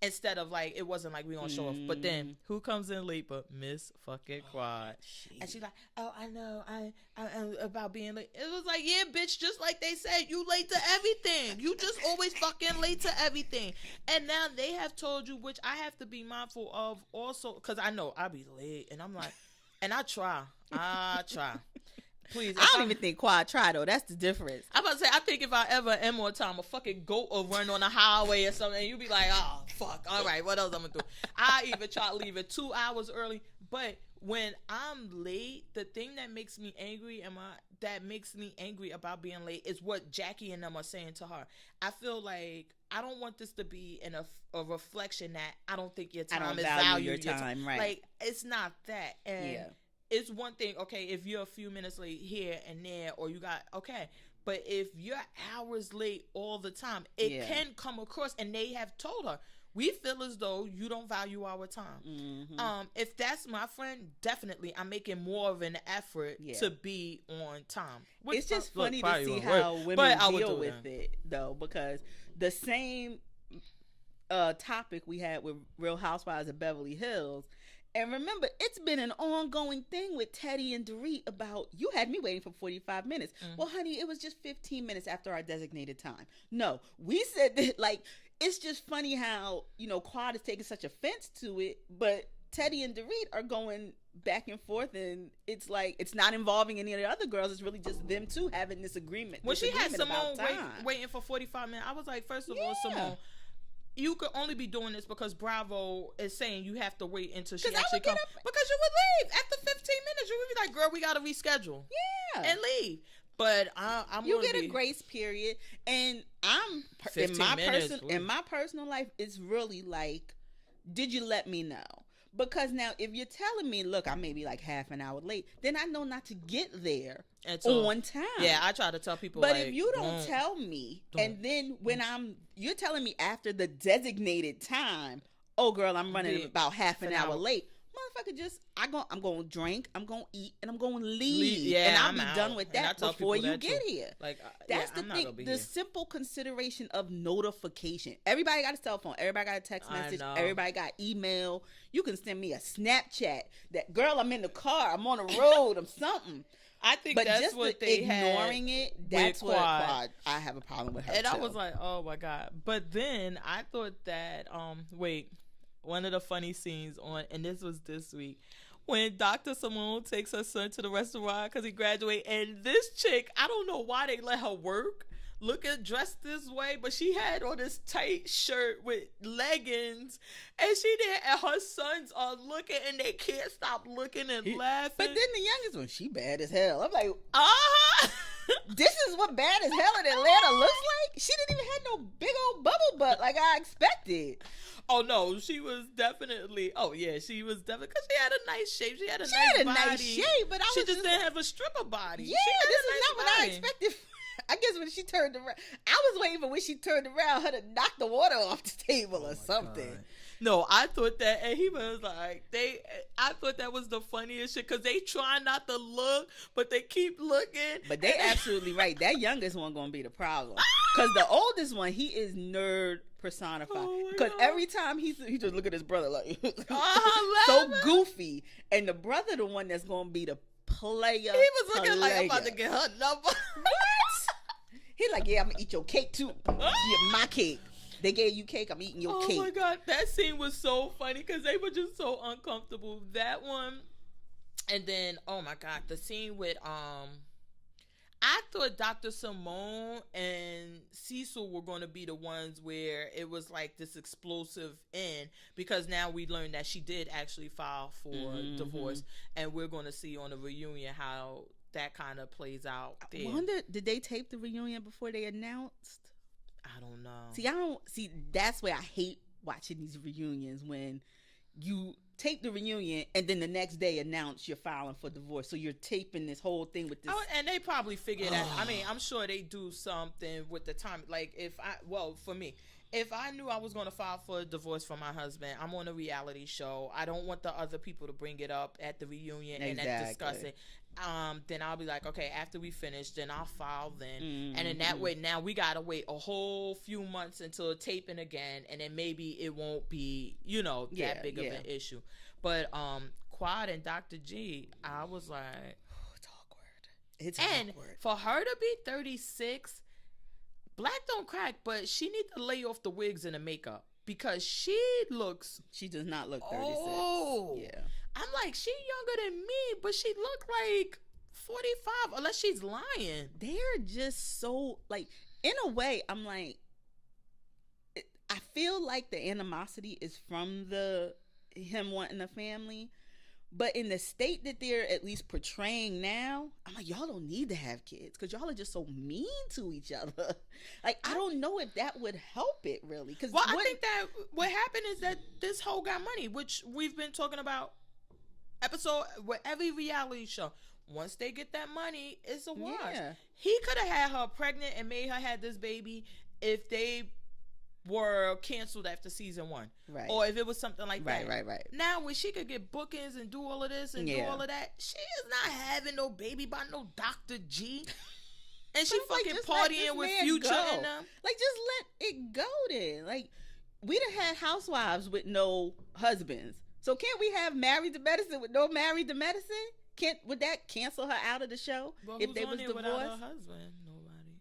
instead of like, it wasn't like we gonna show off. But then who comes in late but Miss fucking Quad? And she's like, oh, I know, I'm about being late. It was like, yeah, bitch, just like they said, you late to everything. You just always fucking late to everything. And now they have told you, which I have to be mindful of also, because I know I'll be late, and I'm like, and I try. Please, I don't even think Quad try though. That's the difference. I'm about to say, I think if I ever am on time, a fucking goat will run on the highway or something, and you be like, oh fuck, all right, what else I'm gonna do? I even try to leave it 2 hours early. But when I'm late, the thing that makes me angry about being late is what Jackie and them are saying to her. I feel like I don't want this to be in a reflection that I don't think your time is valued. Your time, right? Like, it's not that. And it's one thing, okay, if you're a few minutes late here and there, or you got, okay, but if you're hours late all the time, it can come across, and they have told her, we feel as though you don't value our time. If that's my friend, definitely I'm making more of an effort to be on time. It's just funny to see how women deal with it, though, because the same topic we had with Real Housewives of Beverly Hills. And remember, it's been an ongoing thing with Teddy and Dorit about, you had me waiting for 45 minutes. Well, honey, it was just 15 minutes after our designated time. No, we said that, like, it's just funny how, Quad is taking such offense to it, but Teddy and Dorit are going back and forth, and it's like, it's not involving any of the other girls. It's really just them two having this agreement. When she had Simone waiting for 45 minutes, I was like, first of all, Simone, you could only be doing this because Bravo is saying you have to wait until she actually comes. Because you would leave after 15 minutes. You would be like, girl, we got to reschedule. Yeah. And leave. But I'm you get a grace period, and I'm in 15 minutes. my personal life, it's really like, did you let me know? Because now, if you're telling me, look, I may be like half an hour late, then I know not to get there on time. Yeah, I try to tell people. But if you don't tell me, and then when you're telling me after the designated time, oh girl, I'm running about half an hour late. Motherfucker, I'm going to drink, I'm going to eat, and I'm going to leave. Yeah, and I'll I'm be out. done with that before you get here. Like, that's the thing. The simple consideration of notification. Everybody got a cell phone. Everybody got a text message. Everybody got email. You can send me a Snapchat that, girl, I'm in the car. I'm on the road. I'm something. I think but that's just what they ignoring had it. That's what Quad, I have a problem with her. And I was like, oh my God. But then I thought that one of the funny scenes and this was this week, when Dr. Simone takes her son to the restaurant because he graduated, and this chick, I don't know why they let her work, dressed this way, but she had on this tight shirt with leggings, and she did, and her sons are looking, and they can't stop looking and laughing. But then the youngest one, she bad as hell. I'm like, this is what bad as hell in Atlanta looks like? She didn't even have no big old bubble butt like I expected. Oh no, she was definitely. Oh yeah, she was definitely, because she had a nice shape. She had a nice shape, but she just didn't have a stripper body. Yeah, this is not what I expected. I guess when she turned around, I was waiting for when she turned around her to knock the water off the table or something. God. No, I thought that, and he was like, I thought that was the funniest shit, because they try not to look, but they keep looking. But they absolutely right. That youngest one gonna be the problem, because the oldest one, he is nerd personified. Because every time he just look at his brother like so goofy, and the brother the one that's gonna be the player. He was looking like, I'm about to get her number. What? He like, yeah, I'm gonna eat your cake too. My cake. They gave you cake, I'm eating your cake. Oh my God, that scene was so funny because they were just so uncomfortable. That one, and then oh my God, the scene with I thought Dr. Simone and Cecil were going to be the ones where it was like this explosive end, because now we learned that she did actually file for divorce, and we're going to see on the reunion how that kind of plays out there. I wonder, did they tape the reunion before they announced? I don't know. See, that's where I hate watching these reunions, when you tape the reunion and then the next day announce you're filing for divorce. So you're taping this whole thing with this. Oh, and they probably figured that. I mean, I'm sure they do something with the time. Like for me, if I knew I was going to file for a divorce from my husband, I'm on a reality show. I don't want the other people to bring it up at the reunion and then discuss it. Then I'll be like, okay, after we finish, then I'll file then. And in that way, now we got to wait a whole few months until taping again. And then maybe it won't be, that big of an issue. But Quad and Dr. G, I was like, it's awkward. It's awkward. For her to be 36, black don't crack, but she needs to lay off the wigs and the makeup, because she does not look 36. Oh. Yeah. I'm like, she younger than me, but she looked like 45, unless she's lying. They're just so, like, in a way, I'm like, I feel like the animosity is from him wanting a family, but in the state that they're at least portraying now, I'm like, y'all don't need to have kids, because y'all are just so mean to each other. Like, I don't know if that would help it, really. I think that what happened is that this hoe got money, which we've been talking about episode with every reality show. Once they get that money, it's a wash. Yeah. He could have had her pregnant and made her have this baby if they were canceled after season 1, right? Or if it was something like that. Right. Now, when she could get bookings and do all of this and do all of that, she is not having no baby by no Dr. G. And she fucking partying with Future and them. Like, just let it go then. Like, we done had housewives with no husbands. So can't we have Married to Medicine with no Married to Medicine? Would that cancel her out of the show if they was divorced? Without her husband? Nobody.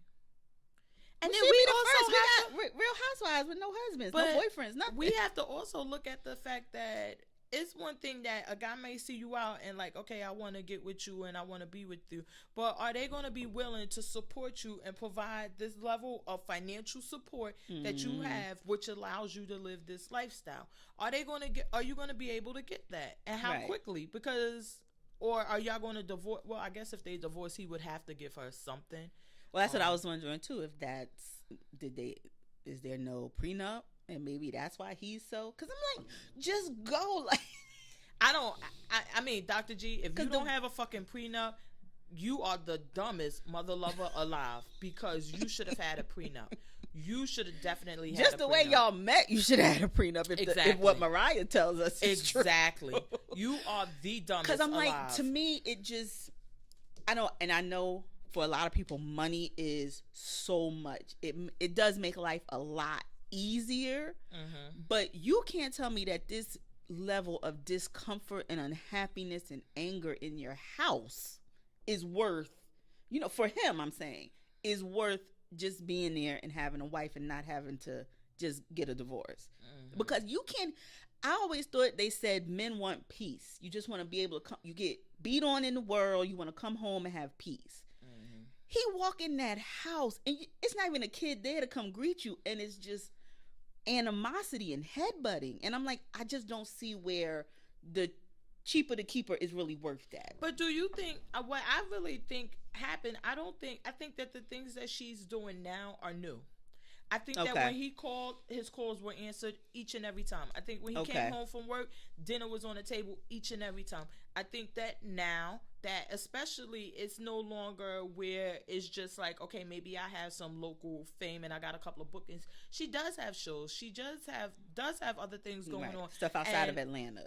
And then we also got Real Housewives with no husbands, no boyfriends, nothing. We have to also look at the fact that it's one thing that a guy may see you out and like, okay, I want to get with you and I want to be with you, but are they going to be willing to support you and provide this level of financial support that you have, which allows you to live this lifestyle? Are you going to be able to get that, and how quickly? Because or are y'all going to divorce? Well, I guess if they divorce, he would have to give her something. Well, that's what I was wondering too. If is there no prenup, and maybe that's why he's so? Because I'm like, just go. Like, I mean, Dr. G, if you don't have a fucking prenup, you are the dumbest mother lover alive, because you should have had a prenup. You should have definitely had just a the prenup. way y'all met. You should have had a prenup. If what Mariah tells us is exactly. True. You are the dumbest. Because I'm alive. like, to me, it just, I know for a lot of people, money is so much. It does make life a lot easier, but you can't tell me that this level of discomfort and unhappiness and anger in your house is worth, for him, I'm saying, is worth just being there and having a wife and not having to just get a divorce. Because I always thought they said men want peace. You just want to be able to you get beat on in the world, you want to come home and have peace. He walk in that house and it's not even a kid there to come greet you, and it's just animosity and headbutting. And I'm like, I just don't see where the cheaper the keeper is really worth that. But do you think what I really think happened? I think that the things that she's doing now are new. I think that when he called, his calls were answered each and every time. I think when he came home from work, dinner was on the table each and every time. I think that now that especially it's no longer where it's just like, okay, maybe I have some local fame and I got a couple of bookings. She does have shows. She does have other things going on. Stuff outside of Atlanta.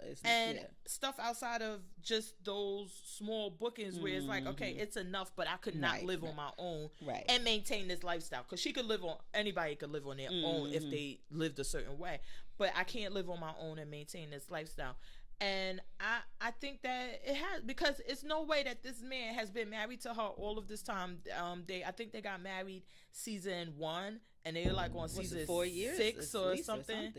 Stuff outside of just those small bookings where it's like, okay, it's enough, but I could not live on my own and maintain this lifestyle. Because anybody could live on their own if they lived a certain way. But I can't live on my own and maintain this lifestyle. And I think that it has, because it's no way that this man has been married to her all of this time. I think they got married season 1 and they're like on season 4 years, 6 or something.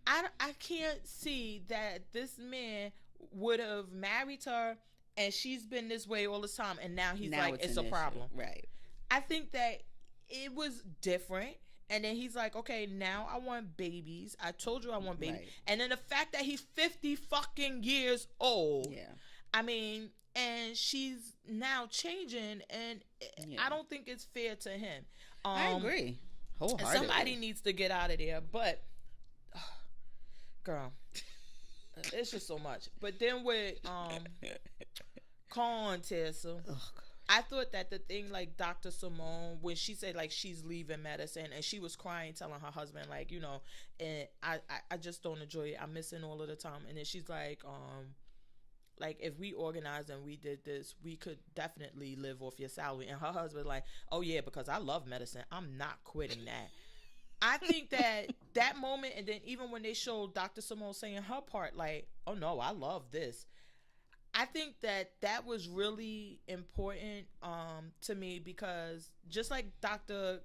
I can't see that this man would have married her and she's been this way all this time and now he's like, it's a problem. Right. I think that it was different. And then he's like, okay, now I want babies. I told you I want babies. Right. And then the fact that he's 50 fucking years old. Yeah. I mean, and she's now changing, and I don't think it's fair to him. I agree. Wholeheartedly. Somebody needs to get out of there. But, girl, it's just so much. But then with Tessa, I thought that the thing, like Dr. Simone, when she said like she's leaving medicine and she was crying, telling her husband like, and I just don't enjoy it. I'm missing all of the time. And then she's like if we organized and we did this, we could definitely live off your salary. And her husband like, oh yeah, because I love medicine. I'm not quitting that. I think that moment, and then even when they showed Dr. Simone saying her part, like, oh no, I love this. I think that was really important to me, because just like Dr.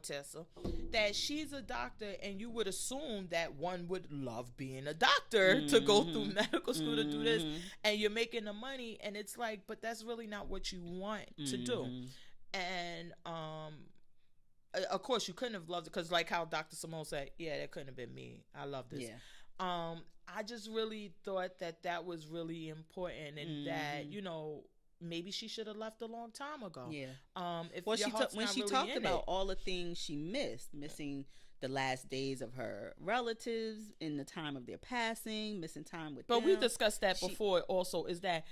Tessa, that she's a doctor, and you would assume that one would love being a doctor to go through medical school to do this, and you're making the money, and it's like, but that's really not what you want to do. And of course you couldn't have loved it, because like how Dr. Simone said, yeah, that couldn't have been me. I love this. Yeah. I just really thought that was really important, and that, maybe she should have left a long time ago. Yeah. When she talked about all the things she missing the last days of her relatives in the time of their passing, missing time with them. But we discussed that before also, is that,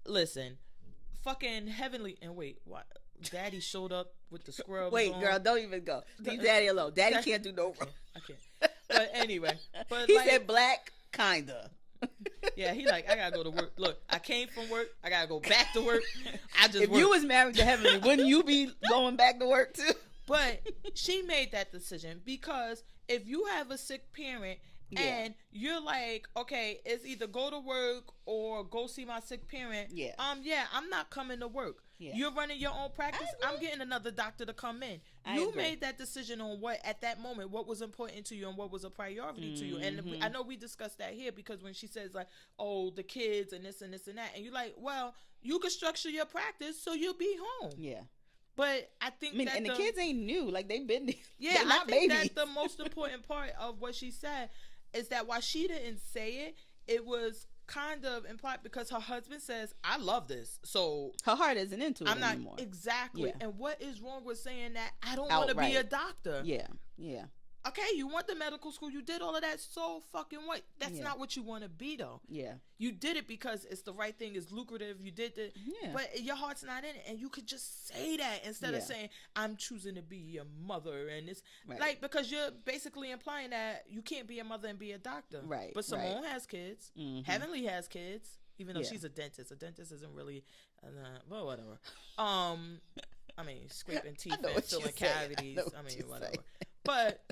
listen, fucking Heavenly, and wait, what? Daddy showed up with the scrubs on. Girl, don't even go. Leave Daddy alone. Daddy can't do no wrong. I can't. But anyway. He said black, kinda. Yeah, he like, I gotta go to work. Look, I came from work. I gotta go back to work. If you was married to Heavenly, wouldn't you be going back to work too? But she made that decision, because if you have a sick parent and you're like, okay, it's either go to work or go see my sick parent. Yeah. I'm not coming to work. Yeah. You're running your own practice. I'm getting another doctor to come in. You made that decision on what, at that moment, what was important to you and what was a priority to you. And I know we discussed that here, because when she says like, oh, the kids and this and this and that, and you're like, well, you could structure your practice so you'll be home. Yeah. But I think that and the kids ain't new. Like, they've been. Yeah, I think that the most important part of what she said is that while she didn't say it, it was kind of implied because her husband says, I love this. So her heart isn't into it anymore. Exactly. Yeah. And what is wrong with saying that I don't want to be a doctor? Yeah. Yeah. Okay, you want the medical school, you did all of that, so fucking what? That's not what you want to be, though. Yeah. You did it because it's the right thing, it's lucrative, you did it, but your heart's not in it, and you could just say that instead of saying, I'm choosing to be a mother, and it's, like, because you're basically implying that you can't be a mother and be a doctor. Right. But Simone has kids, Heavenly has kids, even though she's a dentist. A dentist isn't really, well, whatever. I mean, scraping teeth and filling cavities, I mean, whatever. But...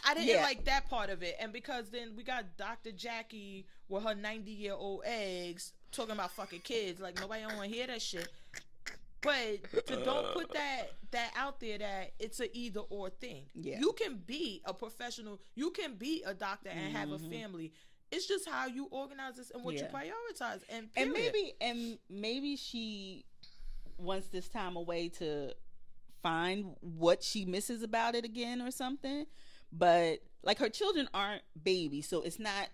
I didn't like that part of it. And because then we got Dr. Jackie with her 90-year-old eggs talking about fucking kids. Like, nobody don't want to hear that shit. But to don't put that out there that it's a either or thing. Yeah. You can be a professional. You can be a doctor and have a family. It's just how you organize this and what you prioritize. And maybe she wants this time away to find what she misses about it again or something, but like her children aren't babies, so it's not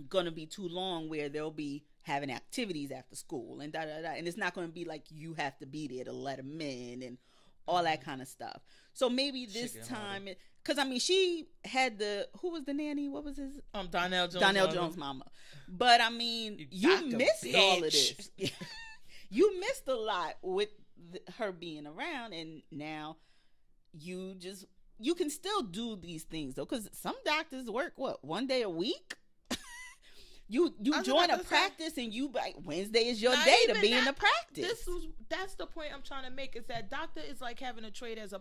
gonna be too long where they'll be having activities after school and and it's not gonna be like you have to be there to let them in and all that kind of stuff. So maybe this time, because I mean she had who was the nanny? What was his? Donnell Jones' mama. But I mean, you missed all of this. You missed a lot with her being around, and now you can still do these things though, because some doctors work one day a week. you join a practice and you like Wednesday is your day to be in the practice. That's the point I'm trying to make, is that doctor is like having a trade as a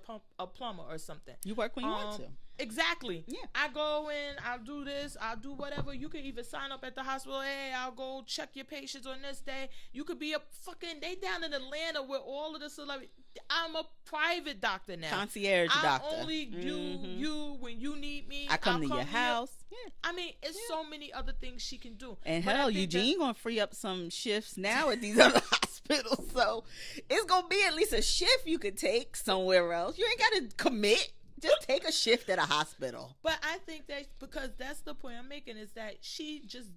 plumber or something. You work when you want to. Exactly. Yeah. I go in, I'll do this, I'll do whatever. You can even sign up at the hospital. Hey, I'll go check your patients on this day. You could be they down in Atlanta with all of the celebrities. I'm a private doctor now. Concierge doctor. I only do you when you need me. I come to your house. Yeah. I mean, it's so many other things she can do. And hell, Eugene gonna free up some shifts now at these other hospitals. So it's gonna be at least a shift you could take somewhere else. You ain't gotta commit. Just take a shift at a hospital. But I think that because that's the point I'm making, is that she just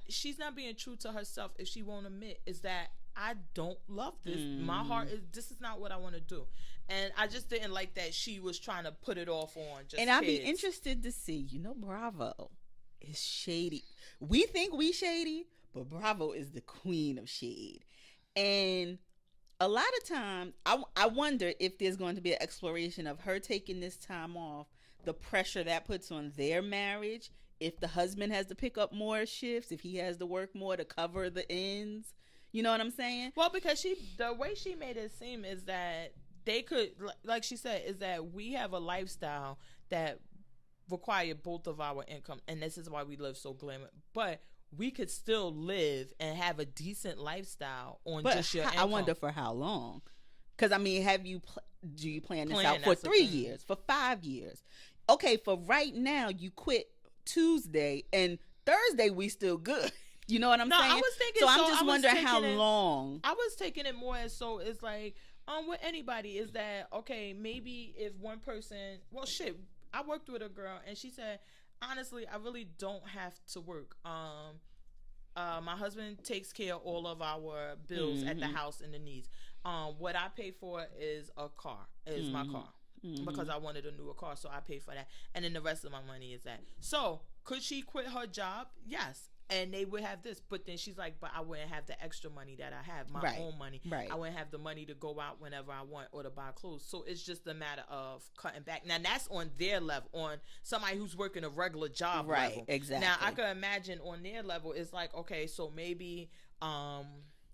she's not being true to herself if she won't admit is that I don't love this. My heart this is not what I want to do. And I just didn't like that she was trying to put it off on just And I'd be interested to see, Bravo is shady. We think we shady, but Bravo is the queen of shade. And a lot of times, I wonder if there's going to be an exploration of her taking this time off, the pressure that puts on their marriage, if the husband has to pick up more shifts, if he has to work more to cover the ends. You know what I'm saying? Well, because the way she made it seem is that they could, like she said, is that we have a lifestyle that require both of our income, and this is why we live so glamorous. But we could still live and have a decent lifestyle on just your income. I wonder for how long. Because, I mean, do you plan this out for 3 years, for 5 years? Okay, for right now, you quit Tuesday, and Thursday we still good. You know what I'm saying? I was thinking, so I'm just wondering how long. I was taking it more as so it's like, with anybody, is that, okay, maybe if one person, well, shit, I worked with a girl, and she said, honestly, I really don't have to work. My husband takes care of all of our bills at the house and the needs. What I pay for is my car. Because I wanted a newer car, so I pay for that. And then the rest of my money is that. So, could she quit her job? Yes. And they would have this. But then she's like, but I wouldn't have the extra money that I have, my own money. Right. I wouldn't have the money to go out whenever I want or to buy clothes. So, it's just a matter of cutting back. Now, that's on their level, on somebody who's working a regular job level. Right, exactly. Now, I could imagine on their level, it's like, okay, so maybe...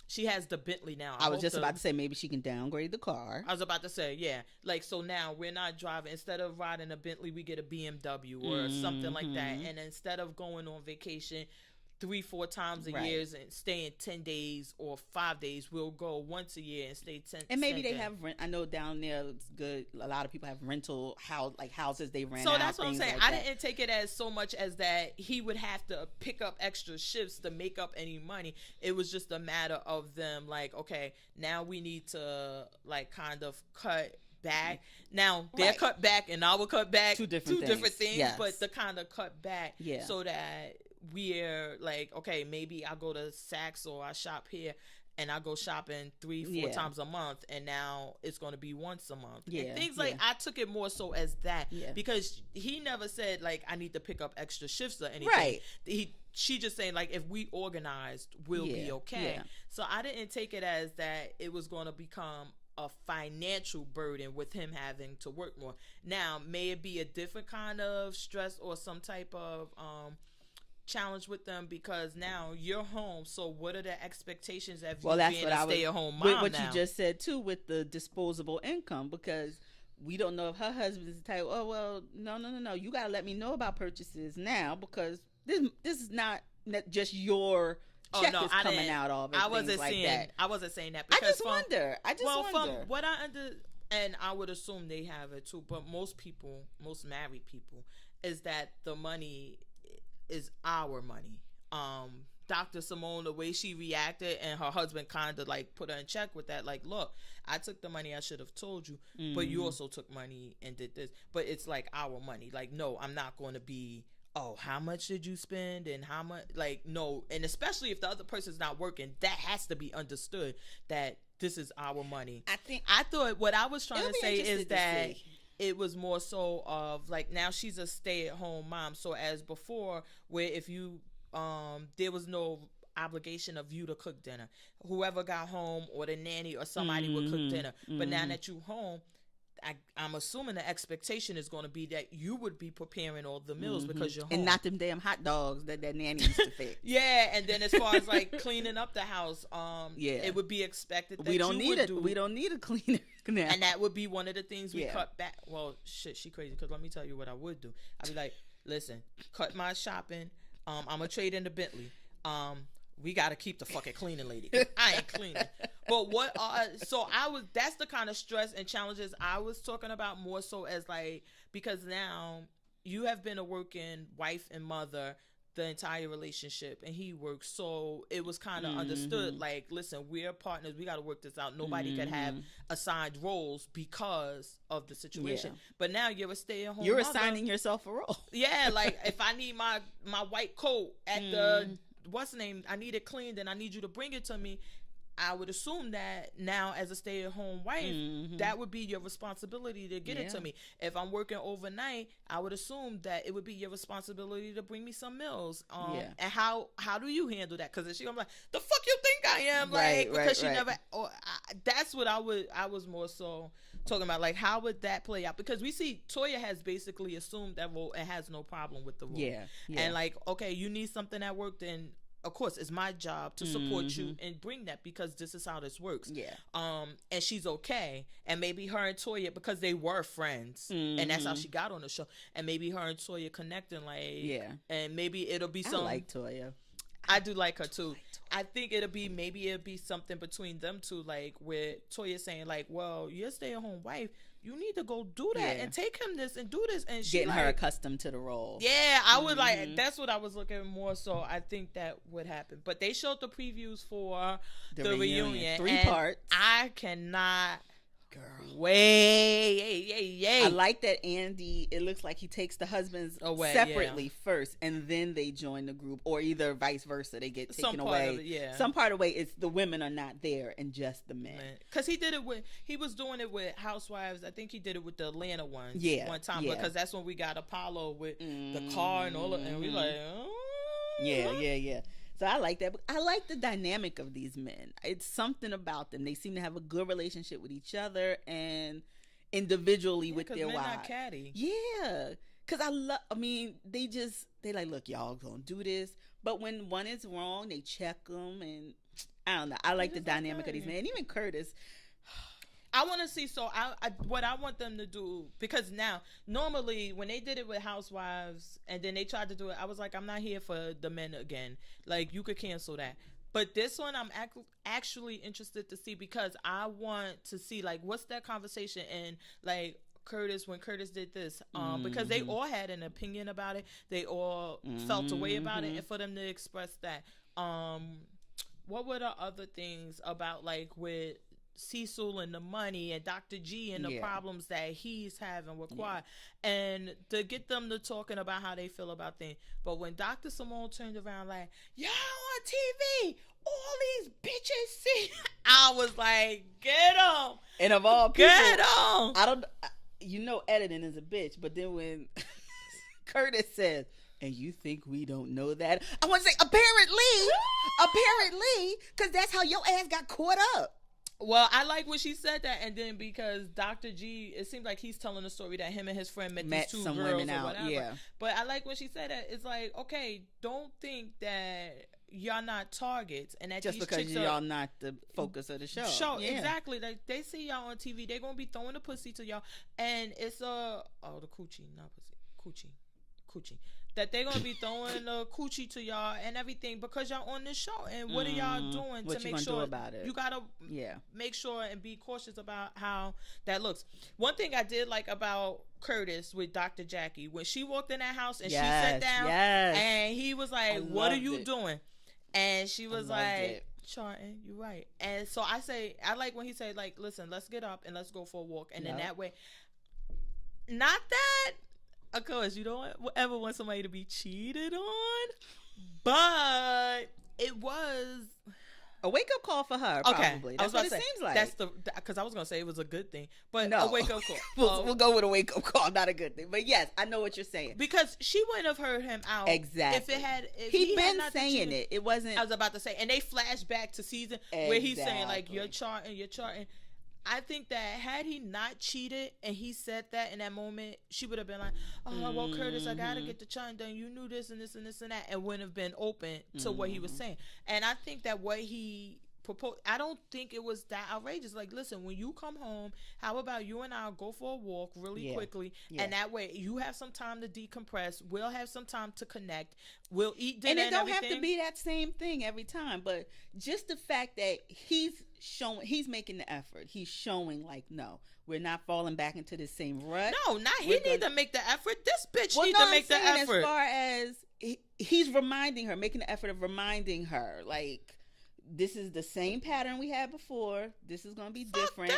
she has the Bentley now. I was just about to say maybe she can downgrade the car. I was about to say, yeah. Like, so now we're not driving. Instead of riding a Bentley, we get a BMW or something like that. And instead of going on vacation 3-4 times a year and staying 10 days or 5 days, we'll go once a year and stay 10. And maybe they have rent. I know down there it's good. A lot of people have rental houses they rent. So out, that's what I'm saying. Like I didn't take it as so much as that he would have to pick up extra shifts to make up any money. It was just a matter of them like, okay, now we need to like kind of cut back. Now they're cut back and I will cut back. Two different things. Yes. But the kind of cut back so that we're like, okay, maybe I go to Saks or I shop here and I go shopping 3-4 times a month, and now it's going to be once a month. And things like I took it more so as that because he never said like I need to pick up extra shifts or anything. Right. She just saying like if we organized, we'll be okay. Yeah. So I didn't take it as that it was going to become a financial burden with him having to work more. Now, may it be a different kind of stress or some type of challenge with them because now you're home. So what are the expectations of you being a stay-at-home mom with what now? you just said too with the disposable income, because we don't know if her husband's the type, oh well, no, you got to let me know about purchases now because this is not just your check is coming out of it. I wasn't saying that. Because I just wonder. From what I and I would assume they have it too, but most married people, is that the money is our money. Dr. Simone, the way she reacted and her husband kind of like put her in check with that, like, look, I took the money, I should have told you, but you also took money and did this, but it's like our money. Like, no, I'm not going to be, oh, how much did you spend and how much, like, no. And especially if the other person's not working, that has to be understood that this is our money. I thought what I was trying to say is that it was more so of like, now she's a stay-at-home mom. So as before, where if you there was no obligation of you to cook dinner, whoever got home or the nanny or somebody would cook dinner. But now that you home, I'm assuming the expectation is going to be that you would be preparing all the meals because you're home. And not them damn hot dogs that nanny used to fix. And then as far as like cleaning up the house, it would be expected that we don't need a cleaner now. And that would be one of the things we cut back. Well, shit, she crazy, because let me tell you what I would do. I'd be like, listen, cut my shopping. I'm going to trade in the Bentley. We got to keep the fucking cleaning lady. I ain't cleaning. But that's the kind of stress and challenges I was talking about, more so as like, because now you have been a working wife and mother the entire relationship, and he works, so it was kind of understood, like, listen, we're partners, we got to work this out. Nobody could have assigned roles because of the situation. But now you're a stay-at-home you're mother. Assigning yourself a role. Like, if I need my white coat at the what's the name, I need it cleaned and I need you to bring it to me, I would assume that now as a stay-at-home wife, that would be your responsibility to get it to me. If I'm working overnight, I would assume that it would be your responsibility to bring me some meals. And how do you handle that? Because she gonna be like, the fuck you think I am? Because she never. That's what I was more so talking about. Like, how would that play out? Because we see Toya has basically assumed that role and has no problem with the role. And like, okay, you need something at work, then of course it's my job to support you and bring that, because this is how this works. And she's okay, and maybe her and Toya, because they were friends, and that's how she got on the show, and maybe her and Toya connecting, like, and maybe it'll be some. I like Toya. I do like her too. I think it'll be something between them two, like where Toya saying like, well, you're a stay-at-home wife, you need to go do that and take him this and do this, and she getting her accustomed to the role. I would like, that's what I was looking more. So I think that would happen. But they showed the previews for the reunion. 3 parts. I cannot. Wait. I like that Andy, it looks like he takes the husbands away separately first, and then they join the group, or either vice versa, they get taken away. Some part of the way, it's the women are not there and just the men. Because he was doing it with Housewives. I think he did it with the Atlanta ones one time, because that's when we got Apollo with the car and all of, and we like, yeah. So I like that. But I like the dynamic of these men. It's something about them. They seem to have a good relationship with each other and individually with their wives. Not catty. Yeah. Because they like, look, y'all gonna do this. But when one is wrong, they check them. And I don't know. I like the dynamic of these men. And even Curtis. I want to see, what I want them to do, because now, normally, when they did it with Housewives, and then they tried to do it, I was like, I'm not here for the men again. Like, you could cancel that. But this one, I'm actually interested to see, because I want to see, like, what's that conversation, and, like, when Curtis did this, because they all had an opinion about it. They all felt a way about it, and for them to express that. What were the other things about, like, with Cecil and the money and Dr. G and the Yeah. problems that he's having with Quad, and to get them to talking about how they feel about things. But when Dr. Simone turned around like, y'all on TV, all these bitches see, I was like, get them. And of all people, Get them. I don't, you know, editing is a bitch. But then when Curtis says, and you think we don't know that? I want to say, apparently, because that's how your ass got caught up. Well, I like when she said that, and then because Dr. G, it seems like he's telling a story that him and his friend met these two some girls women or out, whatever. yeah. But I like when she said that. It's like, okay, don't think that y'all not targets, and that Just these because chicks y'all not the focus of the show. Yeah. Exactly. Like they see y'all on TV, they're gonna be throwing the pussy to y'all, and it's the coochie, not pussy, coochie. That they're gonna be throwing the coochie to y'all and everything because y'all on this show. And what are y'all doing what to you make sure do about it? You gotta make sure and be cautious about how that looks. One thing I did like about Curtis with Dr. Jackie, when she walked in that house and she sat down and he was like, "What are you doing?" And she was like, "Charting, you're right." And so I like when he said, like, "Listen, let's get up and let's go for a walk." And then that way, not that. Of course, you don't ever want somebody to be cheated on, but it was a wake-up call for her, probably. That's what it seems like. That's because I was going to say it was a good thing, but a wake-up call. We'll go with a wake-up call, not a good thing. But yes, I know what you're saying. Because she wouldn't have heard him out. Exactly. If he'd been saying it. It wasn't. I was about to say, and they flash back to season where he's saying, like, you're charting. I think that had he not cheated and he said that in that moment, she would have been like, "Oh, well, Curtis, I gotta get the charting done. You knew this and this and this and that," and wouldn't have been open to what he was saying. And I think that what he proposed, I don't think it was that outrageous. Like, listen, when you come home, how about you and I'll go for a walk really quickly, and that way you have some time to decompress. We'll have some time to connect. We'll eat dinner, and it don't have to be that same thing every time. But just the fact that he's making the effort. He's showing like, no, we're not falling back into the same rut. No, not he need to make the effort. This bitch need to make the effort. As far as he's reminding her, making the effort of reminding her, like, this is the same pattern we had before. This is going to be different.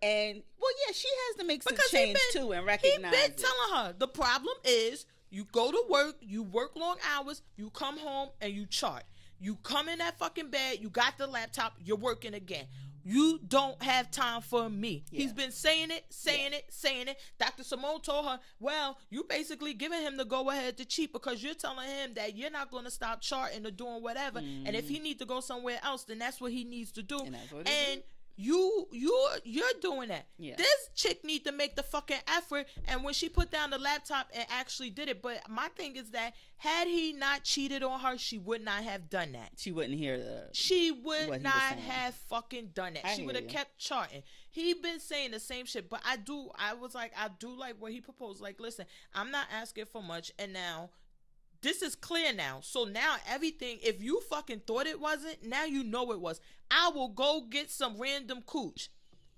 And, well, yeah, she has to make some change too and recognize He been telling her, the problem is you go to work, you work long hours, you come home and you chart. You come in that fucking bed, you got the laptop, you're working again. You don't have time for me. Yeah. He's been saying it. Dr. Simone told her, well, you basically giving him the go-ahead to cheat because you're telling him that you're not going to stop charting or doing whatever. And if he needs to go somewhere else, then that's what he needs to do. And you're doing that. Yeah. This chick need to make the fucking effort. And when she put down the laptop and actually did it, but my thing is that had he not cheated on her, she would not have done that. She wouldn't hear she would not have fucking done that. She would have kept charting. He been saying the same shit, but I do like what he proposed. Like, listen, I'm not asking for much, and now this is clear now. So now everything, if you fucking thought it wasn't, now you know it was. I will go get some random cooch.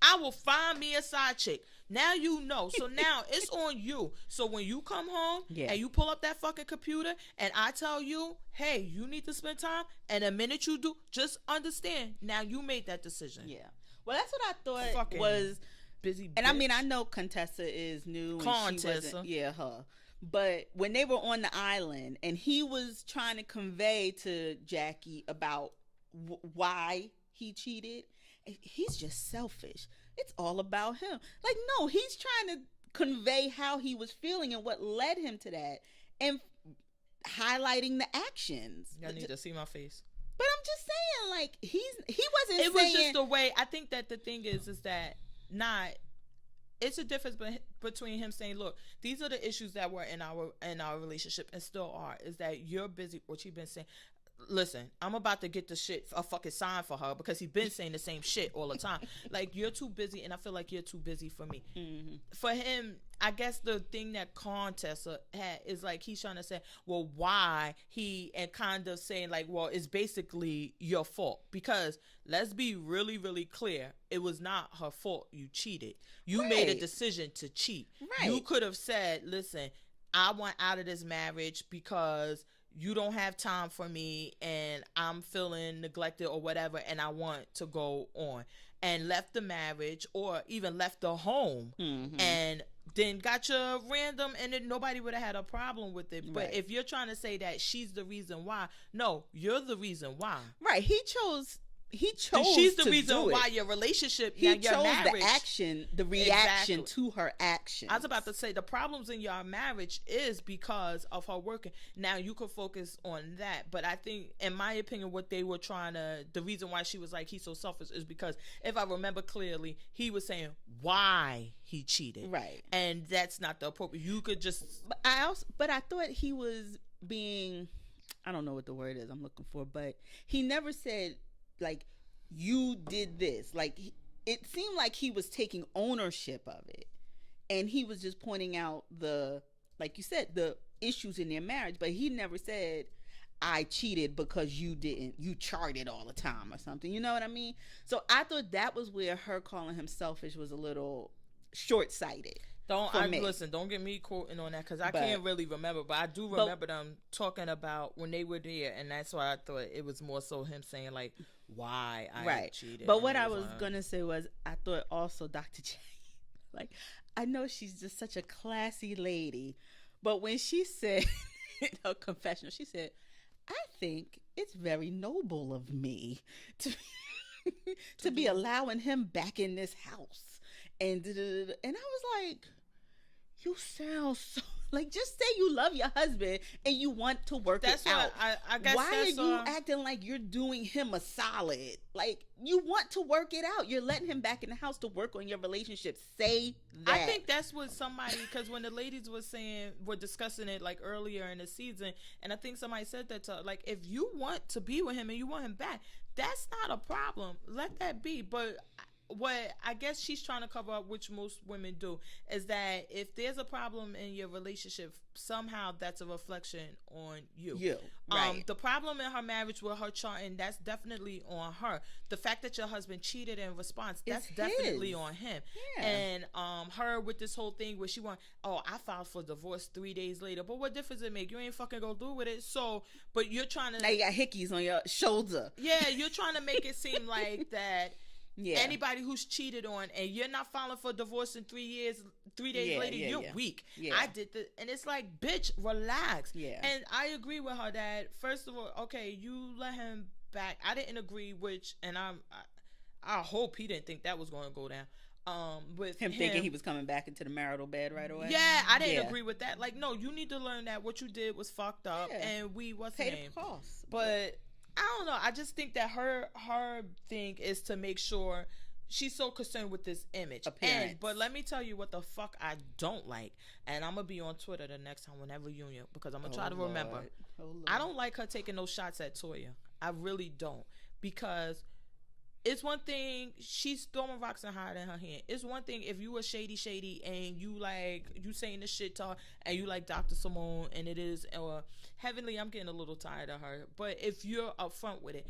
I will find me a side chick. Now you know. So now it's on you. So when you come home and you pull up that fucking computer and I tell you, hey, you need to spend time, and the minute you do, just understand, now you made that decision. Yeah. Well, that's what I thought fucking was busy. And bitch. I mean, I know Contessa is new. Contessa. Her. But when they were on the island and he was trying to convey to Jackie about why he cheated, he's just selfish. It's all about him. Like, no, he's trying to convey how he was feeling and what led him to that and highlighting the actions. Y'all need to see my face. But I'm just saying, like, he wasn't saying... It was just the way... I think that the thing is that it's a difference between him saying, look, these are the issues that were in our relationship and still are, is that you're busy, what you've been saying. Listen, I'm about to get the shit, a fucking sign for her, because he's been saying the same shit all the time. Like, you're too busy, and I feel like you're too busy for me. Mm-hmm. For him, I guess the thing that Contessa had is like, he's trying to say, well, why and kind of saying like, well, it's basically your fault, because let's be really, really clear. It was not her fault. You cheated. You made a decision to cheat. Right. You could have said, listen, I want out of this marriage because you don't have time for me and I'm feeling neglected or whatever, and I want to go on. and left the marriage or even left the home and then got your random, and then nobody would have had a problem with it. But if you're trying to say that she's the reason why, no, you're the reason why. Right. He chose she's the to reason do why it. your relationship, He your chose marriage, the action, the reaction Exactly. to her action. I was about to say the problems in your marriage is because of her working. Now you could focus on that, but I think, in my opinion, what they were trying to, the reason why she was like, he's so selfish, is because if I remember clearly, he was saying why he cheated, Right. and that's not the appropriate. You could just. But I thought he was being, I don't know what the word is I'm looking for, but he never said like, you did this. Like, it seemed like he was taking ownership of it, and he was just pointing out the, like you said, the issues in their marriage, but he never said, I cheated because you didn't, you charted all the time or something, you know what I mean? So I thought that was where her calling him selfish was a little short-sighted. Listen, don't get me quoting on that, because I can't really remember, but I do remember them talking about when they were there, and that's why I thought it was more so him saying like why I cheated. But what I was gonna say was, I thought also Dr. J, like, I know she's just such a classy lady, but when she said in her confessional, she said, I think it's very noble of me to be allowing him back in this house. And I was like, you sound so, like, just say you love your husband and you want to work it out. I guess why are you acting like you're doing him a solid? Like, you want to work it out. You're letting him back in the house to work on your relationship. Say that. I think that's what somebody, because when the ladies were discussing it like earlier in the season, and I think somebody said that to her, like, if you want to be with him and you want him back, that's not a problem. Let that be. But what I guess she's trying to cover up, which most women do, is that if there's a problem in your relationship, somehow that's a reflection on you. Right. The problem in her marriage with her charting, that's definitely on her. The fact that your husband cheated in response, that's definitely on him. Yeah. And her with this whole thing where she I filed for divorce 3 days later. But what difference it make? You ain't fucking go through with it. So, but you're trying to. Now you got hickeys on your shoulder. Yeah, you're trying to make it seem like that. Yeah. Anybody who's cheated on and you're not filing for divorce in 3 days later, you're weak. Yeah. I did this. And it's like, bitch, relax. Yeah. And I agree with her that, first of all, okay, you let him back. I didn't agree, and I hope he didn't think that was going to go down. With him thinking he was coming back into the marital bed right away. Yeah, I didn't agree with that. Like, no, you need to learn that what you did was fucked up, and what's the name? Pay the cost. But I don't know. I just think that her thing is to make sure she's so concerned with this image. But let me tell you what the fuck I don't like, and I'm gonna be on Twitter the next time whenever reunion, because I'm gonna try to remember. I don't like her taking those shots at Toya. I really don't, because it's one thing she's throwing rocks and hiding her hand. It's one thing if you were shady and you saying this shit to her and you like Dr. Simone and it is Heavenly. I'm getting a little tired of her, but if you're upfront with it,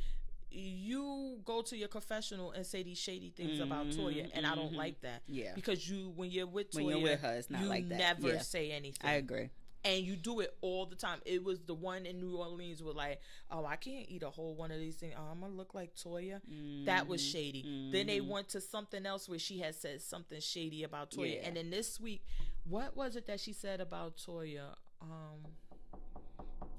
you go to your confessional and say these shady things about Toya, and I don't like that. Yeah, because when you're with Toya, when you're with her, it's not like that. You never say anything. I agree. And you do it all the time. It was the one in New Orleans with like, oh, I can't eat a whole one of these things. Oh, I'm going to look like Toya. That was shady. Then they went to something else where she had said something shady about Toya. Yeah. And then this week, what was it that she said about Toya?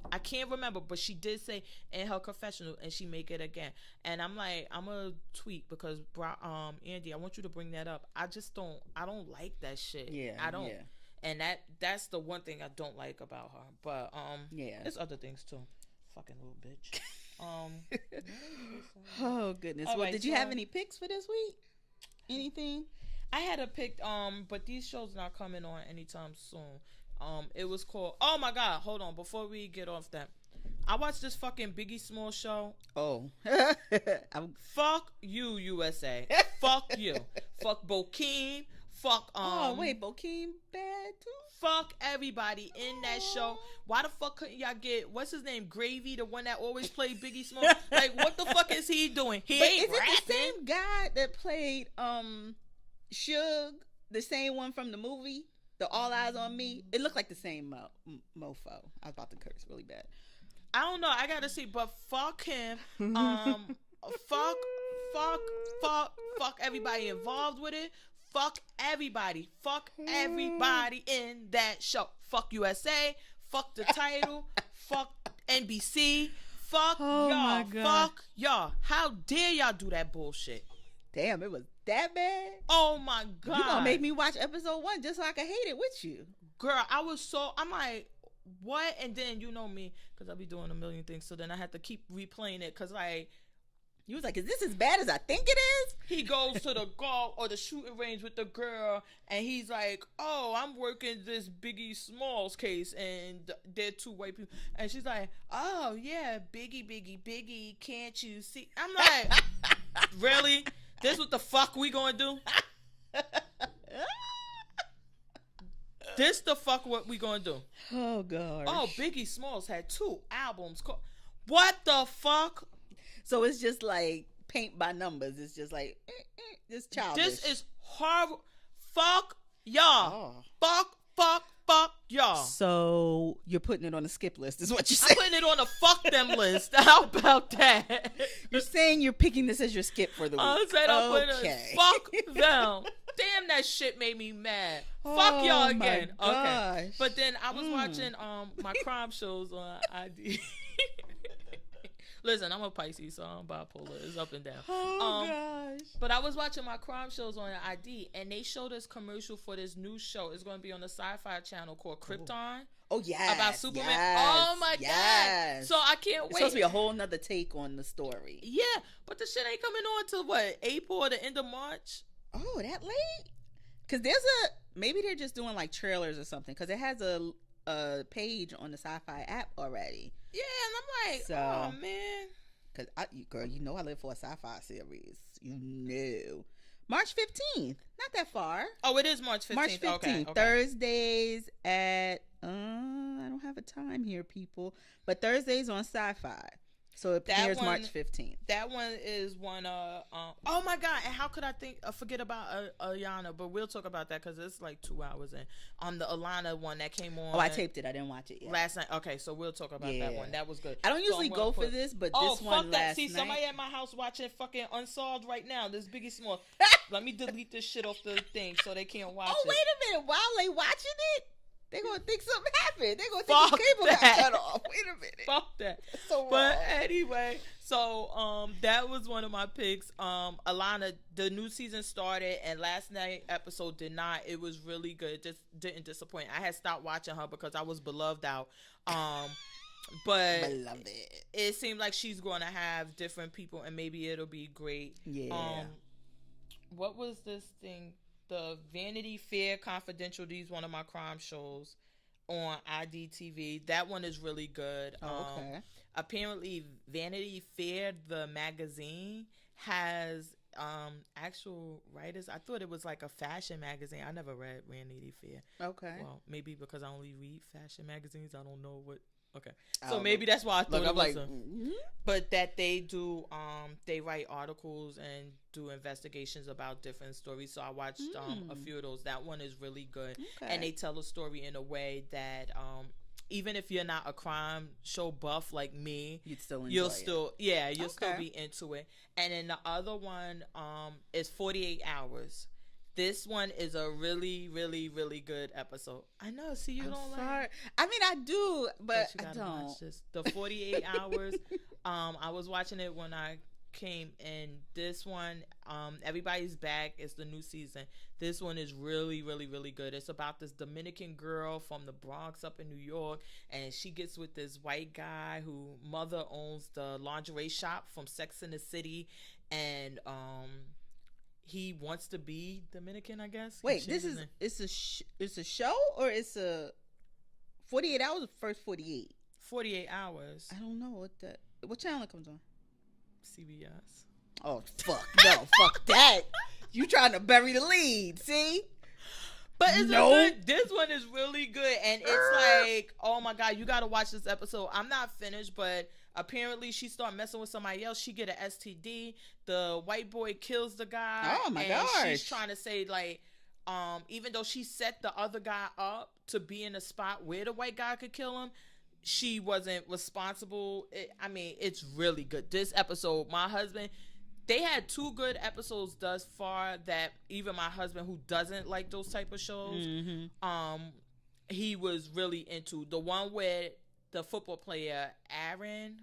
I can't remember, but she did say in her confessional, and she make it again. And I'm like, I'm going to tweet because, Andy, I want you to bring that up. I don't like that shit. Yeah. I don't. Yeah. And that's the one thing I don't like about her. But there's other things too. Fucking little bitch. Oh goodness. Well, did you have any picks for this week? Anything? I had a pick, but these shows not coming on anytime soon. It was called, oh my God, hold on, before we get off that. I watched this fucking Biggie Small show. Oh. Fuck you, USA. Fuck you. Fuck Bokeem. Fuck oh wait, Bokeem bad too? Fuck everybody in that show. Why the fuck couldn't y'all get what's his name, Gravy, the one that always played Biggie Small? Like, what the fuck is he doing? He ain't rapping. Is it the same guy that played Suge, the same one from the movie, the All Eyes on Me? It looked like the same mofo. I was about to curse really bad. I don't know. I gotta see, but fuck him. fuck everybody involved with it. Fuck everybody in that show. Fuck USA. Fuck the title. Fuck NBC. Fuck y'all. Fuck y'all. How dare y'all do that bullshit? Damn, it was that bad? Oh my God. You gonna make me watch episode 1 just so I can hate it with you. Girl, I'm like, what? And then you know me, because I'll be doing a million things. So then I have to keep replaying it because like, you was like, is this as bad as I think it is? He goes to the golf or the shooting range with the girl, and he's like, oh, I'm working this Biggie Smalls case, and they're 2 white people. And she's like, oh, yeah, Biggie, can't you see? I'm like, really? This what the fuck we gonna do? This the fuck what we gonna do? Oh, God. Oh, Biggie Smalls had 2 albums called... What the fuck? So it's just like paint by numbers. It's just like, it's childish. This is horrible. Fuck y'all. Fuck y'all. So you're putting it on the skip list is what you're saying. I'm putting it on the fuck them list. How about that? You're saying you're picking this as your skip for the week. I said I'm putting it, fuck them. Damn, that shit made me mad. Fuck y'all again. Okay. But then I was watching my crime shows on ID. Listen, I'm a Pisces, so I'm bipolar. It's up and down. Oh, gosh. But I was watching my crime shows on ID, and they showed this commercial for this new show. It's going to be on the Sci-Fi channel called Krypton. Oh, yeah. About Superman. Yes, oh, my God. So I can't wait. It's supposed to be a whole nother take on the story. Yeah, but the shit ain't coming on till, what, April or the end of March? Oh, that late? Because maybe they're just doing, like, trailers or something, because it has a page on the Sci-Fi app already. Yeah, and I'm like, oh, man. Because, girl, you know I live for a sci-fi series. You know. March 15th. Not that far. Oh, it is March 15th. March 15th. Okay. Thursdays at, I don't have a time here, people. But Thursdays on Sci-Fi. So it premieres March 15th. That one is one. Oh my God! And how could I forget about Ayana? But we'll talk about that because it's like 2 hours in. On the Alana one that came on. Oh, I taped it. I didn't watch it yet. Last night. Okay, so we'll talk about that one. That was good. I don't usually go for this, but this one last night. See, somebody at my house watching fucking Unsolved right now. This Biggie Small. Let me delete this shit off the thing so they can't watch it. Oh, wait a minute! While they watching it. They're going to think something happened. They're going to think the cable got cut off. Wait a minute. Fuck that. So but anyway, so that was one of my picks. Alana, the new season started, and last night episode did not. It was really good. It just didn't disappoint. I had stopped watching her because I was beloved out. But beloved. It seemed like she's going to have different people, and maybe it'll be great. Yeah. What was this thing? The Vanity Fair Confidential. These one of my crime shows on IDTV. That one is really good. Okay. Apparently, Vanity Fair, the magazine, has actual writers. I thought it was like a fashion magazine. I never read Vanity Fair. Okay. Well, maybe because I only read fashion magazines. I don't know what. Okay. So maybe that's why I thought it was but that they do they write articles and do investigations about different stories. So I watched a few of those. That one is really good. Okay. And they tell a story in a way that even if you're not a crime show buff like me, you'll still be into it. And then the other one is 48 Hours. This one is a really, really, really good episode. I know. See, you don't like. I mean, I do, but I don't. Watch this. The 48 Hours. I was watching it when I came in. This one, everybody's back. It's the new season. This one is really, really, really good. It's about this Dominican girl from the Bronx up in New York, and she gets with this white guy who mother owns the lingerie shop from Sex and the City, and he wants to be Dominican, I guess. Wait, it's a show or it's a 48 hours or first 48? 48 Hours. I don't know what channel it comes on. CBS. Oh, fuck. No, fuck that. You trying to bury the lead, see? But it's good. This one is really good. And it's like, oh my God, you got to watch this episode. I'm not finished, but apparently she started messing with somebody else. She get an STD. The white boy kills the guy. Oh my gosh. She's trying to say like, even though she set the other guy up to be in a spot where the white guy could kill him, she wasn't responsible. It's really good. This episode, my husband, they had 2 good episodes thus far that even my husband, who doesn't like those type of shows, he was really into. The one with the football player Aaron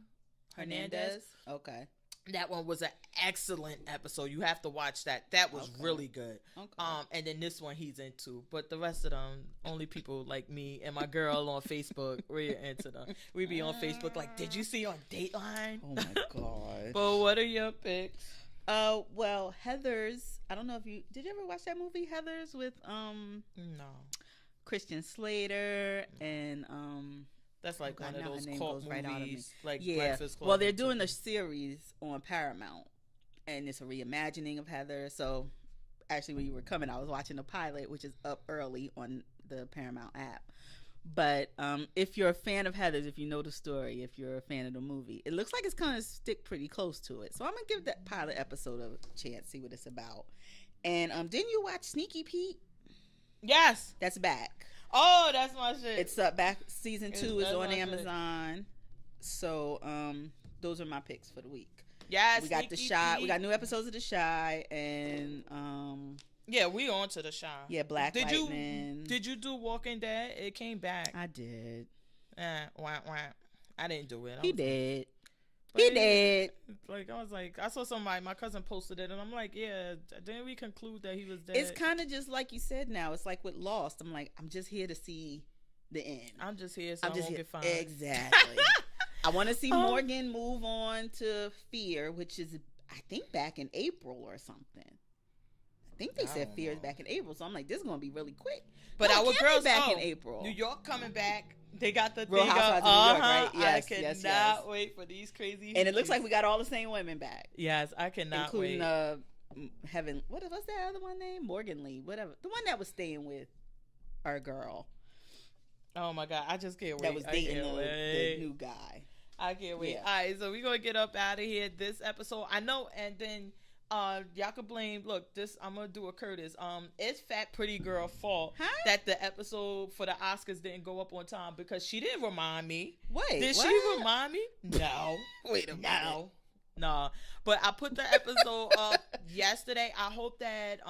Hernandez. Okay. That one was an excellent episode. You have to watch that. That was really good. Okay. And then this one he's into. But the rest of them, only people like me and my girl on Facebook, we're into them. We be on Facebook like, did you see on Dateline? Oh my God. But what are your picks? Well, Heathers. I don't know if did you ever watch that movie Heathers with No. Christian Slater and That's like one of those name cult goes right out of me. movies, like yeah. Breakfast Club. Well, they're doing a series on Paramount, and it's a reimagining of Heather. So, actually, when you were coming, I was watching the pilot, which is up early on the Paramount app. But if you're a fan of Heathers, if you know the story, if you're a fan of the movie, it looks like it's going to stick pretty close to it. So I'm gonna give that pilot episode a chance, see what it's about. And didn't you watch Sneaky Pete? Yes, That's back. Oh, that's my shit. It's back. Season 2 is on Amazon. So those are my picks for the week. Yes, we got The Shy. We got new episodes of The Shy, and yeah, we on to The Shy. Yeah, Black Lightning. Did you do Walking Dead? It came back. I did. Wah. I didn't do it. He did. But he did. Like, I was like, I saw somebody, my cousin posted it, and I'm like, yeah, didn't we conclude that he was dead? It's kind of just like you said now. It's like with Lost. I'm like, I'm just here to see the end. I'm just here so I won't get fined. Exactly. I want to see Morgan move on to Fear, which is, I think, back in April or something. I think they said Fear is back in April, so I'm like, this is going to be really quick. But our girls back in April. New York coming back. They got the Real thing Housewives up. of New York, right? Yes, I cannot wait for these crazy. And it looks like we got all the same women back. Yes, I cannot including, wait. Heaven. What's that other one name? Morgan Lee. Whatever. The one that was staying with our girl. Oh my God, I just can't wait. That was dating the new guy. I can't wait. Yeah. All right, so we're gonna get up out of here this episode. I know, and then y'all could blame. Look, this I'm gonna do a Curtis. It's Fat Pretty Girl fault that the episode for the Oscars didn't go up on time because she didn't remind me. Wait, did what? she remind me? No. Wait a minute. No. But I put the episode up yesterday. I hope that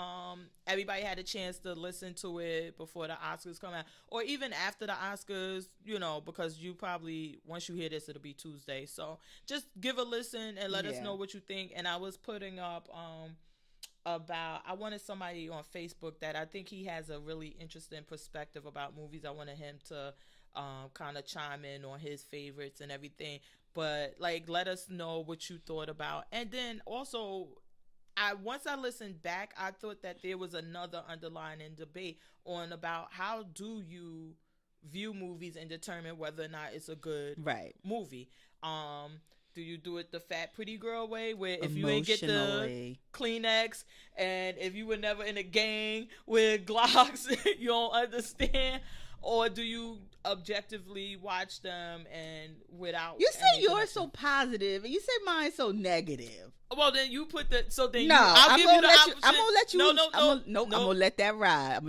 everybody had a chance to listen to it before the Oscars come out, or even after the Oscars, because you probably, once you hear this, it'll be Tuesday. So just give a listen and let us know what you think. And I was putting up I wanted somebody on Facebook that I think he has a really interesting perspective about movies. I wanted him to kind of chime in on his favorites and everything. But let us know what you thought about. And then also, once I listened back, I thought that there was another underlying debate on about how do you view movies and determine whether or not it's a good movie. Do you do it the Fat Pretty Girl way, where if you ain't get the Kleenex and if you were never in a gang with Glocks, you don't understand? Or do you objectively watch them and without? You say yours so positive, and you say mine so negative. Well, then you put the I'm gonna let you. No. I'm gonna let that ride.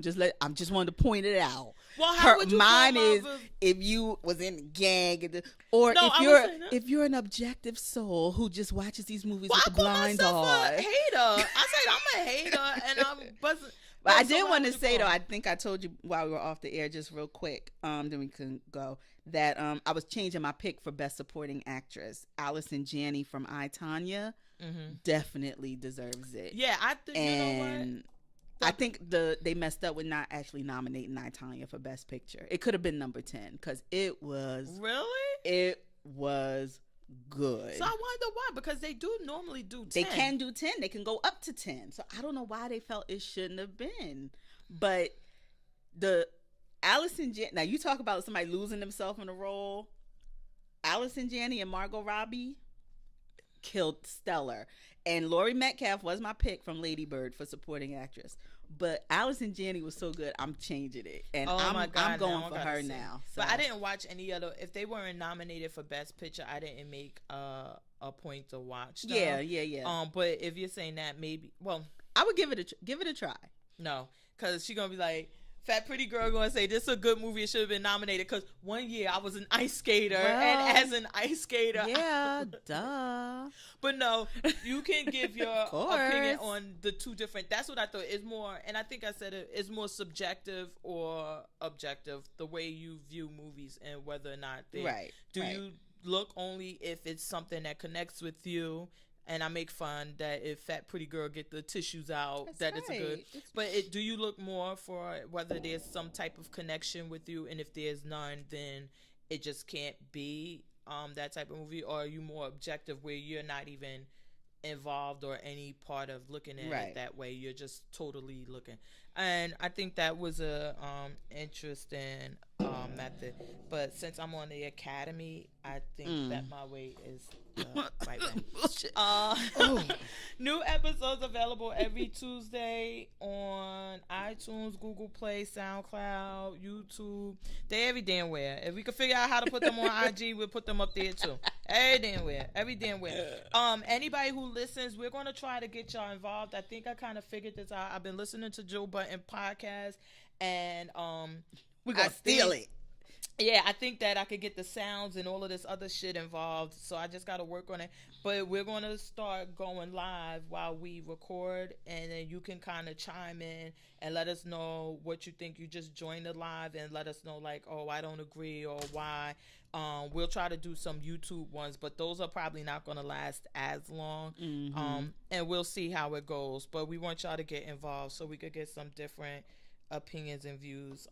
I'm just wanting to point it out. Well, how would you? Mine is if you was in the gang, if you're an objective soul who just watches these movies with the blind eye. A hater. I said I'm a hater, and I'm buzzing. But I did want to say, though, I think I told you while we were off the air, just real quick, then we can go, that I was changing my pick for Best Supporting Actress. Allison Janney from I, Tonya definitely deserves it. Yeah, I think, you know what? I think they messed up with not actually nominating I, Tonya for Best Picture. It could have been number 10, because it was... Really? It was good. So I wonder why, because they do normally do 10. They can do 10. They can go up to 10. So I don't know why they felt it shouldn't have been. But the Allison Janney, now you talk about somebody losing themselves in a role. Allison Janney and Margot Robbie killed stellar. And Laurie Metcalf was my pick from Lady Bird for supporting actress. But Allison Janney was so good, I'm changing it. And I'm going for her now. So. But I didn't watch any other. If they weren't nominated for Best Picture, I didn't make a point to watch them. Yeah. But if you're saying that, maybe, well, I would give it a try. No, because she's gonna be like, Fat Pretty Girl gonna say this is a good movie. It should have been nominated because one year I was an ice skater, Well, and as an ice skater, yeah, duh. But no, you can give your Of opinion course. on the two different. That's what I thought is more, and I think I said it's more subjective or objective the way you view movies and whether or not they. Right. Do right. you look only if it's something that connects with you? And I make fun that if Fat Pretty Girl get the tissues out, That's that it's a good. right. But do you look more for whether there's some type of connection with you, and if there's none, then it just can't be that type of movie, or are you more objective where you're not even involved or any part of looking at Right. it that way? You're just totally looking. And I think that was a interesting method. But since I'm on the academy, I think that my way is right way. Bullshit. New episodes available every Tuesday on iTunes, Google Play, SoundCloud, YouTube. They every damn where. If we could figure out how to put them on IG, we'll put them up there too. Every damn where. Anybody who listens, we're gonna try to get y'all involved. I think I kind of figured this out. I've been listening to Joe Budden podcast, and We're going to steal it. yeah, I think that I could get the sounds and all of this other shit involved. So I just got to work on it. But we're going to start going live while we record. And then you can kind of chime in and let us know what you think. You just join the live and let us know like, oh, I don't agree or why. We'll try to do some YouTube ones, but those are probably not going to last as long. And we'll see how it goes. But we want y'all to get involved so we could get some different opinions and views.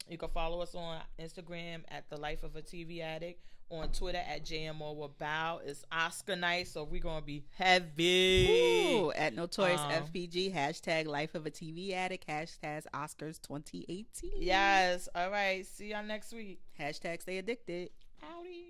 You can follow us on Instagram at The Life of a TV Addict, on Twitter at JMO About. It's Oscar night, so we're gonna be heavy. Ooh, at Notorious FPG, hashtag Life of a TV Addict, hashtag Oscars 2018. Yes. All right. See y'all next week. Hashtag stay addicted. Howdy.